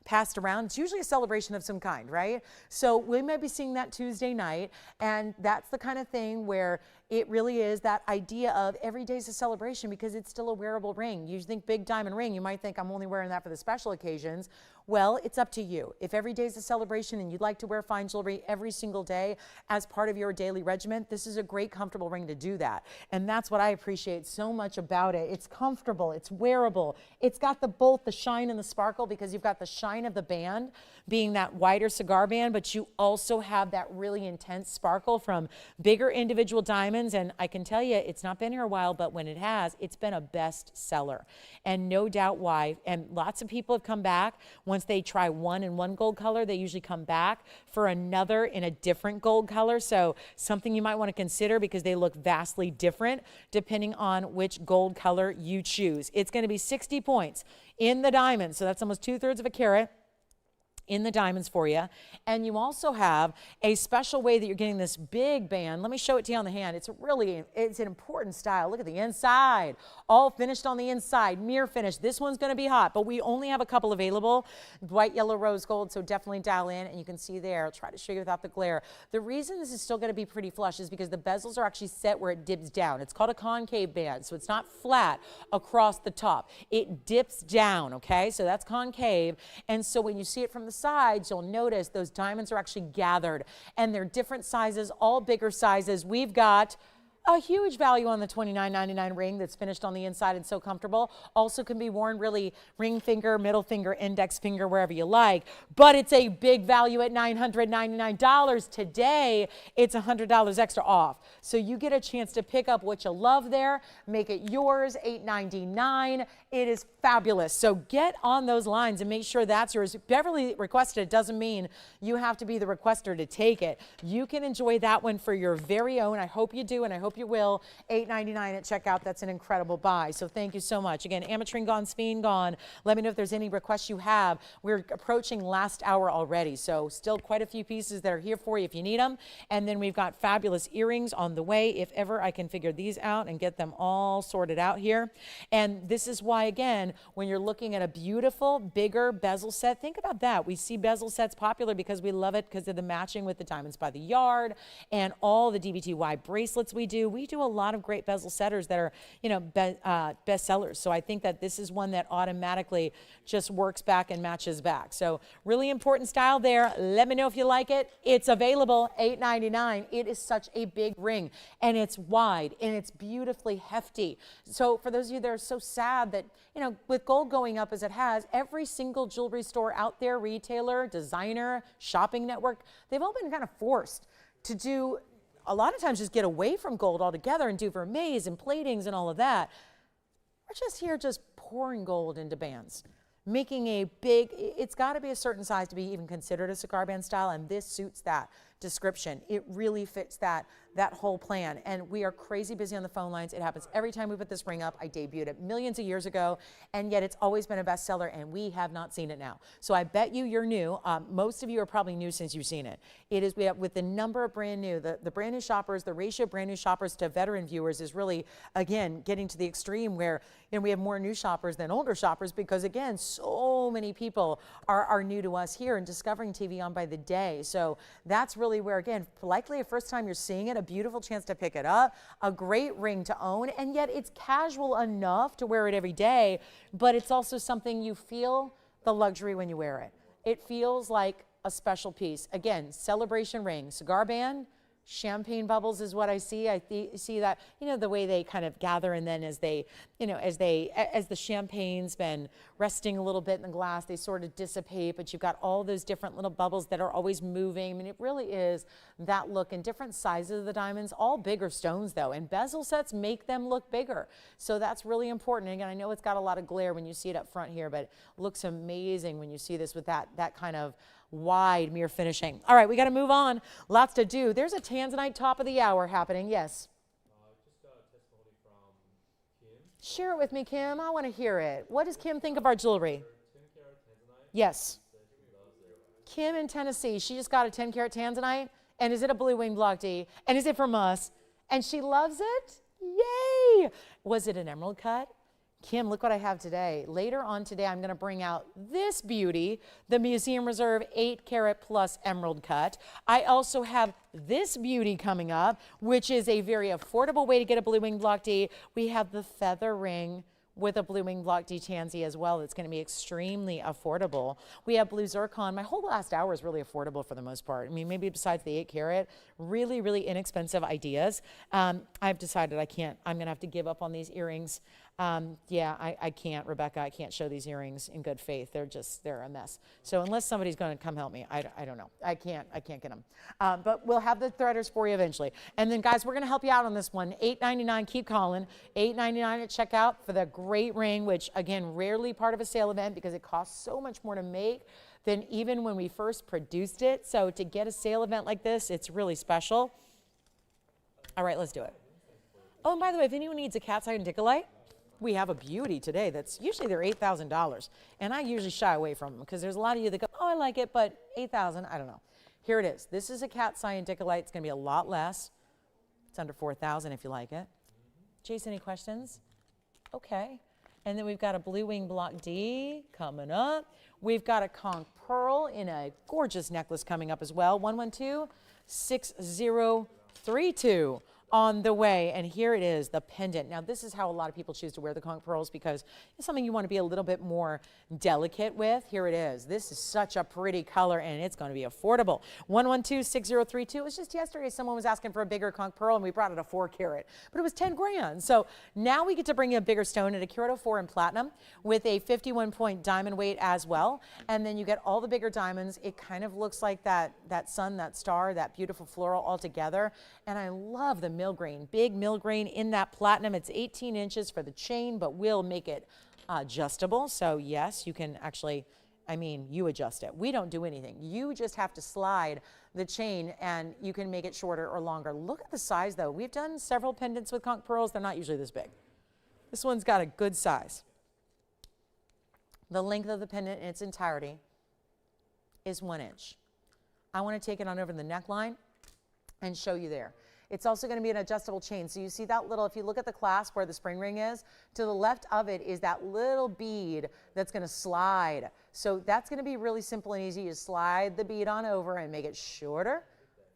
passed around, it's usually a celebration of some kind, right? So we may be seeing that Tuesday night, and that's the kind of thing where it really is that idea of every day's a celebration because it's still a wearable ring. You think big diamond ring, you might think I'm only wearing that for the special occasions. Well, it's up to you. If every day is a celebration and you'd like to wear fine jewelry every single day as part of your daily regimen, this is a great comfortable ring to do that. And that's what I appreciate so much about it. It's comfortable, it's wearable. It's got both the shine and the sparkle because you've got the shine of the band being that wider cigar band, but you also have that really intense sparkle from bigger individual diamonds. And I can tell you, it's not been here a while, but when it has, it's been a best seller. And no doubt why. And lots of people have come back. Once they try one in one gold color, they usually come back for another in a different gold color. So something you might want to consider because they look vastly different depending on which gold color you choose. It's going to be 60 points in the diamond. So that's almost 2/3 of a carat in the diamonds for you. And you also have a special way that you're getting this big band. Let me show it to you on the hand. It's an important style. Look at the inside, all finished on the inside, mirror finish. This one's going to be hot, but we only have a couple available, white, yellow, rose gold. So definitely dial in, and you can see there. I'll try to show you without the glare. The reason this is still going to be pretty flush is because the bezels are actually set where it dips down. It's called a concave band, so it's not flat across the top. It dips down, okay? So that's concave. And so when you see it from the sides, you'll notice those diamonds are actually gathered, and they're different sizes, all bigger sizes. We've got a huge value on the $29.99 ring that's finished on the inside and so comfortable. Also can be worn really ring finger, middle finger, index finger, wherever you like. But it's a big value at $999. Today, it's $100 extra off. So you get a chance to pick up what you love there, make it yours, $899. It is fabulous. So get on those lines and make sure that's yours. Beverly requested it doesn't mean you have to be the requester to take it. You can enjoy that one for your very own. I hope you do, and I hope you will. $899 at checkout. That's an incredible buy. So thank you so much. Again, Amertrine gone, Spinel gone. Let me know if there's any requests you have. We're approaching last hour already, so still quite a few pieces that are here for you if you need them. And then we've got fabulous earrings on the way if ever I can figure these out and get them all sorted out here. And this is why, again, when you're looking at a beautiful, bigger bezel set, think about that. We see bezel sets popular because we love it because of the matching with the diamonds by the yard and all the DBTY bracelets we do. We do a lot of great bezel setters that are, you know, best sellers. So I think that this is one that automatically just works back and matches back. So really important style there. Let me know if you like it. It's available, $899. It is such a big ring, and it's wide, and it's beautifully hefty. So for those of you that are so sad that, you know, with gold going up as it has, every single jewelry store out there, retailer, designer, shopping network, they've all been kind of forced to do a lot of times just get away from gold altogether and do vermeils and platings and all of that. We're just here just pouring gold into bands, making a big, it's got to be a certain size to be even considered a cigar band style, and this suits that description. It really fits that whole plan. And we are crazy busy on the phone lines. It happens every time we put this ring up. I debuted it millions of years ago, and yet it's always been a bestseller, and we have not seen it now. So I bet you're new. Most of you are probably new since you've seen it. It is, we have, with the number of brand new, the brand new shoppers, the ratio of brand new shoppers to veteran viewers is really, again, getting to the extreme where, you know, we have more new shoppers than older shoppers because, again, so many people are new to us here and discovering TVON by the day. So that's really where, again, likely the first time you're seeing it, a beautiful chance to pick it up, a great ring to own, and yet it's casual enough to wear it every day, but it's also something you feel the luxury when you wear it. It feels like a special piece. Again, celebration ring, cigar band, champagne bubbles is what I see. I see that, you know, the way they kind of gather, and then as they, you know, as the champagne's been resting a little bit in the glass, they sort of dissipate, but you've got all those different little bubbles that are always moving. I mean, it really is that look, and different sizes of the diamonds, all bigger stones though, and bezel sets make them look bigger. So that's really important. And again, I know it's got a lot of glare when you see it up front here, but it looks amazing when you see this with that kind of wide mirror finishing. All right, we got to move on. Lots to do. There's a Tanzanite top of the hour happening. Yes. Just a testimony from Kim. Share it with me, Kim. I want to hear it. What does Kim think of our jewelry? 10-carat Tanzanite. Yes. Said she loves it. Kim in Tennessee. She just got a 10-carat Tanzanite. And is it a blue wing block D? And is it from us? And she loves it? Yay! Was it an emerald cut? Kim, look what I have today. Later on today, I'm going to bring out this beauty, the Museum Reserve 8-carat plus emerald cut. I also have this beauty coming up, which is a very affordable way to get a blue wing block D. We have the feather ring with a blue wing block D tansy as well. It's going to be extremely affordable. We have blue zircon. My whole last hour is really affordable for the most part. I mean, maybe besides the 8-carat, really, really inexpensive ideas. I've decided I'm going to have to give up on these earrings. Yeah, I can't, Rebecca, I can't show these earrings in good faith. They're a mess. So unless somebody's going to come help me, I don't know. I can't get them. But we'll have the threaders for you eventually. And then guys, we're going to help you out on this one. $8.99, keep calling. $8.99 at checkout for the great ring, which again, rarely part of a sale event because it costs so much more to make than even when we first produced it. So to get a sale event like this, it's really special. All right, let's do it. Oh, and by the way, if anyone needs a cat's eye and dickolite, we have a beauty today that's usually they're $8,000, and I usually shy away from them because there's a lot of you that go, oh, I like it, but $8,000, I don't know. Here it is. This is a cat's eye and dickolite. It's going to be a lot less. It's under $4,000 if you like it. Jason, any questions? Okay. And then we've got a blue wing block D coming up. We've got a conch pearl in a gorgeous necklace coming up as well. 112-6032. On the way, and here it is, the pendant. Now this is how a lot of people choose to wear the conch pearls because it's something you want to be a little bit more delicate with. Here it is. This is such a pretty color and it's going to be affordable. 112-6032. It was just yesterday someone was asking for a bigger conch pearl and we brought it a 4-carat, but it was 10 grand. So now we get to bring you a bigger stone at a carat 04 in platinum with a 51-point diamond weight as well. And then you get all the bigger diamonds. It kind of looks like that sun, that star, that beautiful floral all together. And I love the milgrain, big milgrain in that platinum. It's 18 inches for the chain, but we'll make it adjustable. So yes, you can actually, I mean, you adjust it. We don't do anything. You just have to slide the chain and you can make it shorter or longer. Look at the size though. We've done several pendants with conch pearls. They're not usually this big. This one's got a good size. The length of the pendant in its entirety is 1 inch. I want to take it on over the neckline and show you there. It's also going to be an adjustable chain. So you see that little, if you look at the clasp where the spring ring is, to the left of it is that little bead that's going to slide. So that's going to be really simple and easy. You slide the bead on over and make it shorter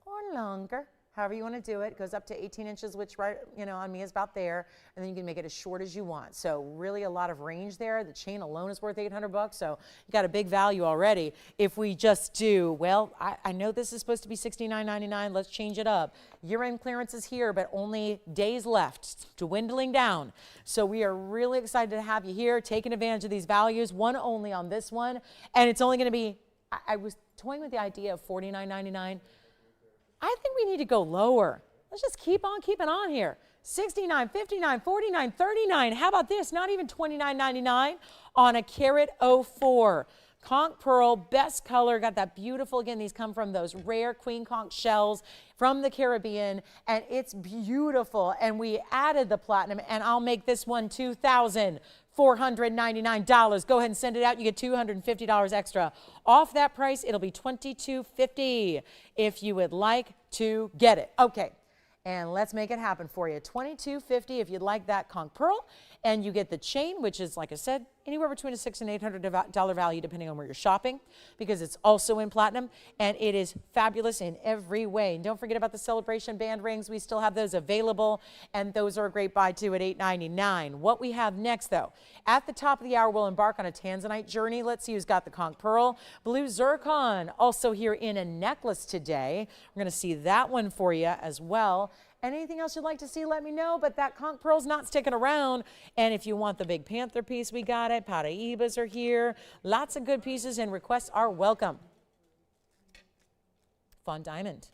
or longer. However you want to do it. It goes up to 18 inches, which right, you know, on me is about there. And then you can make it as short as you want. So really a lot of range there. The chain alone is worth $800. So you got a big value already. If we just do, well, I know this is supposed to be $69.99. Let's change it up. Year-end clearance is here, but only days left, dwindling down. So we are really excited to have you here, taking advantage of these values. One only on this one. And it's only going to be, I was toying with the idea of $49.99. I think we need to go lower. Let's just keep on keeping on here. $69, $59, $49, $39. How about this? Not even $29.99 on a carat 04. Conch pearl, best color. Got that beautiful, again, these come from those rare queen conch shells from the Caribbean, and it's beautiful. And we added the platinum, and I'll make this one $2,499. Go ahead and send it out. You get $250 extra. Off that price, it'll be $2,250 if you would like to get it. Okay, and let's make it happen for you. $2,250 if you'd like that conch pearl, and you get the chain, which is, like I said, anywhere between a $600 and $800 value depending on where you're shopping, because it's also in platinum and it is fabulous in every way. And don't forget about the celebration band rings. We still have those available, and those are a great buy too at $8.99. What we have next though, at the top of the hour, we'll embark on a Tanzanite journey. Let's see who's got the conch pearl. Blue zircon also here in a necklace today. We're going to see that one for you as well. Anything else you'd like to see, let me know, but that conch pearl's not sticking around. And if you want the big panther piece, we got it. Paraibas are here. Lots of good pieces, and requests are welcome. Fawn diamond.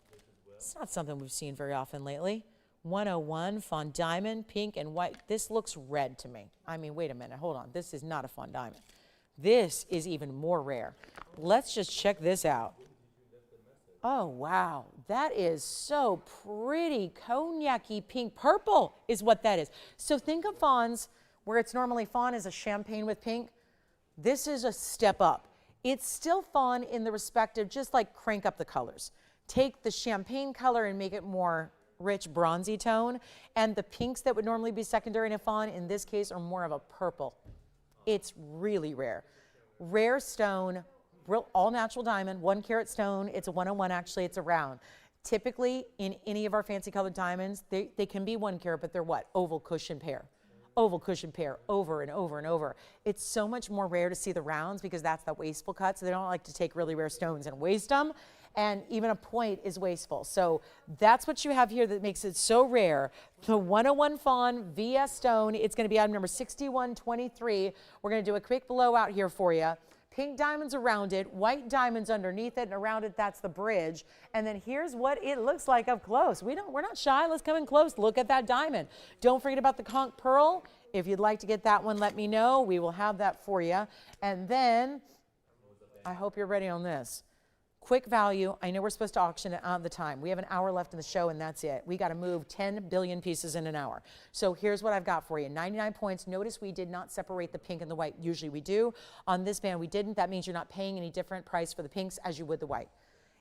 It's not something we've seen very often lately. 101, fawn diamond, pink and white. This looks red to me. I mean, wait a minute, hold on. This is not a fawn diamond. This is even more rare. Let's just check this out. Oh, wow. That is so pretty. Cognac-y pink purple is what that is. So think of fawns where it's normally fawn is a champagne with pink. This is a step up. It's still fawn in the respect of just like crank up the colors. Take the champagne color and make it more rich bronzy tone. And the pinks that would normally be secondary to fawn in this case are more of a purple. It's really rare. Rare stone. Real all natural diamond, 1 carat stone. It's a 101, actually, it's a round. Typically, in any of our fancy colored diamonds, they can be 1 carat, but they're what? Oval cushion pair. Oval cushion pair, over and over and over. It's so much more rare to see the rounds because that's the wasteful cut, so they don't like to take really rare stones and waste them. And even a point is wasteful. So that's what you have here that makes it so rare. The 101 Fawn VS stone, it's gonna be item number 6123. We're gonna do a quick blowout here for you. Pink diamonds around it, white diamonds underneath it, and around it, that's the bridge. And then here's what it looks like up close. We're not shy, let's come in close, look at that diamond. Don't forget about the conch pearl. If you'd like to get that one, let me know. We will have that for you. And then, I hope you're ready on this. Quick value. I know we're supposed to auction it on the time. We have an hour left in the show, and that's it. We got to move 10 billion pieces in an hour. So here's what I've got for you. 99 points. Notice we did not separate the pink and the white. Usually we do. On this band, we didn't. That means you're not paying any different price for the pinks as you would the white.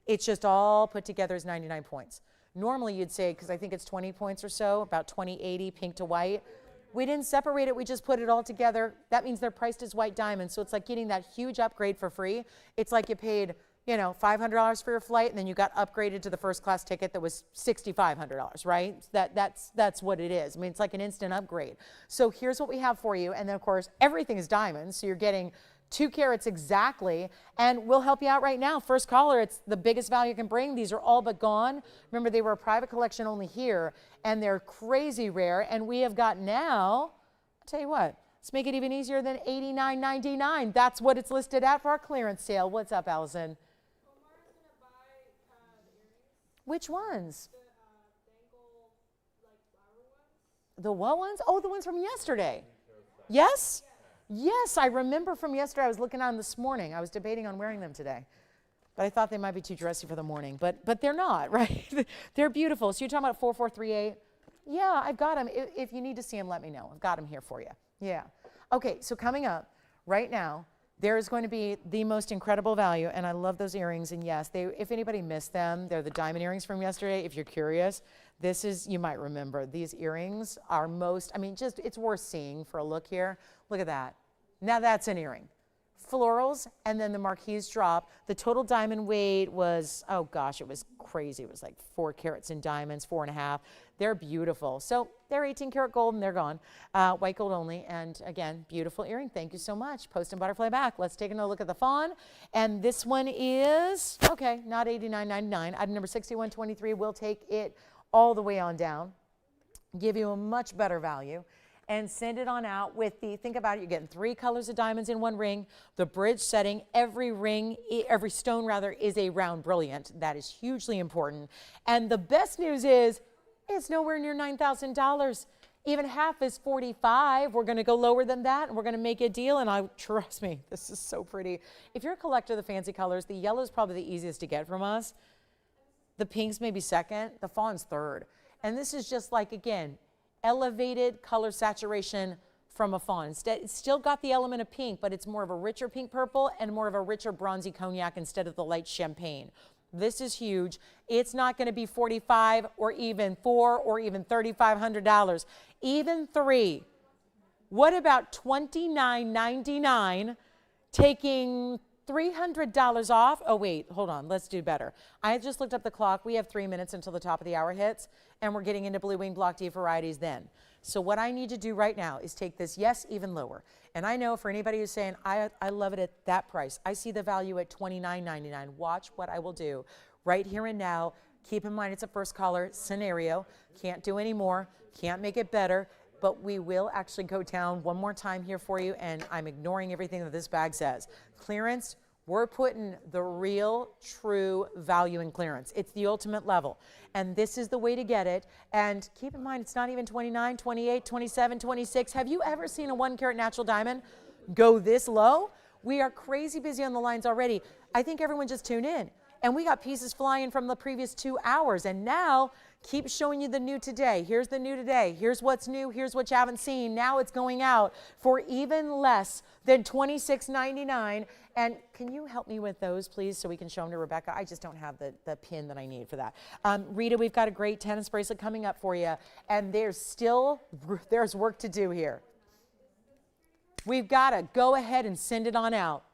It's just all put together as 99 points. Normally you'd say, because I think it's 20 points or so, about 20/80 pink to white. We didn't separate it. We just put it all together. That means they're priced as white diamonds. So it's like getting that huge upgrade for free. It's like you paid, you know, $500 for your flight, and then you got upgraded to the first class ticket that was $6,500, right? That's what it is. I mean, it's like an instant upgrade. So here's what we have for you. And then, of course, everything is diamonds. So you're getting 2 carats exactly, and we'll help you out right now. First caller, it's the biggest value you can bring. These are all but gone. Remember, they were a private collection only here, and they're crazy rare. And we have got now, I'll tell you what, let's make it even easier than $89.99. That's what it's listed at for our clearance sale. What's up, Allison? Which ones? The bangle, like flower ones. The what ones? Oh, the ones from yesterday. Yes? Yes, I remember from yesterday. I was looking at them this morning. I was debating on wearing them today. But I thought they might be too dressy for the morning. But they're not, right? They're beautiful. So you're talking about 4438? Yeah, I've got them. If you need to see them, let me know. I've got them here for you. Yeah. Okay, so coming up right now, there is going to be the most incredible value, and I love those earrings, and yes, if anybody missed them, they're the diamond earrings from yesterday. If you're curious, this is, you might remember, these earrings are most, I mean, just, it's worth seeing for a look here. Look at that. Now that's an earring. Florals, and then the marquise drop. The total diamond weight was, oh gosh, it was crazy. It was like 4 carats in diamonds, 4.5. They're beautiful. So they're 18 karat gold and they're gone. White gold only. And again, beautiful earring. Thank you so much. Post and butterfly back. Let's take another look at the fawn. And this one is, okay, not $89.99. Item number 6123. We'll take it all the way on down. Give you a much better value. And send it on out with the, think about it, you're getting 3 colors of diamonds in one ring, the bridge setting, every ring, every stone rather, is a round brilliant. That is hugely important. And the best news is, it's nowhere near $9,000. Even half is $45,000. We're gonna go lower than that, and we're gonna make a deal, and trust me, this is so pretty. If you're a collector of the fancy colors, the yellow is probably the easiest to get from us. The pinks maybe second, the fawn's third. And this is just like, again, elevated color saturation from a fawn. Instead, it's still got the element of pink, but it's more of a richer pink purple and more of a richer bronzy cognac instead of the light champagne. This is huge. It's not going to be $45,000 or even $4,000 or even $3,500. Even $3,000. What about $29.99, taking $300 off? Oh, wait, hold on. Let's do better. I just looked up the clock. We have 3 minutes until the top of the hour hits, and we're getting into Blue Wing Block D varieties then. So what I need to do right now is take this, yes, even lower. And I know for anybody who's saying, I love it at that price, I see the value at $29.99. Watch what I will do right here and now. Keep in mind it's a first caller scenario. Can't do any more. Can't make it better. But we will actually go down one more time here for you, and I'm ignoring everything that this bag says. Clearance, we're putting the real, true value in clearance. It's the ultimate level, and this is the way to get it. And keep in mind, it's not even 29, 28, 27, 26. Have you ever seen a 1 carat natural diamond go this low? We are crazy busy on the lines already. I think everyone just tuned in. And we got pieces flying from the previous 2 hours. And now, keep showing you the new today. Here's the new today. Here's what's new. Here's what you haven't seen. Now it's going out for even less than $26.99. And can you help me with those, please, so we can show them to Rebecca? I just don't have the pin that I need for that. Rita, we've got a great tennis bracelet coming up for you. And there's work to do here. We've got to go ahead and send it on out.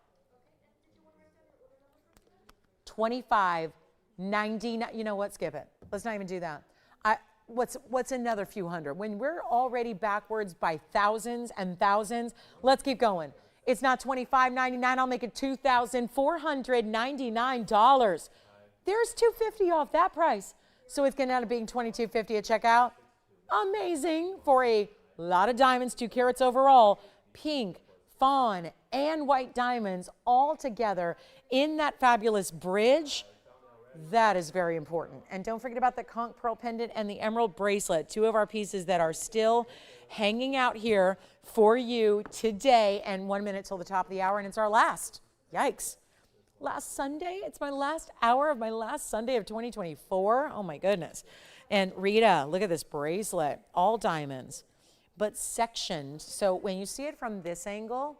$25.99. You know what? Skip it. Let's not even do that. What's another few hundred? When we're already backwards by thousands and thousands, let's keep going. It's not $25.99. I'll make it $2,499. There's $250 off that price. So it's going to end up being $22.50 at checkout. Amazing for a lot of diamonds, 2 carats overall. Pink, fawn, and white diamonds all together in that fabulous bridge. That is very important. And don't forget about the conch pearl pendant and the emerald bracelet, 2 of our pieces that are still hanging out here for you today. And 1 minute till the top of the hour, and it's our last. Yikes. Last Sunday? It's my last hour of my last Sunday of 2024. Oh my goodness. And Rita, look at this bracelet, all diamonds, but sectioned. So when you see it from this angle,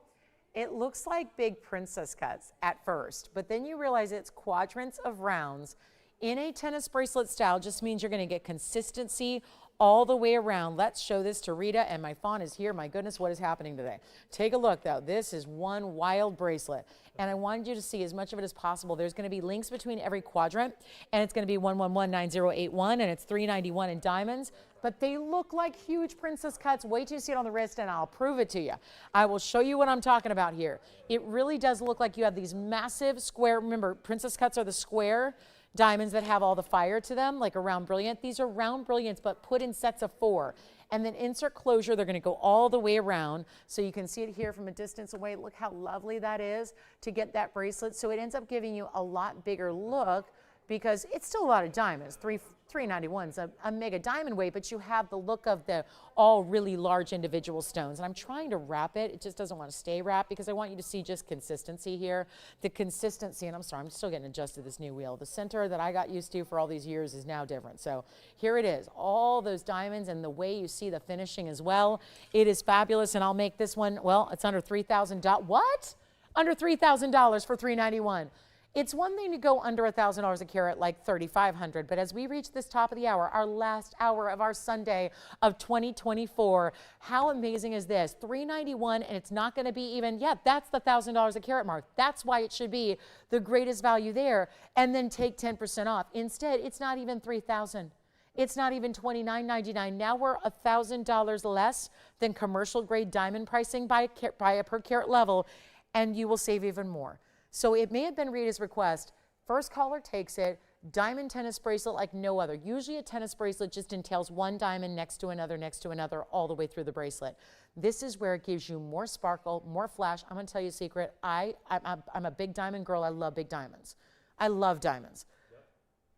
it looks like big princess cuts at first, but then you realize it's quadrants of rounds. In a tennis bracelet style just means you're going to get consistency all the way around. Let's show this to Rita, and my fawn is here. My goodness, what is happening today? Take a look, though. This is one wild bracelet, and I wanted you to see as much of it as possible. There's going to be links between every quadrant, and it's going to be 1119081, and it's $391 in diamonds. But they look like huge princess cuts. Wait till you see it on the wrist, and I'll prove it to you. I will show you what I'm talking about here. It really does look like you have these massive square, remember, princess cuts are the square diamonds that have all the fire to them, like a round brilliant. These are round brilliants, but put in sets of 4. And then insert closure, they're going to go all the way around. So you can see it here from a distance away. Look how lovely that is to get that bracelet. So it ends up giving you a lot bigger look, because it's still a lot of diamonds. $391 is a mega diamond weight, but you have the look of the all really large individual stones. And I'm trying to wrap it. It just doesn't want to stay wrapped, because I want you to see just consistency here. The consistency, and I'm sorry, I'm still getting adjusted to this new wheel. The center that I got used to for all these years is now different. So here it is, all those diamonds, and the way you see the finishing as well. It is fabulous, and I'll make this one, well, it's under $3,000. What? Under $3,000 for $391. It's one thing to go under $1,000 a carat, like $3,500, but as we reach this top of the hour, our last hour of our Sunday of 2024, how amazing is this? $391, and it's not going to be even, yeah, that's the $1,000 a carat mark. That's why it should be the greatest value there, and then take 10% off. Instead, it's not even $3,000. It's not even $29.99. Now we're $1,000 less than commercial grade diamond pricing by a per carat level, and you will save even more. So it may have been Rita's request. First caller takes it. Diamond tennis bracelet like no other. Usually a tennis bracelet just entails one diamond next to another, all the way through the bracelet. This is where it gives you more sparkle, more flash. I'm going to tell you a secret. I'm a big diamond girl. I love big diamonds. I love diamonds. Yep.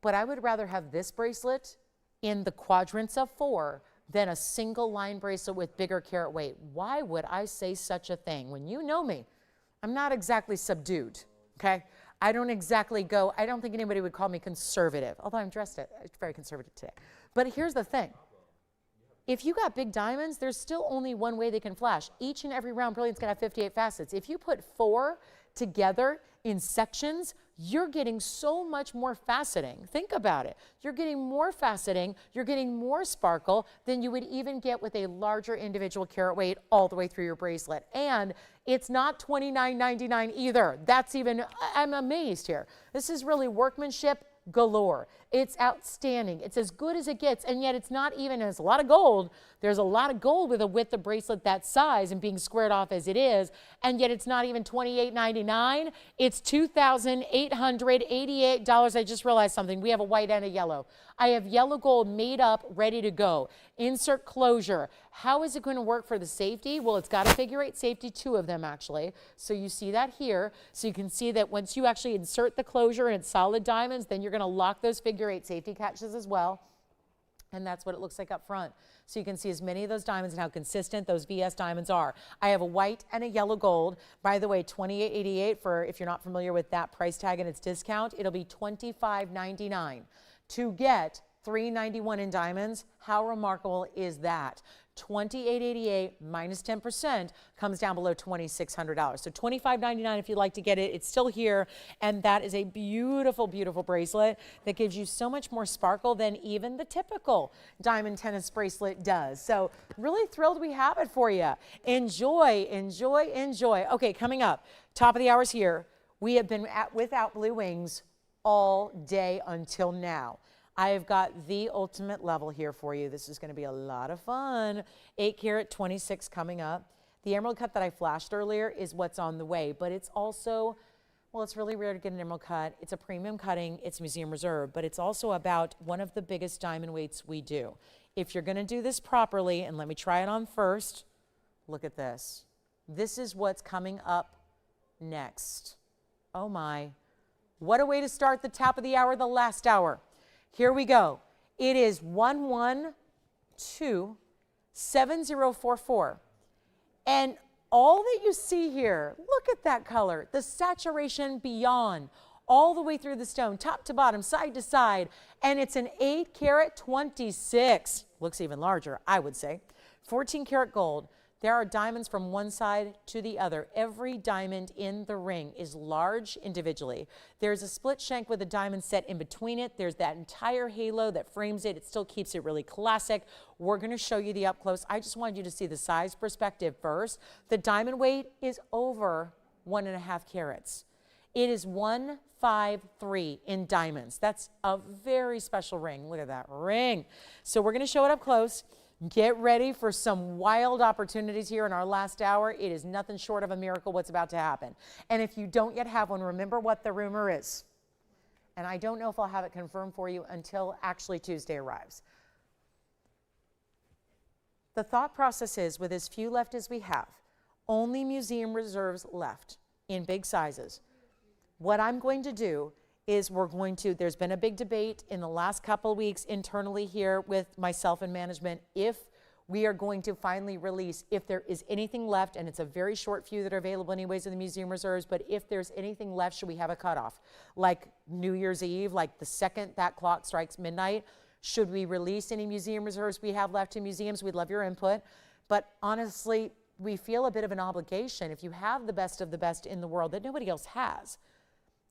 But I would rather have this bracelet in the quadrants of 4 than a single line bracelet with bigger carat weight. Why would I say such a thing? When you know me, I'm not exactly subdued, okay? I don't exactly go, I don't think anybody would call me conservative, although I'm dressed very conservative today. But here's the thing. If you got big diamonds, there's still only one way they can flash. Each and every round brilliant's gonna have 58 facets. If you put 4 together in sections, you're getting so much more faceting. Think about it. You're getting more faceting, you're getting more sparkle than you would even get with a larger individual carat weight all the way through your bracelet. And it's not $29.99 either. That's even, I'm amazed here. This is really workmanship galore. It's outstanding. It's as good as it gets, and yet it's not even, it's a lot of gold. There's a lot of gold with a width of bracelet that size and being squared off as it is, and yet it's not even $28.99. It's $2,888. I just realized something. We have a white and a yellow. I have yellow gold made up, ready to go. Insert closure. How is it going to work for the safety? Well, it's got a figure eight safety, 2 of them actually. So you see that here. So you can see that once you actually insert the closure and it's solid diamonds, then you're going to lock those figure eight safety catches as well. And that's what it looks like up front. So you can see as many of those diamonds and how consistent those VS diamonds are. I have a white and a yellow gold. By the way, $28.88 for, if you're not familiar with that price tag and its discount, it'll be $25.99 to get $391 in diamonds. How remarkable is that? $28.88 minus 10% comes down below $2,600. So $25.99 if you'd like to get it. It's still here, and that is a beautiful, beautiful bracelet that gives you so much more sparkle than even the typical diamond tennis bracelet does. So really thrilled we have it for you. Enjoy, enjoy, enjoy. Okay, coming up, top of the hour's here. We have been without blue wings all day until now. I have got the ultimate level here for you. This is going to be a lot of fun. 8 karat 26 coming up. The emerald cut that I flashed earlier is what's on the way, but it's also, well, it's really rare to get an emerald cut. It's a premium cutting. It's museum reserve, but it's also about one of the biggest diamond weights we do. If you're going to do this properly, and let me try it on first, look at this. This is what's coming up next. Oh my. What a way to start the top of the hour, the last hour. Here we go. It is 1127044. And all that you see here, look at that color, the saturation beyond, all the way through the stone, top to bottom, side to side. And it's an 8 karat 26. Looks even larger, I would say. 14 karat gold. There are diamonds from one side to the other. Every diamond in the ring is large individually. There's a split shank with a diamond set in between it. There's that entire halo that frames it. It still keeps it really classic. We're going to show you the up close. I just wanted you to see the size perspective first. The diamond weight is over 1.5 carats. It is 153 in diamonds. That's a very special ring. Look at that ring. So we're going to show it up close. Get ready for some wild opportunities here in our last hour. It is nothing short of a miracle what's about to happen. And if you don't yet have one, remember what the rumor is. And I don't know if I'll have it confirmed for you until actually Tuesday arrives. The thought process is, with as few left as we have, only museum reserves left in big sizes. What I'm going to do is there's been a big debate in the last couple of weeks internally here with myself and management if we are going to finally release, if there is anything left, and it's a very short few that are available anyways in the museum reserves, but if there's anything left, should we have a cutoff? Like New Year's Eve, like the second that clock strikes midnight, should we release any museum reserves we have left in museums? We'd love your input. But honestly, we feel a bit of an obligation if you have the best of the best in the world that nobody else has.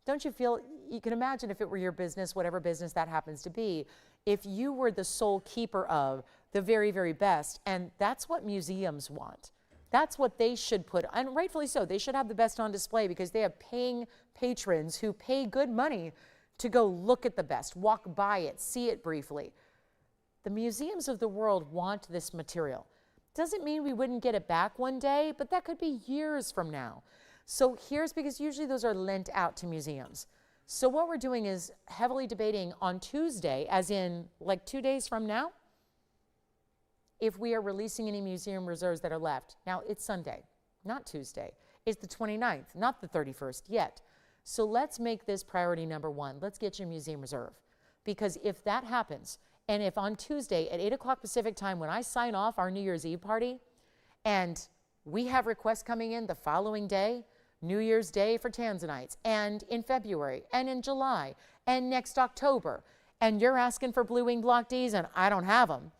Don't you feel, you can imagine if it were your business, whatever business that happens to be, if you were the sole keeper of the very, very best, and that's what museums want. That's what they should put, and rightfully so, they should have the best on display because they have paying patrons who pay good money to go look at the best, walk by it, see it briefly. The museums of the world want this material. Doesn't mean we wouldn't get it back one day, but that could be years from now. So here's, because usually those are lent out to museums. So what we're doing is heavily debating on Tuesday, as in like 2 days from now, if we are releasing any museum reserves that are left. Now it's Sunday, not Tuesday. It's the 29th, not the 31st yet. So let's make this priority number one. Let's get your museum reserve. Because if that happens, and if on Tuesday at 8 o'clock Pacific time, when I sign off our New Year's Eve party, and we have requests coming in the following day, New Year's Day for Tanzanites, and in February, and in July, and next October, and you're asking for blue wing block Ds and I don't have them,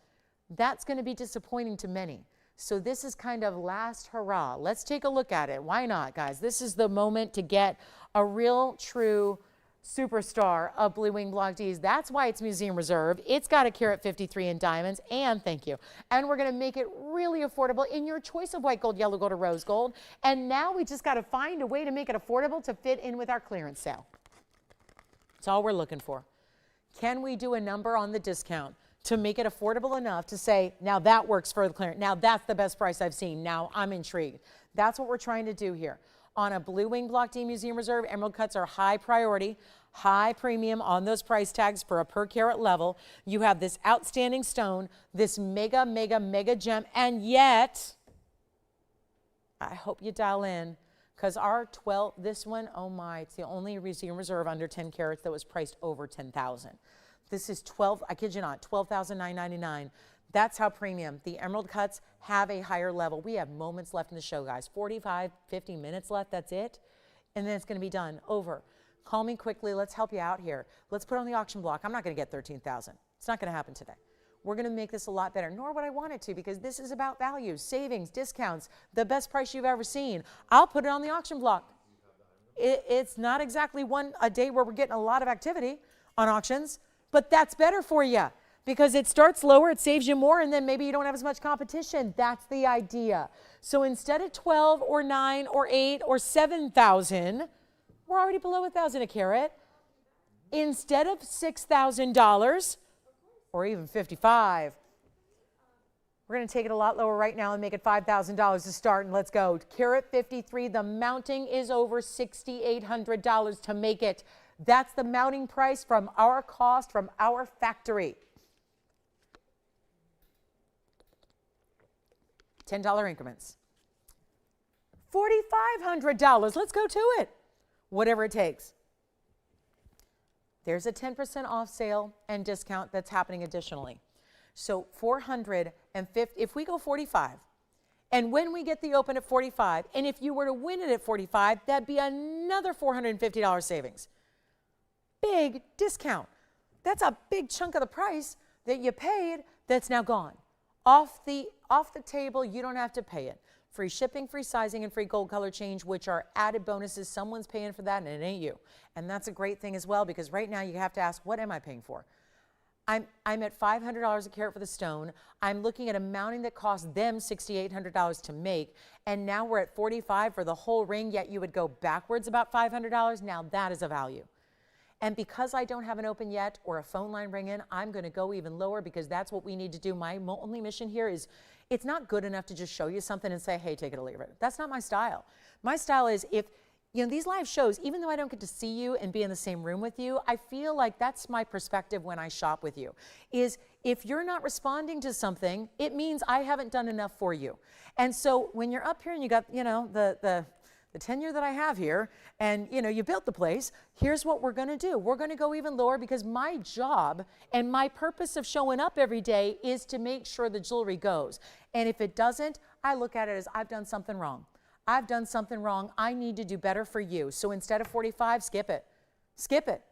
that's going to be disappointing to many. So this is kind of last hurrah. Let's take a look at it. Why not, guys? This is the moment to get a real, true superstar of blue wing block Ds. That's why it's museum reserve. It's got a carat 53 in diamonds, and thank you. And we're going to make it really affordable in your choice of white gold, yellow gold, or rose gold. And now we just got to find a way to make it affordable to fit in with our clearance sale. That's all we're looking for. Can we do a number on the discount to make it affordable enough to say, now that works for the clearance. Now that's the best price I've seen. Now I'm intrigued. That's what we're trying to do here. On a blue wing block D museum reserve, emerald cuts are high priority, high premium on those price tags for a per carat level. You have this outstanding stone, this mega, mega, mega gem, and yet, I hope you dial in, because our 12, this one, oh my, it's the only museum reserve under 10 carats that was priced over 10,000. This is 12, I kid you not, 12,999. That's how premium. The emerald cuts have a higher level. We have moments left in the show, guys. 45, 50 minutes left, that's it. And then it's gonna be done, over. Call me quickly, let's help you out here. Let's put it on the auction block. I'm not gonna get 13,000. It's not gonna happen today. We're gonna make this a lot better, nor would I want it to, because this is about value, savings, discounts, the best price you've ever seen. I'll put it on the auction block. It's not exactly a day where we're getting a lot of activity on auctions, but that's better for you. Because it starts lower, it saves you more, and then maybe you don't have as much competition. That's the idea. So instead of 12 or 9 or 8 or 7,000, we're already below 1,000 a carat. Instead of $6,000 or even 55, we're going to take it a lot lower right now and make it $5,000 to start, and let's go. Carat 53, the mounting is over $6,800 to make it. That's the mounting price from our cost, from our factory. $10 increments. $4,500. Let's go to it. Whatever it takes. There's a 10% off sale and discount that's happening additionally. So $450, if we go 45, and when we get the open at 45, and if you were to win it at 45, that'd be another $450 savings. Big discount. That's a big chunk of the price that you paid that's now gone. Off the table, you don't have to pay it. Free shipping, free sizing, and free gold color change, which are added bonuses. Someone's paying for that, and it ain't you. And that's a great thing as well, because right now you have to ask, what am I paying for? I'm at $500 a carat for the stone. I'm looking at a mounting that cost them $6,800 to make, and now we're at 45 for the whole ring, yet you would go backwards about $500. Now that is a value. And because I don't have an open yet or a phone line ring in, I'm going to go even lower, because that's what we need to do. My only mission here is, it's not good enough to just show you something and say, hey, take it or leave it. That's not my style. My style is, if, you know, these live shows, even though I don't get to see you and be in the same room with you, I feel like that's my perspective when I shop with you, is if you're not responding to something, it means I haven't done enough for you. And so when you're up here and you got, you know, the tenure that I have here, and you know, you built the place, here's what we're gonna do. We're gonna go even lower, because my job and my purpose of showing up every day is to make sure the jewelry goes. And if it doesn't, I look at it as, I've done something wrong. I've done something wrong. I need to do better for you. So instead of 45, skip it. Skip it.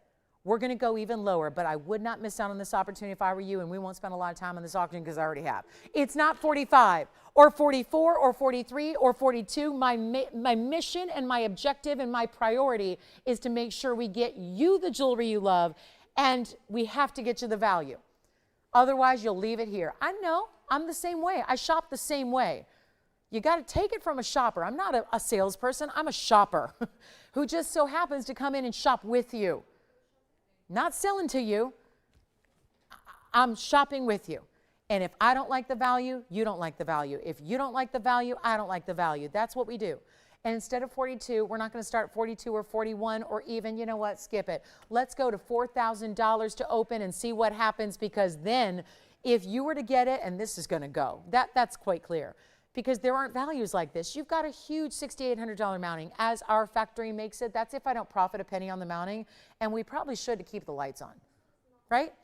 We're gonna go even lower, but I would not miss out on this opportunity if I were you, and we won't spend a lot of time on this auction because I already have. It's not 45 or 44 or 43 or 42. My mission and my objective and my priority is to make sure we get you the jewelry you love, and we have to get you the value. Otherwise, you'll leave it here. I know, I'm the same way. I shop the same way. You got to take it from a shopper. I'm not a salesperson. I'm a shopper who just so happens to come in and shop with you. Not selling to you, I'm shopping with you. And if I don't like the value, you don't like the value. If you don't like the value, I don't like the value. That's what we do. And instead of 42, we're not going to start 42 or 41 or even, you know what, skip it. Let's go to $4,000 to open and see what happens, because then if you were to get it, and this is going to go, that's quite clear, because there aren't values like this. You've got a huge $6,800 mounting as our factory makes it. That's if I don't profit a penny on the mounting, and we probably should to keep the lights on, right?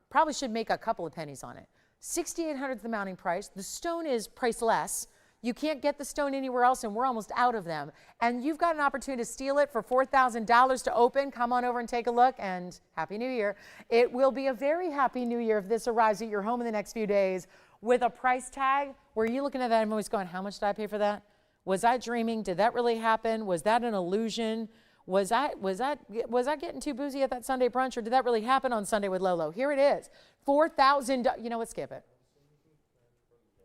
Probably should make a couple of pennies on it. $6,800 is the mounting price. The stone is priceless. You can't get the stone anywhere else, and we're almost out of them. And you've got an opportunity to steal it for $4,000 to open. Come on over and take a look, and Happy New Year. It will be a very Happy New Year if this arrives at your home in the next few days with a price tag where you're looking at that and always going, how much did I pay for that? Was I dreaming? Did that really happen? Was that an illusion? Was I getting too boozy at that Sunday brunch, or did that really happen on Sunday with Lolo? Here it is. $4,000. You know what? Skip it.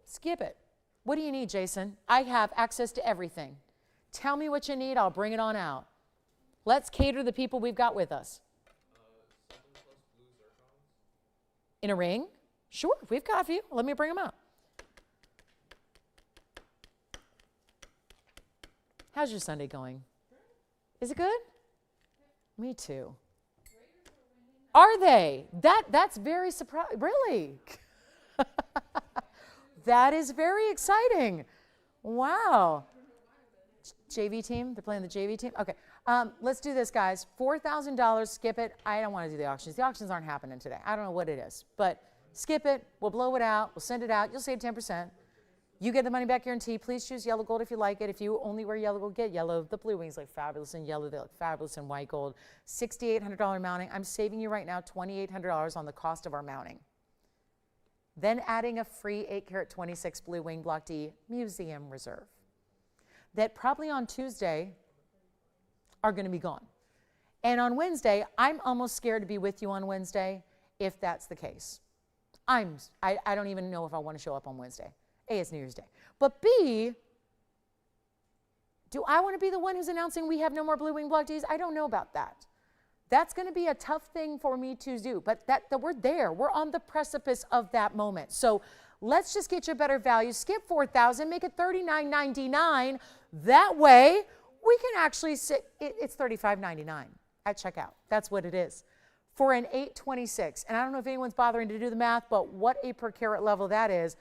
Skip it. What do you need, Jason? I have access to everything. Tell me what you need. I'll bring it on out. Let's cater to the people we've got with us. In a ring? Sure, we've got a few. Let me bring them out. How's your Sunday going? Is it good? Me too. Are they? That's very surprising. Really? That is very exciting. Wow. JV team? They're playing the JV team? Okay. Let's do this, guys. $4,000. Skip it. I don't want to do the auctions. The auctions aren't happening today. I don't know what it is. But skip it. We'll blow it out. We'll send it out. You'll save 10%. You get the money back guarantee. Please choose yellow gold if you like it. If you only wear yellow gold, get yellow. The blue wings look fabulous in yellow. They look fabulous in white gold. $6,800 mounting. I'm saving you right now $2,800 on the cost of our mounting. Then adding a free 8-carat 26 blue wing block D museum reserve. That probably on Tuesday are going to be gone. And on Wednesday, I'm almost scared to be with you on Wednesday if that's the case. I don't even know if I want to show up on Wednesday. A, it's New Year's Day. But B, do I want to be the one who's announcing we have no more blue wing block Ds? I don't know about that. That's going to be a tough thing for me to do, but that we're there. We're on the precipice of that moment. So let's just get you a better value. Skip $4,000, make it $39.99. That way, we can actually sit. It's $35.99 at checkout. That's what it is for an 826. And I don't know if anyone's bothering to do the math, but what a per carat level that is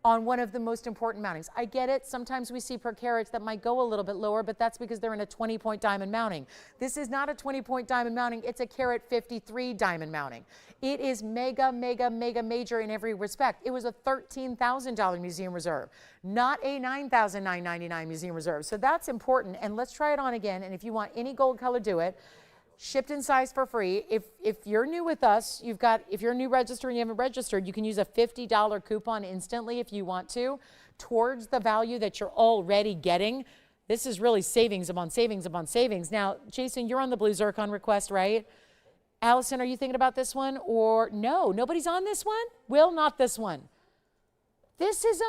on one of the most important mountings. I get it. Sometimes we see per carats that might go a little bit lower, but that's because they're in a 20-point diamond mounting. This is not a 20-point diamond mounting. It's a carat 53 diamond mounting. It is mega, mega, mega major in every respect. It was a $13,000 museum reserve, not a $9,999 museum reserve. So that's important. And let's try it on again. And if you want any gold color, do it. Shipped in size for free. If you're new with us, if you're a new register and you haven't registered, you can use a $50 coupon instantly if you want to towards the value that you're already getting. This is really savings upon savings upon savings. Now, Jason, you're on the blue zircon request, right? Allison, are you thinking about this one? Or no, nobody's on this one? Will, not this one. This is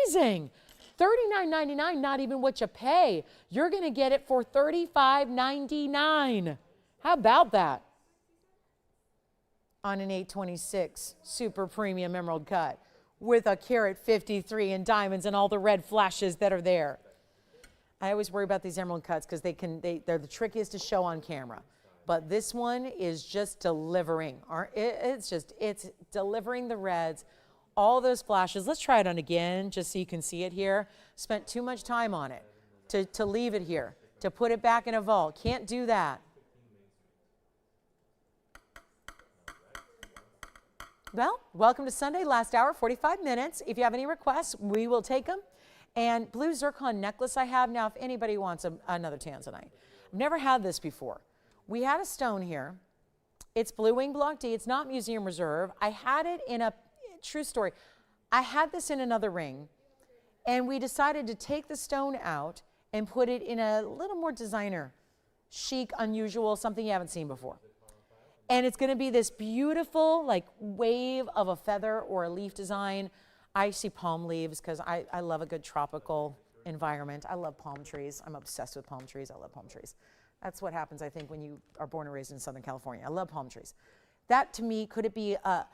amazing. $39.99, not even what you pay. You're going to get it for $35.99. How about that? On an 826 super premium emerald cut with a carat 53 and diamonds and all the red flashes that are there. I always worry about these emerald cuts because they're the trickiest to show on camera. But this one is just delivering. It's delivering the reds, all those flashes. Let's try it on again just so you can see it here. Spent too much time on it to leave it here, to put it back in a vault. Can't do that. Well, welcome to Sunday, last hour, 45 minutes. If you have any requests, we will take them. And blue zircon necklace I have. Now, if anybody wants another Tanzanite. I've never had this before. We had a stone here. It's blue wing block D. It's not museum reserve. I had it in a, true story, I had this in another ring. And we decided to take the stone out and put it in a little more designer, chic, unusual, something you haven't seen before. And it's going to be this beautiful like wave of a feather or a leaf design. I see palm leaves because I love a good tropical environment. I love palm trees. I'm obsessed with palm trees. I love palm trees. That's what happens, I think, when you are born and raised in Southern California. I love palm trees. That, to me, could it be a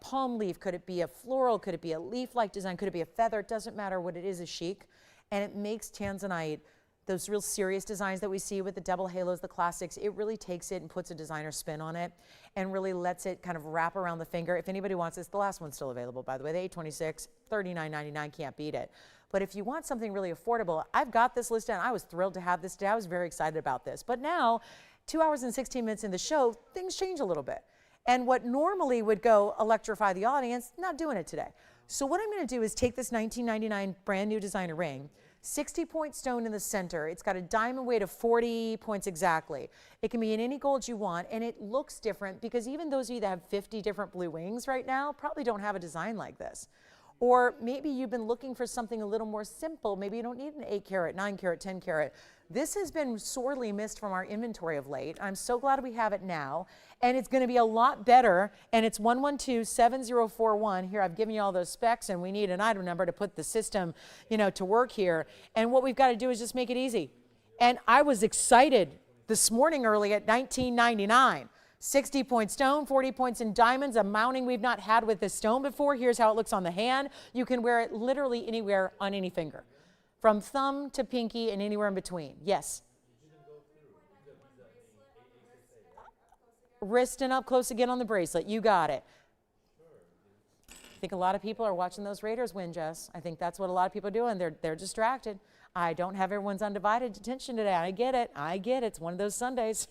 palm leaf? Could it be a floral? Could it be a leaf-like design? Could it be a feather? It doesn't matter what it is chic. And it makes Tanzanite, those real serious designs that we see with the double halos, the classics, it really takes it and puts a designer spin on it and really lets it kind of wrap around the finger. If anybody wants this, the last one's still available, by the way, the 826, $39.99, can't beat it. But if you want something really affordable, I've got this listed, and I was thrilled to have this today. I was very excited about this. But now, 2 hours and 16 minutes in the show, things change a little bit. And what normally would go electrify the audience, not doing it today. So what I'm going to do is take this $19.99 brand new designer ring, 60-point stone in the center. It's got a diamond weight of 40 points exactly. It can be in any gold you want, and it looks different because even those of you that have 50 different blue wings right now probably don't have a design like this. Or maybe you've been looking for something a little more simple. Maybe you don't need an 8 carat, 9 carat, 10 carat. This has been sorely missed from our inventory of late. I'm so glad we have it now. And it's going to be a lot better. And it's 112-7041. Here, I've given you all those specs, and we need an item number to put the system, you know, to work here. And what we've got to do is just make it easy. And I was excited this morning early at $19.99. 60 point stone, 40 points in diamonds, a mounting we've not had with this stone before. Here's how it looks on the hand. You can wear it literally anywhere on any finger, from thumb to pinky and anywhere in between. Yes? Wrist and up close again on the bracelet. You got it. I think a lot of people are watching those Raiders win, Jess. I think that's what a lot of people are doing. They're distracted. I don't have everyone's undivided attention today. I get it. I get it. It's one of those Sundays.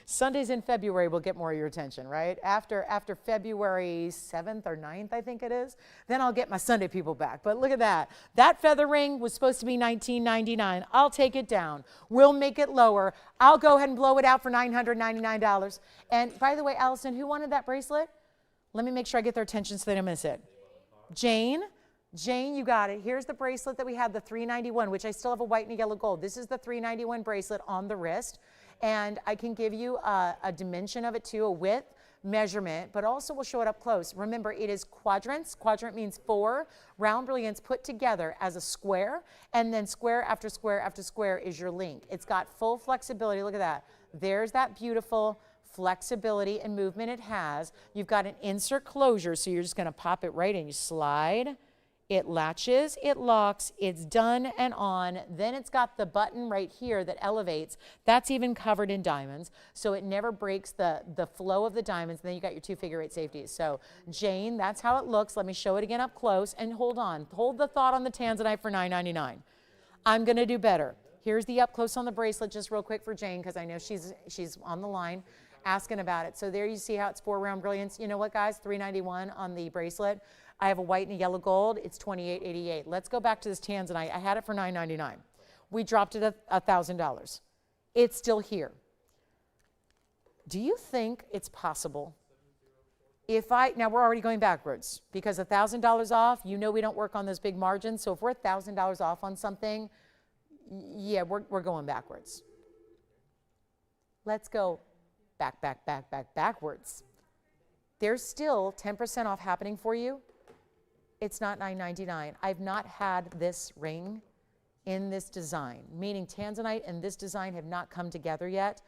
Sundays in February will get more of your attention, right? After February 7th or 9th, I think it is, then I'll get my Sunday people back. But look at that. That feather ring was supposed to be $19.99. I'll take it down. We'll make it lower. I'll go ahead and blow it out for $999. And by the way, Allison, who wanted that bracelet? Let me make sure I get their attention so they don't miss it. Jane, you got it. Here's the bracelet that we had, the $391, which I still have a white and a yellow gold. This is the $391 bracelet on the wrist. And I can give you a dimension of it too, a width measurement, but also we'll show it up close. Remember, it is quadrants. Quadrant means 4 round brilliants put together as a square, and then square after square after square is your link. It's got full flexibility. Look at that. There's that beautiful flexibility and movement it has. You've got an insert closure, so you're just going to pop it right in. You slide. It latches, it locks, it's done and on. Then it's got the button right here that elevates. That's even covered in diamonds, so it never breaks the flow of the diamonds. And then you got your 2 figure-8 safeties. So Jane, that's how it looks. Let me show it again up close. And hold on. Hold the thought on the Tanzanite for $9.99. I'm going to do better. Here's the up close on the bracelet just real quick for Jane, because I know she's on the line asking about it. So there you see how it's 4 round brilliants. You know what, guys? $391 on the bracelet. I have a white and a yellow gold. It's $28.88. Let's go back to this Tanzanite. I had it for $9.99. We dropped it at $1,000. It's still here. Do you think it's possible if now we're already going backwards because $1,000 off, you know we don't work on those big margins. So if we're $1,000 off on something, yeah, we're going backwards. Let's go backwards. There's still 10% off happening for you. It's not $9.99. I've not had this ring in this design, meaning Tanzanite and this design have not come together yet.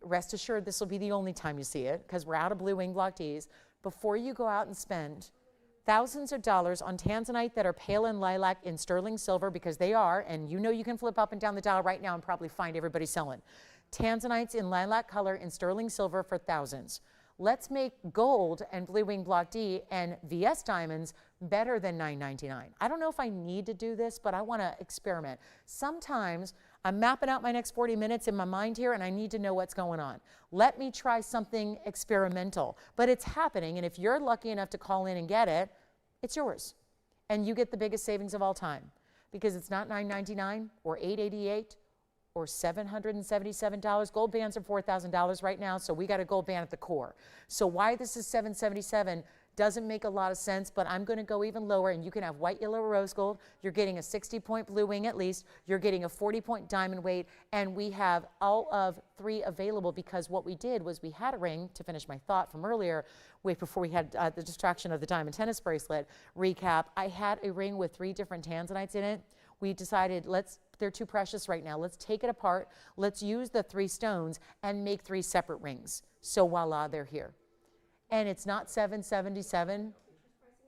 Rest assured, this will be the only time you see it because we're out of blue wing block Ds. Before you go out and spend thousands of dollars on Tanzanite that are pale in lilac in sterling silver, because they are, and you know you can flip up and down the dial right now and probably find everybody selling. Tanzanites in lilac color in sterling silver for thousands. Let's make gold and blue wing block D and VS diamonds better than $9.99. I don't know if I need to do this, but I want to experiment. Sometimes I'm mapping out my next 40 minutes in my mind here, and I need to know what's going on. Let me try something experimental, but it's happening, and if you're lucky enough to call in and get it, it's yours. And you get the biggest savings of all time because it's not $9.99 or $8.88 or $777. Gold bands are $4,000 right now, so we got a gold band at the core. So why this is $777 doesn't make a lot of sense, but I'm going to go even lower, and you can have white, yellow, or rose gold. You're getting a 60-point blue wing at least. You're getting a 40-point diamond weight, and we have all of 3 available because what we did was we had a ring, to finish my thought from earlier, before we had the distraction of the diamond tennis bracelet recap. I had a ring with 3 different Tanzanites in it. We decided, they're too precious right now. Let's take it apart. Let's use the 3 stones and make 3 separate rings. So voila, they're here. And it's not $777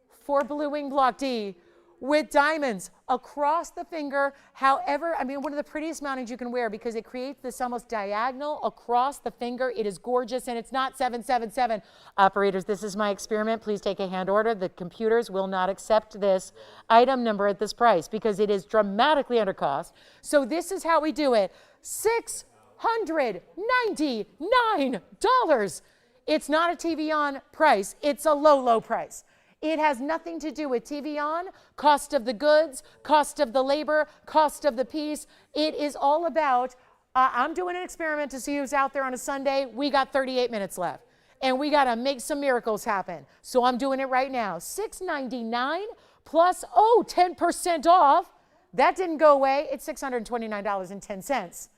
for blue wing block D with diamonds across the finger. However, I mean, one of the prettiest mountings you can wear because it creates this almost diagonal across the finger. It is gorgeous, and it's not $777. Operators, this is my experiment. Please take a hand order. The computers will not accept this item number at this price because it is dramatically under cost. So this is how we do it. $699. It's not a TVON price. It's a low, low price. It has nothing to do with TVON, cost of the goods, cost of the labor, cost of the piece. It is all about, I'm doing an experiment to see who's out there on a Sunday. We got 38 minutes left. and we got to make some miracles happen. So I'm doing it right now. $699 plus, 10% off. That didn't go away. It's $629.10.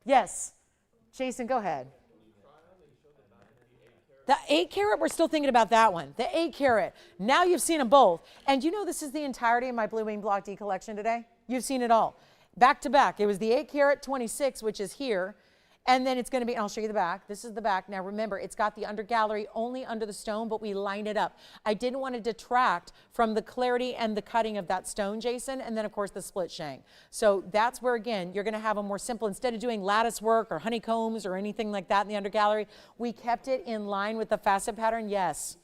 Yes. Jason, go ahead. The 8 carat, we're still thinking about that one. The 8 carat. Now you've seen them both. And you know this is the entirety of my Blue Wing Block D collection today? You've seen it all. Back to back. It was the 8 carat 26, which is here. And then it's going to be, I'll show you the back. This is the back. Now remember, it's got the under gallery only under the stone, but we line it up. I didn't want to detract from the clarity and the cutting of that stone, Jason, and then of course the split shank. So that's where, again, you're going to have a more simple, instead of doing lattice work or honeycombs or anything like that in the under gallery, we kept it in line with the facet pattern, yes.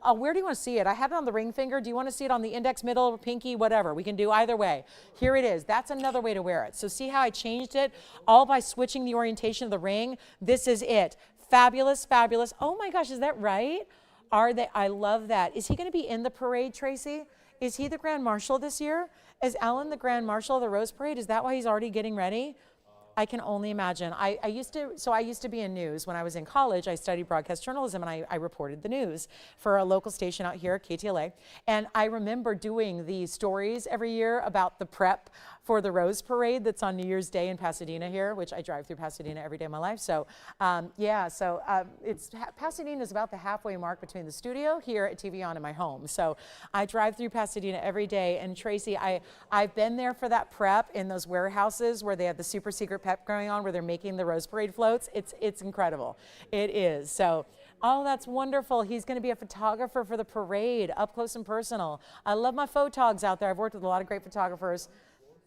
Where do you want to see it? I have it on the ring finger. Do you want to see it on the index, middle, pinky, whatever? We can do either way. Here it is. That's another way to wear it. So see how I changed it all by switching the orientation of the ring? This is it. Fabulous, fabulous. Oh my gosh, is that right? Are they? I love that. Is he going to be in the parade, Tracy? Is he the Grand Marshal this year? Is Alan the Grand Marshal of the Rose Parade? Is that why he's already getting ready? I can only imagine. I used to be in news. When I was in college, I studied broadcast journalism, and I reported the news for a local station out here, KTLA. And I remember doing the stories every year about the prep for the Rose Parade that's on New Year's Day in Pasadena here, which I drive through Pasadena every day of my life. So Pasadena is about the halfway mark between the studio here at TVON and my home. So I drive through Pasadena every day. And Tracy, I've been there for that prep in those warehouses where they have the super secret prep going on, where they're making the Rose Parade floats. It's incredible. It is. So, oh, that's wonderful. He's going to be a photographer for the parade, up close and personal. I love my photogs out there. I've worked with a lot of great photographers,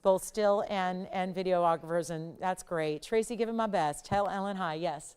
both still and videographers, and that's great. Tracy, give him my best. Tell Ellen hi. Yes.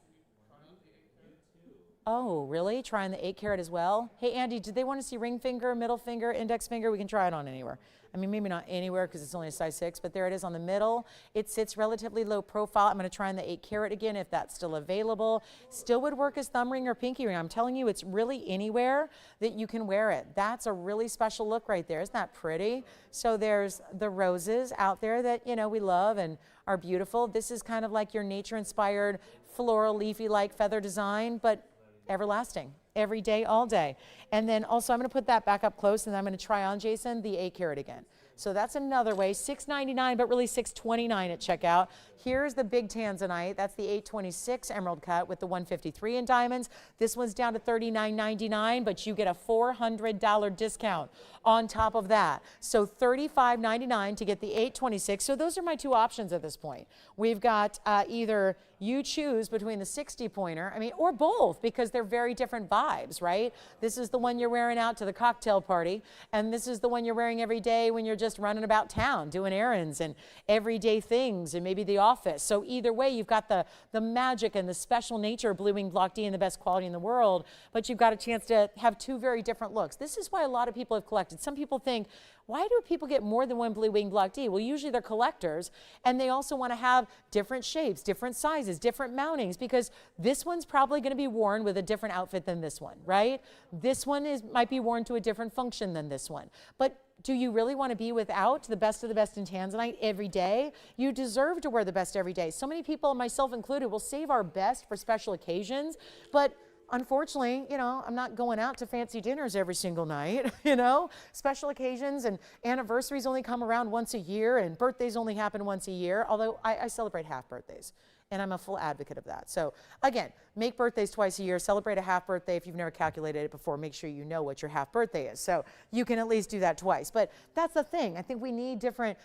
Oh, really? Trying the 8 carat as well? Hey, Andy, did they want to see ring finger, middle finger, index finger? We can try it on anywhere. I mean, maybe not anywhere because it's only a size 6, but there it is on the middle. It sits relatively low profile. I'm going to try on the 8 carat again if that's still available. Still would work as thumb ring or pinky ring. I'm telling you, it's really anywhere that you can wear it. That's a really special look right there. Isn't that pretty? So there's the roses out there that, you know, we love and are beautiful. This is kind of like your nature-inspired floral, leafy-like feather design, but everlasting, every day, all day. And then also I'm going to put that back up close, and I'm going to try on, Jason, the 8 carat again. So that's another way, $699, but really $629 at checkout. Here's the big Tanzanite. That's the 826 emerald cut with the 153 in diamonds. This one's down to $39.99, but you get a $400 discount on top of that. So $35.99 to get the 826. So those are my two options at this point. We've got either you choose between the 60 pointer, I mean, or both, because they're very different vibes, right? This is the one you're wearing out to the cocktail party, and this is the one you're wearing every day when you're just running about town doing errands and everyday things and maybe the office. So either way, you've got the magic and the special nature of Blue Wing Block D and the best quality in the world, but you've got a chance to have two very different looks. This is why a lot of people have collected. Some people think, why do people get more than one Blue Wing Block D? Well, usually they're collectors, and they also want to have different shapes, different sizes, different mountings, because this one's probably going to be worn with a different outfit than this one, right? This one might be worn to a different function than this one. But do you really want to be without the best of the best in Tanzanite every day? You deserve to wear the best every day. So many people, myself included, will save our best for special occasions, but unfortunately, you know, I'm not going out to fancy dinners every single night, you know. Special occasions and anniversaries only come around once a year, and birthdays only happen once a year, although I celebrate half birthdays, and I'm a full advocate of that. So again, make birthdays twice a year, celebrate a half birthday. If you've never calculated it before, make sure you know what your half birthday is. So you can at least do that twice. But that's the thing. I think we need different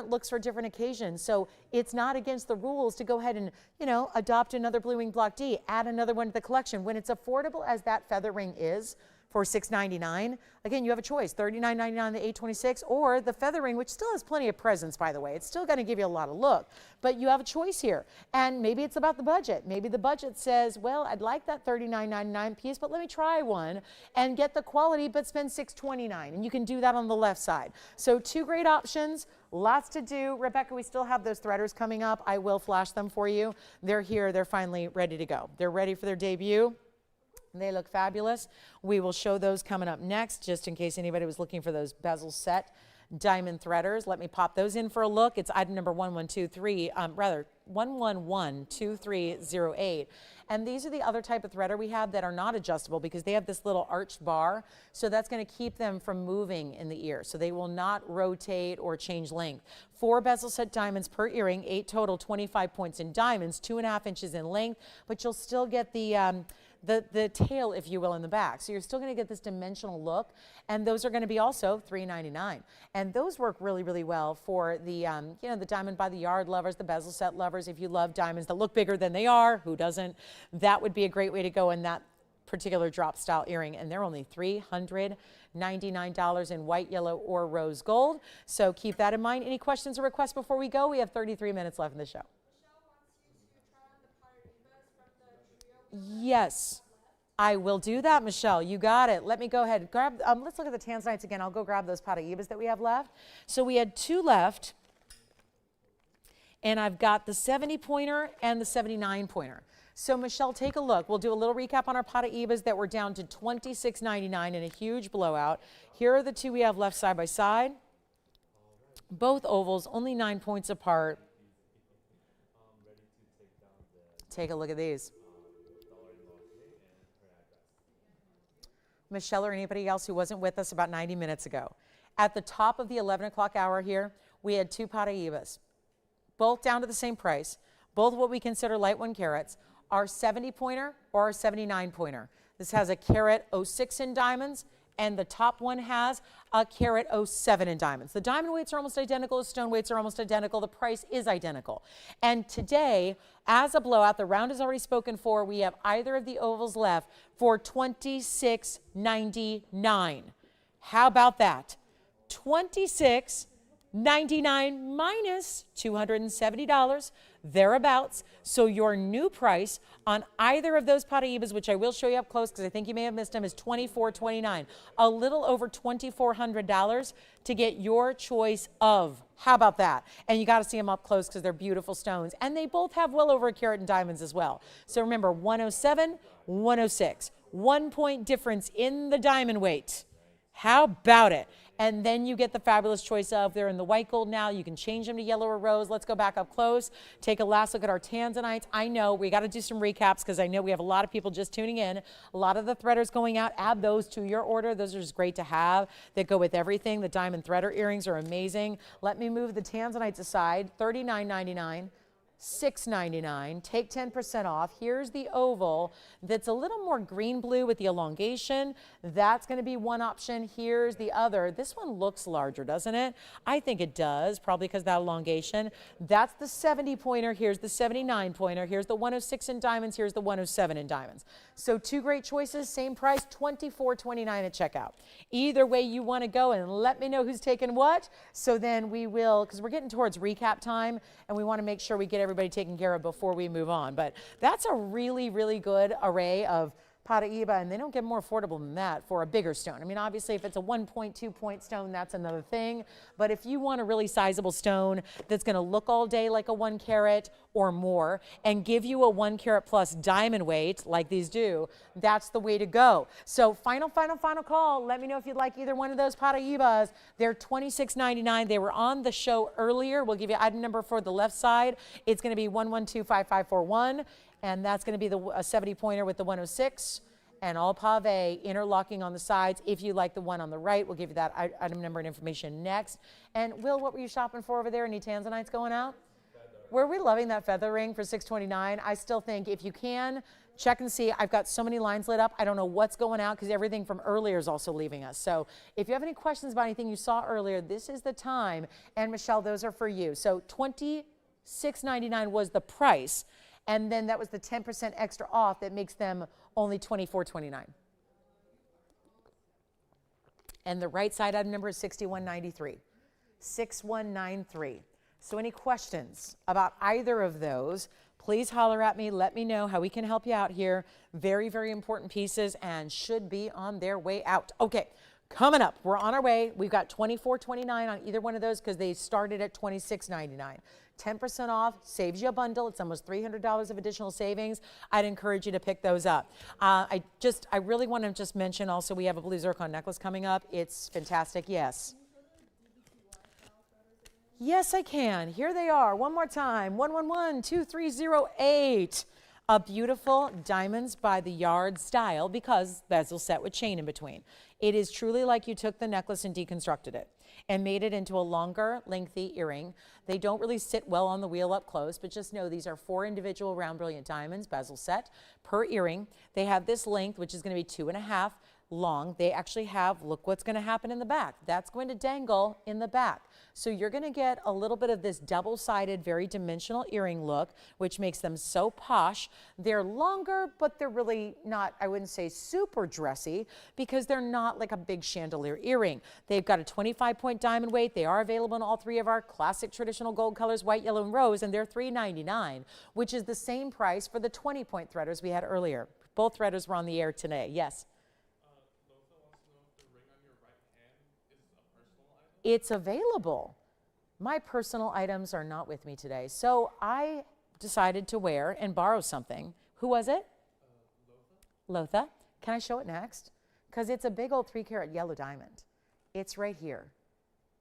looks for different occasions. So it's not against the rules to go ahead and, you know, adopt another Blue Wing Block D, add another one to the collection. When it's affordable as that feather ring is, for $699. Again, you have a choice, $39.99 the 826, or the feather ring, which still has plenty of presence, by the way. It's still going to give you a lot of look, but you have a choice here. And maybe it's about the budget. Maybe the budget says, well, I'd like that $39.99 piece, but let me try one and get the quality, but spend $629. And you can do that on the left side. So two great options. Lots to do. Rebecca, we still have those threaders coming up. I will flash them for you. They're here. They're finally ready to go. They're ready for their debut. They look fabulous. We will show those coming up next, just in case anybody was looking for those bezel set diamond threaders. Let me pop those in for a look. It's item number 112308. And these are the other type of threader we have that are not adjustable because they have this little arched bar. So that's going to keep them from moving in the ear. So they will not rotate or change length. 4 bezel set diamonds per earring, 8 total, 25 points in diamonds, 2.5 inches in length, but you'll still get the tail, if you will, in the back. So you're still going to get this dimensional look, and those are going to be also $3.99. And those work really, really well for the, the diamond by the yard lovers, the bezel set lovers. If you love diamonds that look bigger than they are, who doesn't? That would be a great way to go in that particular drop style earring, and they're only $399 in white, yellow, or rose gold. So keep that in mind. Any questions or requests before we go? We have 33 minutes left in the show. Yes, I will do that, Michelle. You got it. Let me go ahead. Grab. Let's look at the Tanzanites again. I'll go grab those Paraibas that we have left. So we had 2 left, and I've got the 70 pointer and the 79 pointer. So Michelle, take a look. We'll do a little recap on our Paraibas that were down to $26.99 in a huge blowout. Here are the 2 we have left side by side. Both ovals, only 9 points apart. Take a look at these. Michelle or anybody else who wasn't with us about 90 minutes ago. At the top of the 11 o'clock hour here, we had 2 Paraibas, both down to the same price, both what we consider light 1 carats, our 70 pointer or our 79 pointer. This has a carat 06 in diamonds, and the top one has a carat 07 in diamonds. The diamond weights are almost identical, the stone weights are almost identical, the price is identical. And today, as a blowout, the round is already spoken for, we have either of the ovals left for $26.99. How about that? $26.99 minus $270, thereabouts. So your new price on either of those Paraibas, which I will show you up close because I think you may have missed them, is $24.29. A little over $2,400 to get your choice of. How about that? And you got to see them up close because they're beautiful stones. And they both have well over a carat in diamonds as well. So remember, 107, 106. 1 point difference in the diamond weight. How about it? And then you get the fabulous choice of, they're in the white gold now, you can change them to yellow or rose. Let's go back up close, take a last look at our Tanzanites. I know we got to do some recaps because I know we have a lot of people just tuning in. A lot of the threaders going out, add those to your order. Those are just great to have. They go with everything. The diamond threader earrings are amazing. Let me move the Tanzanites aside, $39.99. $6.99, take 10% off. Here's the oval that's a little more green blue with the elongation. That's going to be one option. Here's the other. This one looks larger, doesn't it? I think it does, probably because of that elongation. That's the 70 pointer. Here's the 79 pointer. Here's the 106 in diamonds. Here's the 107 in diamonds. So 2 great choices, same price, $24.29 at checkout. Either way you want to go, and let me know who's taking what. So then we will, because we're getting towards recap time, and we want to make sure we get everybody taken care of before we move on. But that's a really, really good array of Paraiba, and they don't get more affordable than that for a bigger stone. I mean, obviously, if it's a 1.2 point stone, that's another thing. But if you want a really sizable stone that's going to look all day like a 1 carat or more and give you a 1 carat plus diamond weight like these do, that's the way to go. So final call. Let me know if you'd like either one of those Paraibas. They're $26.99. They were on the show earlier. We'll give you item number for the left side. It's going to be 1125541. And that's going to be the 70 pointer with the 106 and all pave interlocking on the sides. If you like the one on the right, we'll give you that item number and information next. And Will, what were you shopping for over there? Any Tanzanites going out? Were we loving that feather ring for $6.29? I still think if you can, check and see. I've got so many lines lit up. I don't know what's going out because everything from earlier is also leaving us. So if you have any questions about anything you saw earlier, this is the time. And Michelle, those are for you. So $26.99 was the price. And then that was the 10% extra off that makes them only $24.29. And the right side item number is 6193. 6193. So any questions about either of those, please holler at me. Let me know how we can help you out here. Very, very important pieces and should be on their way out. Okay, coming up, we're on our way. We've got $24.29 on either one of those because they started at $26.99. 10% off, saves you a bundle. It's almost $300 of additional savings. I'd encourage you to pick those up. I really want to just mention also we have a blue zircon necklace coming up. It's fantastic, yes. Yes, I can. Here they are. One more time. 111-2308. A beautiful diamonds by the yard style because bezel set with chain in between. It is truly like you took the necklace and deconstructed it and made it into a longer, lengthy earring. They don't really sit well on the wheel up close, but just know these are 4 individual round brilliant diamonds, bezel set per earring. They have this length, which is going to be 2.5 long. They actually have, look what's going to happen in the back. That's going to dangle in the back. So you're going to get a little bit of this double-sided, very dimensional earring look, which makes them so posh. They're longer, but they're really not, I wouldn't say super dressy, because they're not like a big chandelier earring. They've got a 25-point diamond weight. They are available in all 3 of our classic traditional gold colors, white, yellow, and rose, and they're $3.99, which is the same price for the 20-point threaders we had earlier. Both threaders were on the air today. Yes? It's available. My personal items are not with me today. So I decided to wear and borrow something. Who was it? Lotha. Can I show it next? Because it's a big old 3-carat yellow diamond. It's right here.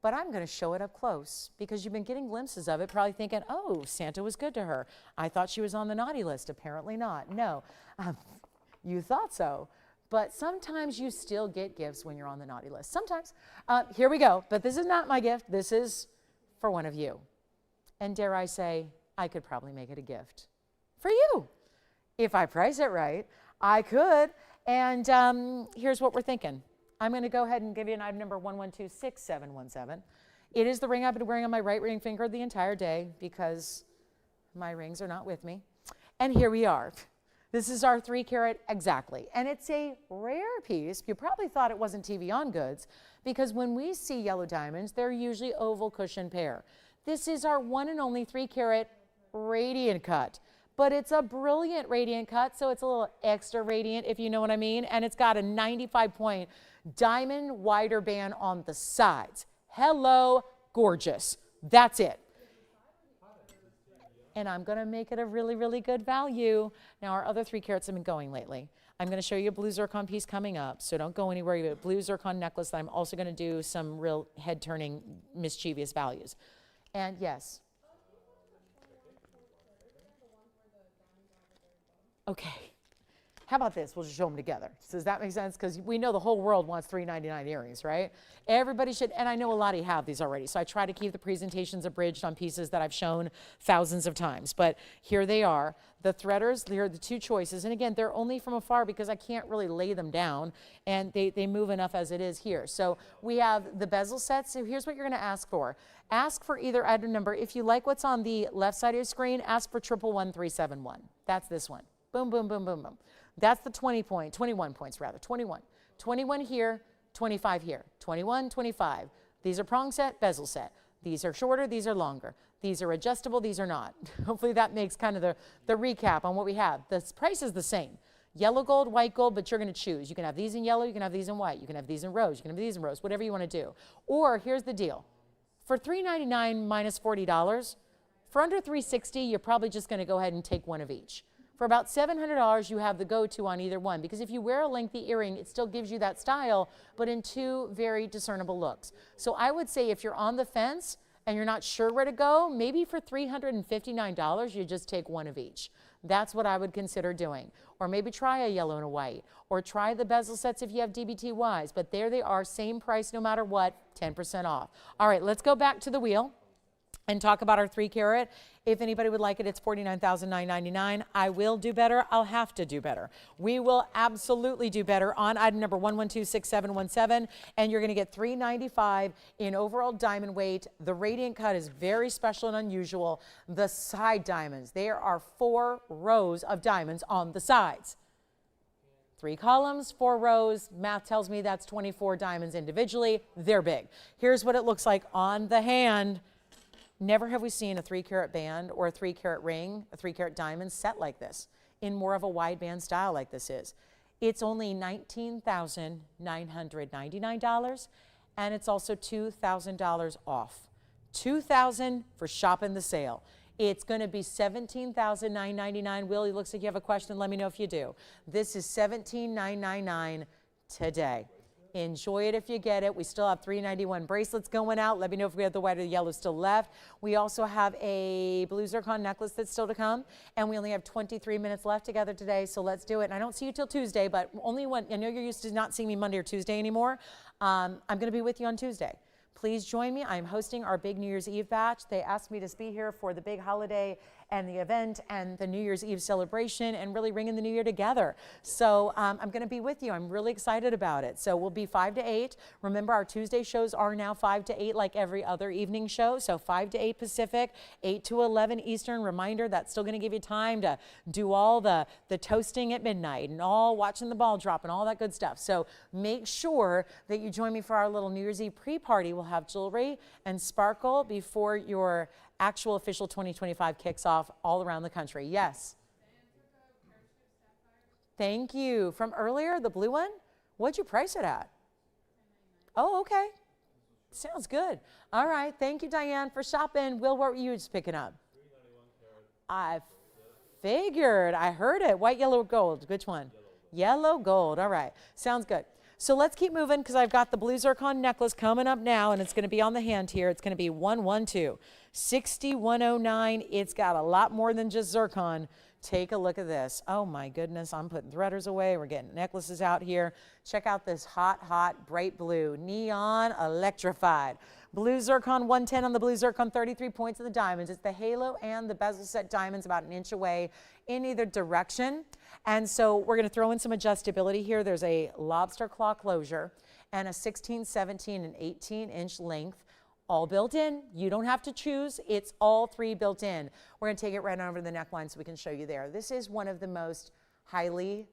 But I'm going to show it up close because you've been getting glimpses of it, probably thinking, oh, Santa was good to her. I thought she was on the naughty list. Apparently not. No, you thought so. But sometimes you still get gifts when you're on the naughty list. Sometimes. Here we go. But this is not my gift. This is for one of you. And dare I say, I could probably make it a gift for you. If I price it right, I could. And here's what we're thinking. I'm going to go ahead and give you an item number 1126717. It is the ring I've been wearing on my right ring finger the entire day because my rings are not with me. And here we are. This is our 3-carat exactly. And it's a rare piece. You probably thought it wasn't TVON goods because when we see yellow diamonds, they're usually oval cushion pair. This is our one and only 3-carat radiant cut. But it's a brilliant radiant cut, so it's a little extra radiant, if you know what I mean. And it's got a 95-point diamond wider band on the sides. Hello, gorgeous. That's it. And I'm going to make it a really, really good value. Now, our other 3 carats have been going lately. I'm going to show you a blue zircon piece coming up, so don't go anywhere. You have a blue zircon necklace that I'm also going to do some real head-turning, mischievous values. And yes. Okay. How about this? We'll just show them together. Does that make sense? Because we know the whole world wants $3.99 earrings, right? Everybody should, and I know a lot of you have these already, so I try to keep the presentations abridged on pieces that I've shown thousands of times. But here they are. The threaders, here are the 2 choices. And again, they're only from afar because I can't really lay them down, and they move enough as it is here. So we have the bezel sets. So here's what you're going to ask for. Ask for either item number. If you like what's on the left side of your screen, ask for 111371. That's this one. Boom, boom, boom, boom, boom. That's the 21 points rather, 21. 21 here, 25 here, 21, 25. These are prong set, bezel set. These are shorter, these are longer. These are adjustable, these are not. Hopefully that makes kind of the recap on what we have. The price is the same. Yellow gold, white gold, but you're going to choose. You can have these in yellow, you can have these in white, you can have these in rose, you can have these in rose, whatever you want to do. Or here's the deal. For $3.99 minus $40, for under $360, you're probably just going to go ahead and take one of each. For about $700, you have the go-to on either one, because if you wear a lengthy earring, it still gives you that style, but in 2 very discernible looks. So I would say if you're on the fence and you're not sure where to go, maybe for $359, you just take one of each. That's what I would consider doing. Or maybe try a yellow and a white, or try the bezel sets if you have DBTYs, but there they are, same price no matter what, 10% off. All right, let's go back to the wheel and talk about our 3-carat. If anybody would like it, it's $49,999. I will do better. I'll have to do better. We will absolutely do better on item number 1126717, and you're going to get $395 in overall diamond weight. The radiant cut is very special and unusual. The side diamonds, there are 4 rows of diamonds on the sides. 3 columns, 4 rows. Math tells me that's 24 diamonds individually. They're big. Here's what it looks like on the hand. Never have we seen a 3-carat band or a 3-carat ring, a 3-carat diamond set like this in more of a wide band style like this is. It's only $19,999, and it's also $2,000 off. $2,000 for shopping the sale. It's going to be $17,999. Willie, looks like you have a question. Let me know if you do. This is $17,999 today. Enjoy it if you get it. We still have 391 bracelets going out. Let me know if we have the white or the yellow still left. We also have a blue zircon necklace that's still to come, and we only have 23 minutes left together today, so let's do it. And I don't see you till Tuesday, but only when, I know you're used to not seeing me Monday or Tuesday anymore. I'm going to be with you on Tuesday. Please join me. I'm hosting our big New Year's Eve batch. They asked me to be here for the big holiday and the event and the New Year's Eve celebration and really ringing the new year together. So I'm going to be with you. I'm really excited about it. So we'll be 5 to 8. Remember, our Tuesday shows are now 5 to 8 like every other evening show. So 5 to 8 Pacific, 8 to 11 Eastern. Reminder, that's still going to give you time to do all the toasting at midnight and all watching the ball drop and all that good stuff. So make sure that you join me for our little New Year's Eve pre-party. We'll have jewelry and sparkle before your actual official 2025 kicks off all around the country. Yes. Thank you. From earlier, the blue one, what'd you price it at? Oh, okay. Sounds good. All right. Thank you, Diane, for shopping. Will, what were you just picking up? 391 carat. I figured. I heard it. White, yellow, gold. Which one? Yellow gold. All right. Sounds good. So let's keep moving because I've got the blue zircon necklace coming up now, and it's going to be on the hand here. It's going to be 112, 6109. It's got a lot more than just zircon. Take a look at this. Oh my goodness, I'm putting threaders away. We're getting necklaces out here. Check out this hot, hot, bright blue, neon electrified. Blue zircon 110 on the blue zircon, 33 points of the diamonds. It's the halo and the bezel set diamonds about an inch away in either direction. And so we're going to throw in some adjustability here. There's a lobster claw closure and a 16, 17, and 18-inch length, all built in. You don't have to choose. It's all three built in. We're going to take it right over to the neckline so we can show you there. This is one of the most highly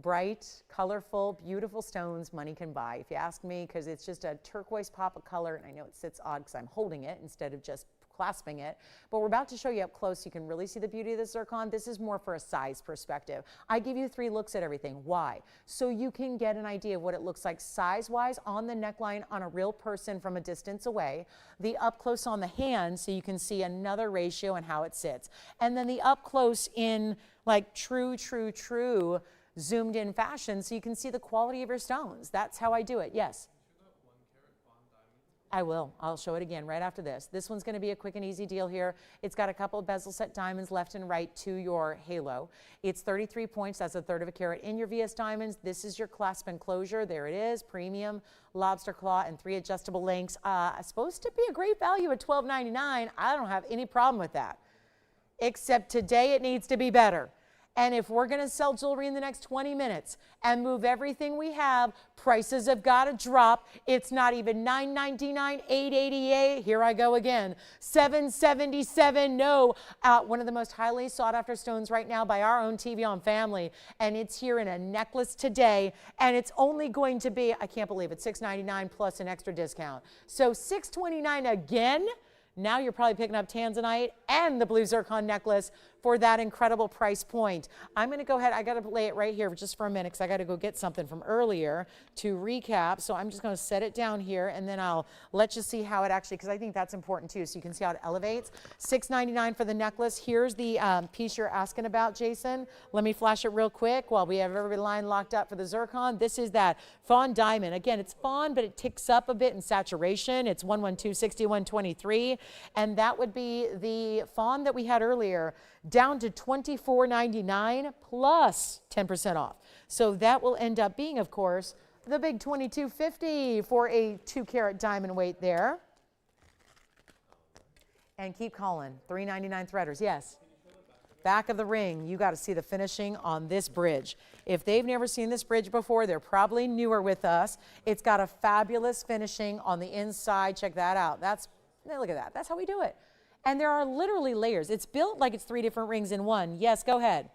bright, colorful, beautiful stones money can buy, if you ask me, because it's just a turquoise pop of color, and I know it sits odd because I'm holding it instead of just clasping it, but we're about to show you up close so you can really see the beauty of the zircon. This is more for a size perspective. I give you 3 looks at everything. Why? So you can get an idea of what it looks like size-wise on the neckline on a real person from a distance away, the up close on the hand so you can see another ratio and how it sits, and then the up close in like true zoomed in fashion so you can see the quality of your stones. That's how I do it. Yes? I will. I'll show it again right after this. This one's going to be a quick and easy deal here. It's got a couple of bezel set diamonds left and right to your halo. It's 33 points. That's 1/3 of a carat in your VS diamonds. This is your clasp and closure. There it is. Premium lobster claw and 3 adjustable links. Supposed to be a great value at $12.99. I don't have any problem with that. Except today it needs to be better. And if we're going to sell jewelry in the next 20 minutes and move everything we have, prices have got to drop. It's not even $9.99, $8.88. Here I go again. $7.77. No, one of the most highly sought after stones right now by our own TVON family. And it's here in a necklace today. And it's only going to be, I can't believe it, $6.99 plus an extra discount. So $6.29 again. Now you're probably picking up Tanzanite and the blue zircon necklace for that incredible price point. I'm going to go ahead. I got to lay it right here just for a minute because I got to go get something from earlier to recap. So I'm just going to set it down here and then I'll let you see how it actually, because I think that's important too, so you can see how it elevates. $6.99 for the necklace. Here's the piece you're asking about, Jason. Let me flash it real quick while we have every line locked up for the zircon. This is that Fawn diamond. Again, it's Fawn, but it ticks up a bit in saturation. It's 112, 6123. And that would be the Fawn that we had earlier, down to $24.99 plus 10% off. So that will end up being, of course, the big $22.50 for a 2-carat diamond weight there. And keep calling. $3.99 threaders. Yes. Back of the ring. You got to see the finishing on this bridge. If they've never seen this bridge before, they're probably newer with us. It's got a fabulous finishing on the inside. Check that out. Look at that. That's how we do it. And there are literally layers. It's built like it's 3 different rings in one. Yes, go ahead.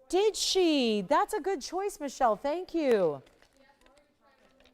Did she? That's a good choice, Michelle. Thank you.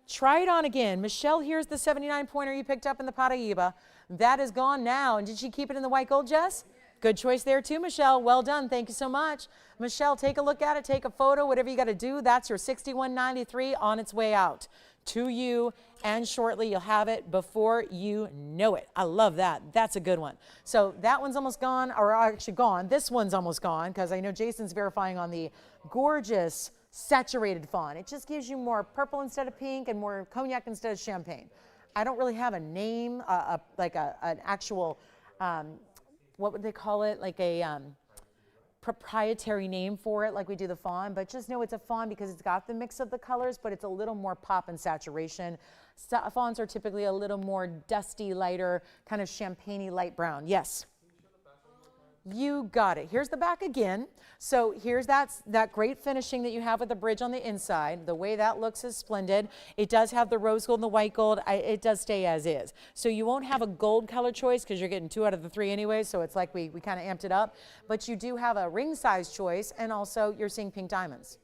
Try it on again. Michelle, here's the 79 pointer you picked up in the Paraiba. That is gone now. And did she keep it in the white gold, Jess? Good choice there too, Michelle. Well done. Thank you so much. Michelle, take a look at it. Take a photo. Whatever you got to do. That's your $61.93 on its way out to you, and shortly you'll have it before you know it. I love that. That's a good one. So that one's almost gone, or actually gone. This one's almost gone because I know Jason's verifying on the gorgeous saturated fawn. It just gives you more purple instead of pink and more cognac instead of champagne. I don't really have a name, like an actual, what would they call it? Like a proprietary name for it, like we do the fawn, but just know it's a fawn because it's got the mix of the colors, but it's a little more pop and saturation. Fawns are typically a little more dusty, lighter, kind of champagne-y light brown. Yes. You got it. Here's the back again. So here's that great finishing that you have with the bridge on the inside. The way that looks is splendid. It does have the rose gold and the white gold. It does stay as is. So you won't have a gold color choice because you're getting 2 out of the 3 anyway. So it's like we kind of amped it up. But you do have a ring size choice, and also you're seeing pink diamonds.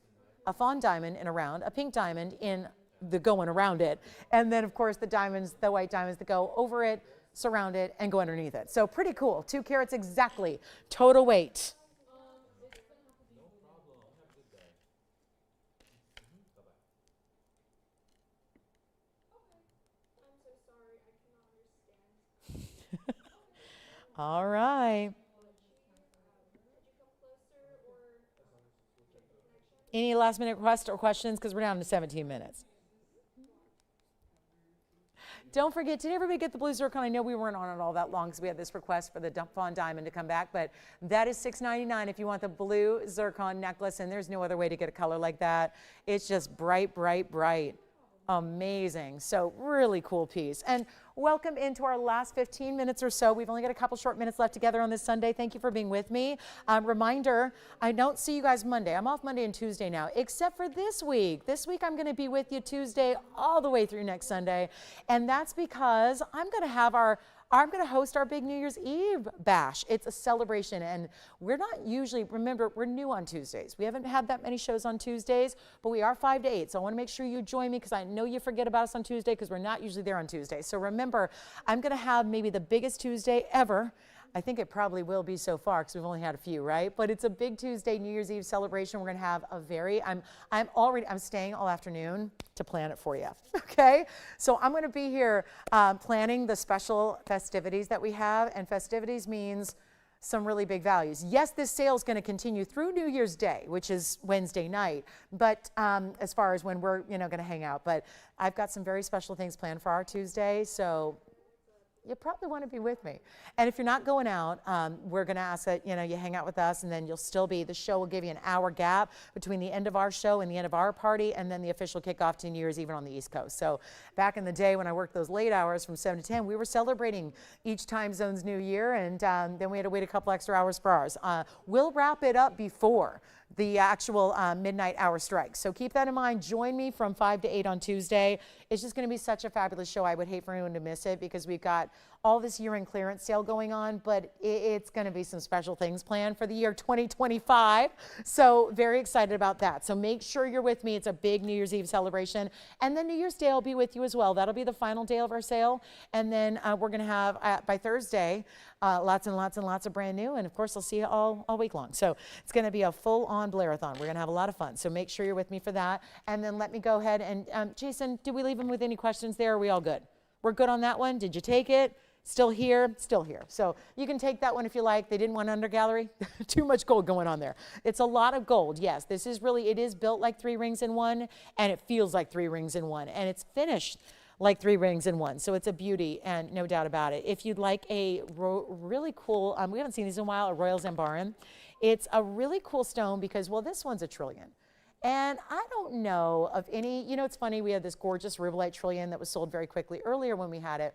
A fawn diamond in a round, a pink diamond in the going around it. And then of course the diamonds, the white diamonds that go over it, surround it, and go underneath it. So pretty cool. 2 carats exactly. Total weight. All right. Any last minute requests or questions? Because we're down to 17 minutes. Don't forget, did everybody get the blue zircon? I know we weren't on it all that long because we had this request for the fawn diamond to come back, but that is $6.99 if you want the blue zircon necklace, and there's no other way to get a color like that. It's just bright, bright, bright. Amazing. So really cool piece. And welcome into our last 15 minutes or so. We've only got a couple short minutes left together on this Sunday. Thank you for being with me. Reminder, I don't see you guys Monday. I'm off Monday and Tuesday now, except for this week. This week I'm going to be with you Tuesday all the way through next Sunday. And that's because I'm going to host our big New Year's Eve bash. It's a celebration, and we're not usually, remember, we're new on Tuesdays. We haven't had that many shows on Tuesdays, but we are 5 to 8. So I want to make sure you join me because I know you forget about us on Tuesday because we're not usually there on Tuesday. So remember, I'm going to have maybe the biggest Tuesday ever. I think it probably will be so far because we've only had a few, right? But it's a big Tuesday, New Year's Eve celebration. We're going to have a very, I'm staying all afternoon to plan it for you, okay? So I'm going to be here planning the special festivities that we have, and festivities means some really big values. Yes, this sale is going to continue through New Year's Day, which is Wednesday night, but as far as when we're, going to hang out, but I've got some very special things planned for our Tuesday, so you probably want to be with me. And if you're not going out, we're going to ask that, you hang out with us, and then you'll still be, the show will give you an hour gap between the end of our show and the end of our party, and then the official kickoff to New Year's even on the East Coast. So back in the day when I worked those late hours from 7 to 10, we were celebrating each time zone's new year, and then we had to wait a couple extra hours for ours. We'll wrap it up before the actual midnight hour strike. So keep that in mind. Join me from 5 to 8 on Tuesday. It's just going to be such a fabulous show. I would hate for anyone to miss it because we've got all this year-end clearance sale going on, but it's going to be some special things planned for the year 2025. So very excited about that. So make sure you're with me. It's a big New Year's Eve celebration. And then New Year's Day will be with you as well. That'll be the final day of our sale. And then we're going to have, by Thursday, lots and lots and lots of brand new. And of course, I'll see you all week long. So it's going to be a full-on Blairathon. We're going to have a lot of fun. So make sure you're with me for that. And then let me go ahead and, Jason, did we leave him with any questions there? Are we all good? We're good on that one? Did you take it? Still here? Still here. So you can take that one if you like. They didn't want under gallery. Too much gold going on there. It's a lot of gold. Yes, this is really, it is built like 3 rings in one, and it feels like 3 rings in one, and it's finished like 3 rings in one. So it's a beauty, and no doubt about it. If you'd like a really cool, we haven't seen these in a while, a Royal Zambaran. It's a really cool stone because, well, this one's a trillion. And I don't know of any, it's funny, we had this gorgeous Rubellite trillion that was sold very quickly earlier when we had it.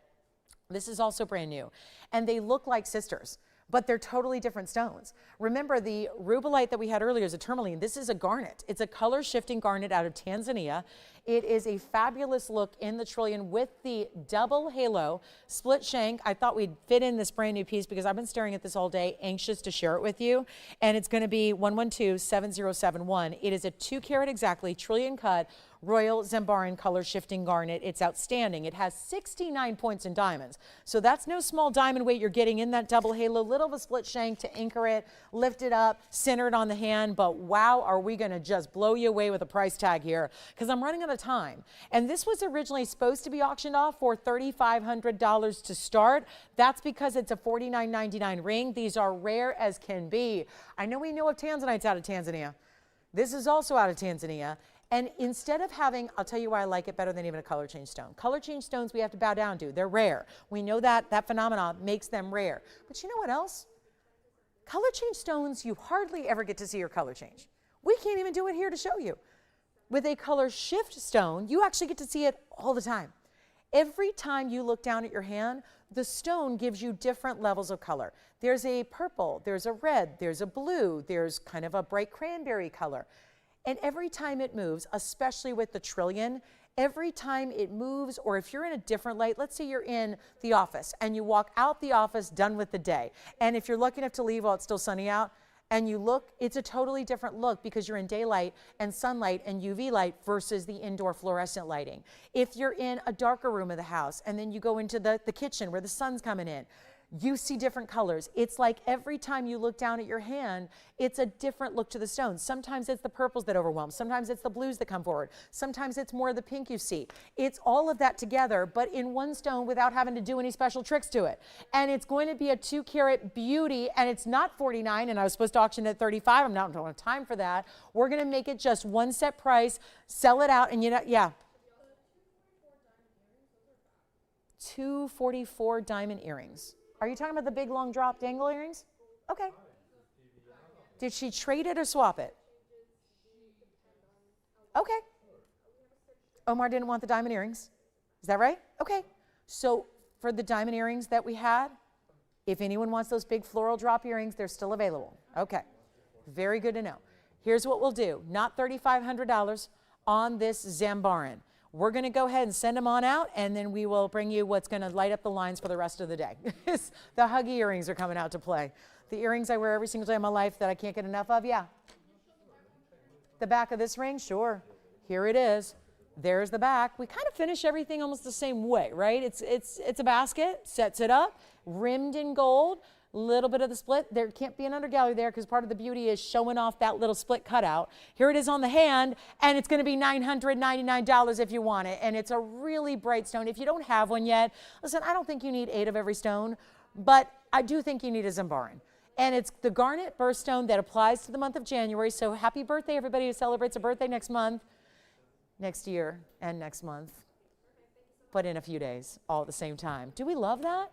This is also brand new. And they look like sisters, but they're totally different stones. Remember, the Rubellite that we had earlier is a Tourmaline. This is a garnet. It's a color-shifting garnet out of Tanzania. It is a fabulous look in the trillion with the double halo, split shank. I thought we'd fit in this brand new piece because I've been staring at this all day, anxious to share it with you. And it's going to be 1127071. It is a 2 carat exactly, trillion cut, Royal Zambaran color shifting garnet. It's outstanding. It has 69 points in diamonds. So that's no small diamond weight you're getting in that double halo. Little of a split shank to anchor it, lift it up, center it on the hand. But wow, are we going to just blow you away with a price tag here? Because I'm running out of time. And this was originally supposed to be auctioned off for $3,500 to start. That's because it's a $49.99 ring. These are rare as can be. I know we know of Tanzanites out of Tanzania. This is also out of Tanzania. And instead of having, I'll tell you why I like it better than even a color change stone. Color change stones we have to bow down to. They're rare. We know that that phenomenon makes them rare. But you know what else? Color change stones, you hardly ever get to see your color change. We can't even do it here to show you. With a color shift stone, you actually get to see it all the time. Every time you look down at your hand, the stone gives you different levels of color. There's a purple, there's a red, there's a blue, there's kind of a bright cranberry color. And every time it moves, especially with the trillion, every time it moves, or if you're in a different light, let's say you're in the office and you walk out the office done with the day. And if you're lucky enough to leave while it's still sunny out, and you look, it's a totally different look because you're in daylight and sunlight and UV light versus the indoor fluorescent lighting. If you're in a darker room of the house and then you go into the kitchen where the sun's coming in, you see different colors. It's like every time you look down at your hand, it's a different look to the stones. Sometimes it's the purples that overwhelm. Sometimes it's the blues that come forward. Sometimes it's more of the pink you see. It's all of that together, but in one stone without having to do any special tricks to it. And it's going to be a 2-carat beauty, and it's not 49, and I was supposed to auction it at 35. I don't have time for that. We're going to make it just one set price, sell it out, and you know, yeah. 244 diamond earrings. Are you talking about the big long drop dangle earrings? Okay. Did she trade it or swap it? Okay. Omar didn't want the diamond earrings. Is that right? Okay. So for the diamond earrings that we had, if anyone wants those big floral drop earrings, they're still available. Okay. Very good to know. Here's what we'll do. Not $3,500 on this Zambaran. We're going to go ahead and send them on out, and then we will bring you what's going to light up the lines for the rest of the day. The Huggie earrings are coming out to play. The earrings I wear every single day of my life that I can't get enough of, yeah. The back of this ring, sure. Here it is. There's the back. We kind of finish everything almost the same way, right? It's a basket, sets it up, rimmed in gold. Little bit of the split. There can't be an undergallery there because part of the beauty is showing off that little split cutout. Here it is on the hand, and it's going to be $999 if you want it. And it's a really bright stone. If you don't have one yet, listen, I don't think you need 8 of every stone, but I do think you need a Zambaran. And it's the garnet birthstone that applies to the month of January. So happy birthday, everybody who celebrates a birthday next month, next year, and next month, but in a few days, all at the same time. Do we love that?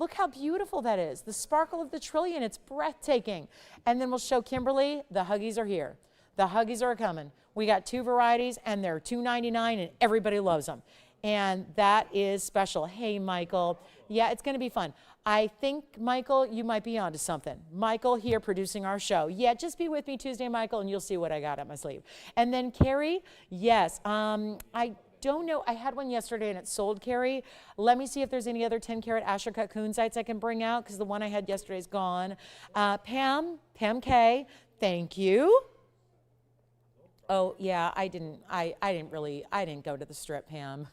Look how beautiful that is. The sparkle of the trillion, it's breathtaking. And then we'll show Kimberly, the Huggies are here. The Huggies are coming. We got 2 varieties, and they're $2.99, and everybody loves them. And that is special. Hey, Michael. Yeah, it's going to be fun. I think, Michael, you might be onto something. Michael here producing our show. Yeah, just be with me Tuesday, Michael, and you'll see what I got up my sleeve. And then Carrie, yes, I don't know. I had one yesterday and it sold, Carrie. Let me see if there's any other 10-carat Asher-cut kunzites I can bring out because the one I had yesterday is gone. Pam K, thank you. Oh yeah, I didn't go to the strip, Pam.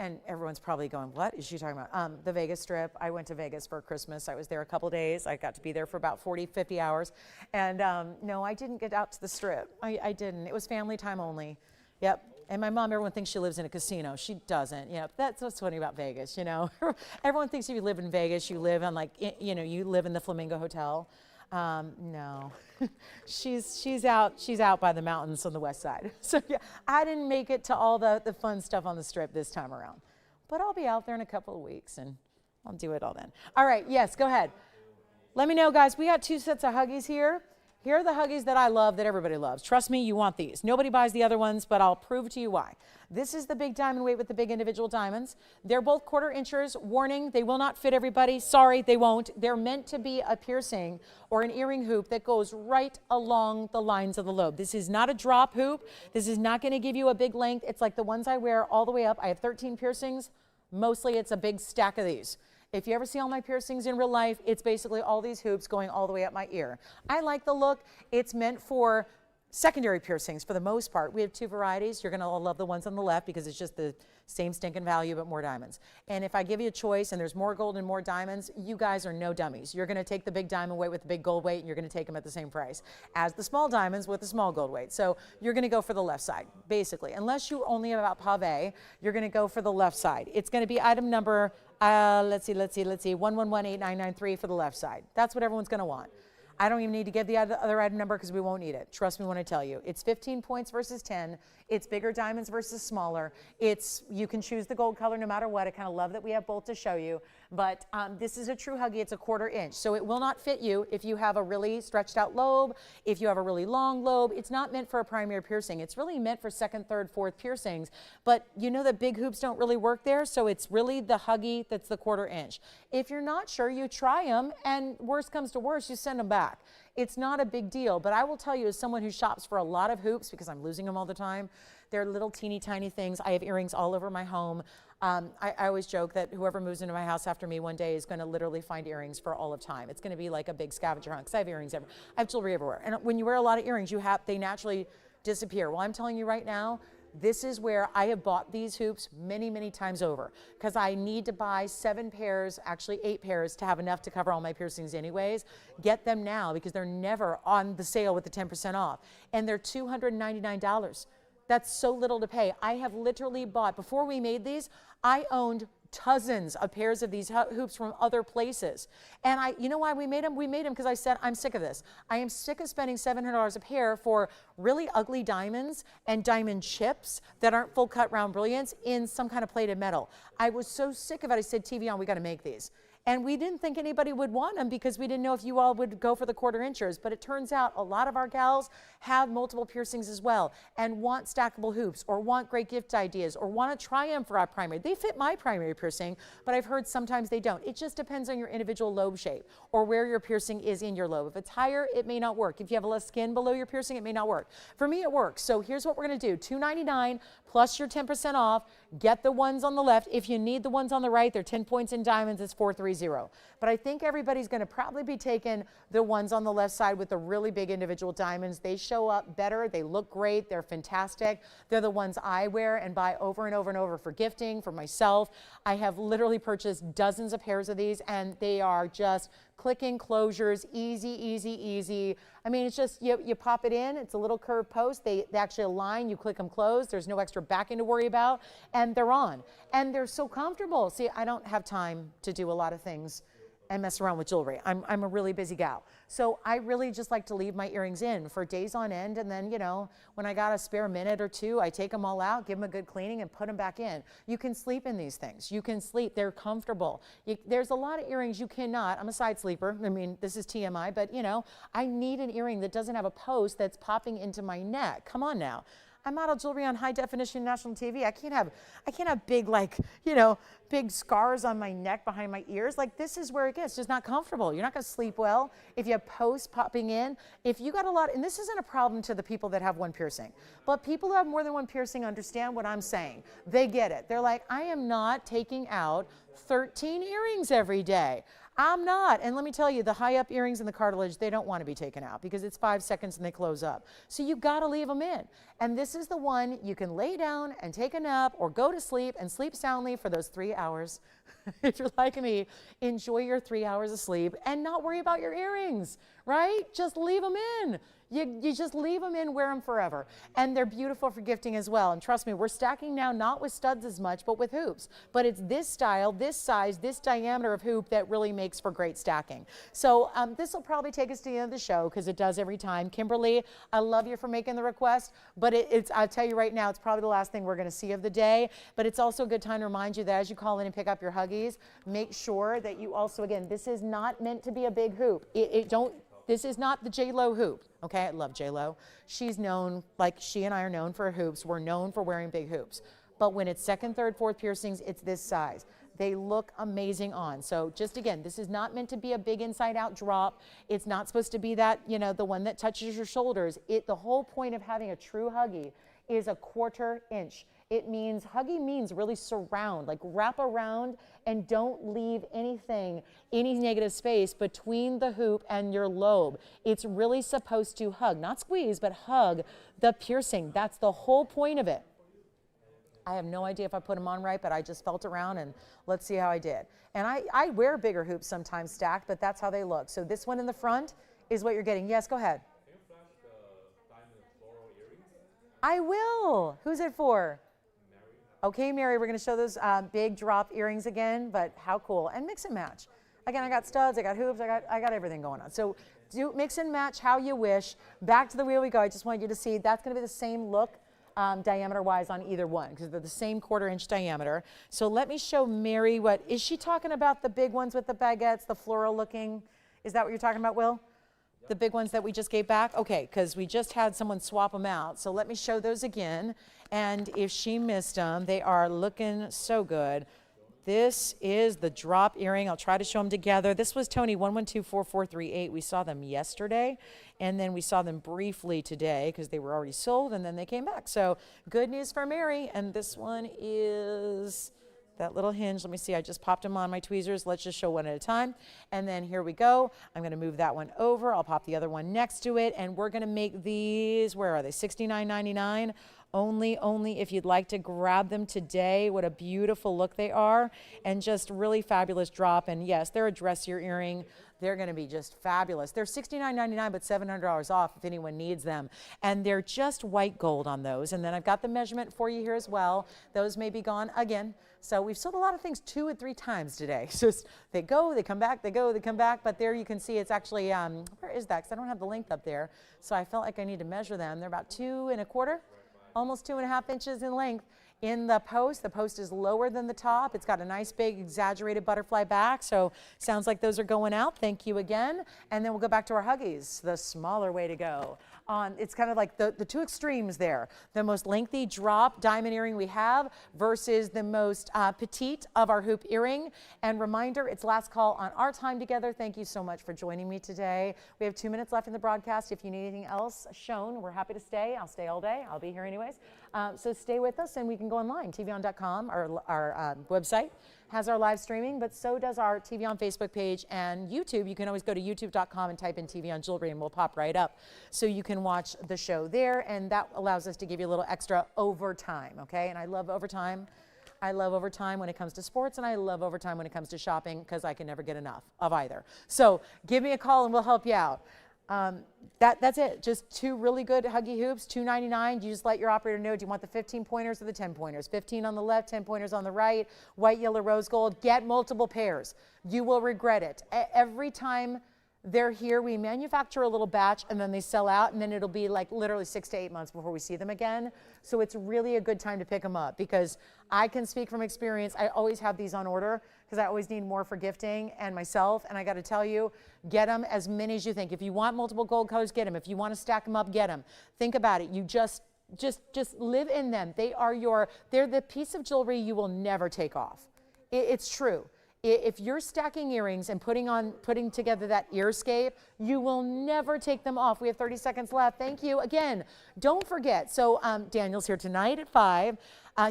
And everyone's probably going, what is she talking about? The Vegas strip. I went to Vegas for Christmas. I was there a couple days. I got to be there for about 40, 50 hours. And no, I didn't get out to the strip. I didn't. It was family time only. Yep. And my mom, everyone thinks she lives in a casino. She doesn't. Yep. That's what's funny about Vegas, you know. Everyone thinks if you live in Vegas, you live on you live in the Flamingo Hotel. No, she's out by the mountains on the west side. So yeah, I didn't make it to all the fun stuff on the strip this time around, but I'll be out there in a couple of weeks and I'll do it all then. All right, yes, go ahead. Let me know, guys. We got 2 sets of Huggies here. Here are the Huggies that I love, that everybody loves. Trust me, you want these. Nobody buys the other ones, but I'll prove to you why. This is the big diamond weight with the big individual diamonds. They're both 1/4 inches. Warning, they will not fit everybody. Sorry, they won't. They're meant to be a piercing or an earring hoop that goes right along the lines of the lobe. This is not a drop hoop. This is not going to give you a big length. It's like the ones I wear all the way up. I have 13 piercings. Mostly it's a big stack of these. If you ever see all my piercings in real life, it's basically all these hoops going all the way up my ear. I like the look. It's meant for secondary piercings, for the most part, we have two varieties. You're going to all love the ones on the left because it's just the same stinking value but more diamonds. And if I give you a choice and there's more gold and more diamonds, you guys are no dummies. You're going to take the big diamond weight with the big gold weight, and you're going to take them at the same price as the small diamonds with the small gold weight. So you're going to go for the left side, basically. Unless you only have about pave, you're going to go for the left side. It's going to be item number, let's see, 11189993 for the left side. That's what everyone's going to want. I don't even need to give the other item number because we won't need it. Trust me when I tell you. It's 15 points versus 10. It's bigger diamonds versus smaller. You can choose the gold color no matter what. I kind of love that we have both to show you. But this is a true Huggie. It's a 1/4 inch. So it will not fit you if you have a really stretched out lobe, if you have a really long lobe. It's not meant for a primary piercing. It's really meant for second, third, fourth piercings. But you know that big hoops don't really work there. So it's really the Huggie that's the 1/4 inch. If you're not sure, you try them. And worst comes to worst, you send them back. It's not a big deal, but I will tell you, as someone who shops for a lot of hoops, because I'm losing them all the time, they're little teeny tiny things. I have earrings all over my home. I always joke that whoever moves into my house after me one day is going to literally find earrings for all of time. It's going to be like a big scavenger hunt, because I have earrings everywhere. I have jewelry everywhere. And when you wear a lot of earrings, they naturally disappear. Well, I'm telling you right now, this is where I have bought these hoops many, many times over, because I need to buy 7 pairs, actually 8 pairs, to have enough to cover all my piercings anyways. Get them now because they're never on the sale with the 10% off. And they're $299. That's so little to pay. I have literally bought, before we made these, I owned dozens of pairs of these hoops from other places. And you know why we made them? We made them because I said, I'm sick of this. I am sick of spending $700 a pair for really ugly diamonds and diamond chips that aren't full cut round brilliance in some kind of plated metal. I was so sick of it. I said, TVON, we got to make these. And we didn't think anybody would want them because we didn't know if you all would go for the 1/4 inchers. But it turns out a lot of our gals have multiple piercings as well and want stackable hoops or want great gift ideas or want to try them for our primary. They fit my primary piercing, but I've heard sometimes they don't. It just depends on your individual lobe shape or where your piercing is in your lobe. If it's higher, it may not work. If you have less skin below your piercing, it may not work. For me, it works. So here's what we're going to do. $299 plus your 10% off. Get the ones on the left. If you need the ones on the right, they're 10 points in diamonds. It's $430. But I think everybody's going to probably be taking the ones on the left side with the really big individual diamonds. They show up better. They look great. They're fantastic. They're the ones I wear and buy over and over and over for gifting, for myself. I have literally purchased dozens of pairs of these, and they are just clicking closures, easy, easy, easy. I mean, it's just, you pop it in, it's a little curved post, they actually align, you click them closed, there's no extra backing to worry about, and they're on. And they're so comfortable. See, I don't have time to do a lot of things and mess around with jewelry. I'm a really busy gal. So I really just like to leave my earrings in for days on end, and then, you know, when I got a spare minute or two, I take them all out, give them a good cleaning, and put them back in. You can sleep in these things. You can sleep. They're comfortable. There's a lot of earrings you cannot. I'm a side sleeper. I mean, this is TMI, but, you know, I need an earring that doesn't have a post that's popping into my neck. Come on now. I model jewelry on high definition national TV. I can't have big, like, you know, big scars on my neck behind my ears. Like, this is where it gets just not comfortable. You're not going to sleep well if you have posts popping in. If you got a lot, and this isn't a problem to the people that have one piercing, but people who have more than one piercing understand what I'm saying. They get it. They're like, I am not taking out 13 earrings every day. I'm not. And let me tell you, the high up earrings and the cartilage, they don't want to be taken out because it's 5 seconds and they close up. So you got to leave them in. And this is the one you can lay down and take a nap or go to sleep and sleep soundly for those 3 hours. If you're like me, enjoy your 3 hours of sleep and not worry about your earrings, right? Just leave them in. You just leave them in, wear them forever. And they're beautiful for gifting as well. And trust me, we're stacking now not with studs as much, but with hoops. But it's this style, this size, this diameter of hoop that really makes for great stacking. So this will probably take us to the end of the show because it does every time. Kimberly, I love you for making the request, but I'll tell you right now, it's probably the last thing we're going to see of the day. But it's also a good time to remind you that as you call in and pick up your Huggies, make sure that you also, again, this is not meant to be a big hoop. This is not the J-Lo hoop, okay? I love J-Lo. She's known, like she and I are known for hoops. We're known for wearing big hoops. But when it's second, third, fourth piercings, it's this size. They look amazing on. So just again, this is not meant to be a big inside out drop. It's not supposed to be that, you know, the one that touches your shoulders. The whole point of having a true Huggie is 1/4 inch. It means, Huggie means really surround, like wrap around and don't leave anything, any negative space between the hoop and your lobe. It's really supposed to hug, not squeeze, but hug the piercing. That's the whole point of it. I have no idea if I put them on right, but I just felt around and let's see how I did. And I wear bigger hoops sometimes stacked, but that's how they look. So this one in the front is what you're getting. Yes, go ahead. Can you flash the diamond floral earrings? I will. Who's it for? Okay, Mary, we're going to show those big drop earrings again, but how cool. And mix and match. Again, I got studs, I got hoops, I got everything going on. So do mix and match how you wish. Back to the wheel we go. I just wanted you to see that's going to be the same look diameter-wise on either one because they're the same 1/4 inch diameter. So let me show Mary what, is she talking about the big ones with the baguettes, the floral looking? Is that what you're talking about, Will? The big ones that we just gave back? Okay, because we just had someone swap them out. So let me show those again. And if she missed them, they are looking so good. This is the drop earring. I'll try to show them together. This was Tony 1124438. We saw them yesterday, and then we saw them briefly today because they were already sold, and then they came back. So good news for Mary. And this one is that little hinge. Let me see. I just popped them on my tweezers. Let's just show one at a time. And then here we go. I'm going to move that one over. I'll pop the other one next to it, and we're going to make these, where are they? $69.99. Only if you'd like to grab them today. What a beautiful look they are, and just really fabulous drop. And yes, they're a dressier earring. They're going to be just fabulous. They're $69.99, but $700 off if anyone needs them. And they're just white gold on those. And then I've got the measurement for you here as well. Those may be gone again. So we've sold a lot of things 2 and 3 times today. It's just they go, they come back, they go, they come back. But there you can see it's actually, where is that? Because I don't have the length up there. So I felt like I need to measure them. They're about 2 1/4. Almost 2.5 inches in length. In the post is lower than the top. It's got a nice big exaggerated butterfly back. So sounds like those are going out. Thank you again. And then we'll go back to our Huggies, the smaller way to go. It's kind of like the 2 extremes there. The most lengthy drop diamond earring we have versus the most petite of our hoop earring. And reminder, it's last call on our time together. Thank you so much for joining me today. We have 2 minutes left in the broadcast. If you need anything else shown, we're happy to stay. I'll stay all day. I'll be here anyways. So stay with us and we can go online. TVON.com, our website, has our live streaming, but so does our TVON Facebook page and YouTube. You can always go to youtube.com and type in TVON Jewelry and we'll pop right up. So you can watch the show there, and that allows us to give you a little extra overtime, okay? And I love overtime. I love overtime when it comes to sports, and I love overtime when it comes to shopping because I can never get enough of either. So give me a call and we'll help you out. That's it. Just 2 really good Huggie hoops, $2.99. You just let your operator know, do you want the 15 pointers or the 10 pointers? 15 on the left, 10 pointers on the right, white, yellow, rose gold. Get multiple pairs. You will regret it. Every time they're here, we manufacture a little batch and then they sell out, and then it'll be like literally 6 to 8 months before we see them again. So it's really a good time to pick them up because I can speak from experience. I always have these on order because I always need more for gifting and myself. And I got to tell you, get them as many as you think. If you want multiple gold colors, get them. If you want to stack them up, get them. Think about it. You just live in them. They're the piece of jewelry you will never take off. It's true. If you're stacking earrings and putting together that earscape, you will never take them off. We have 30 seconds left. Thank you. Again, don't forget. So Daniel's here tonight at 5.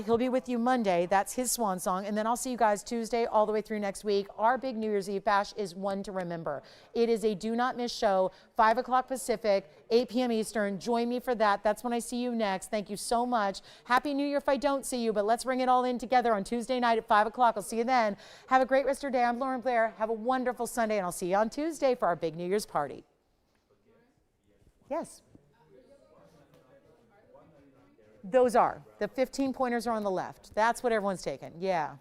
He'll be with you Monday. That's his swan song. And then I'll see you guys Tuesday all the way through next week. Our big New Year's Eve bash is one to remember. It is a do not miss show, 5 o'clock Pacific, 8 p.m. Eastern. Join me for that. That's when I see you next. Thank you so much. Happy New Year if I don't see you, but let's bring it all in together on Tuesday night at 5 o'clock. I'll see you then. Have a great rest of your day. I'm Lauren Blair. Have a wonderful Sunday, and I'll see you on Tuesday for our big New Year's party. Yes. Those are. The 15 pointers are on the left. That's what everyone's taken. Yeah.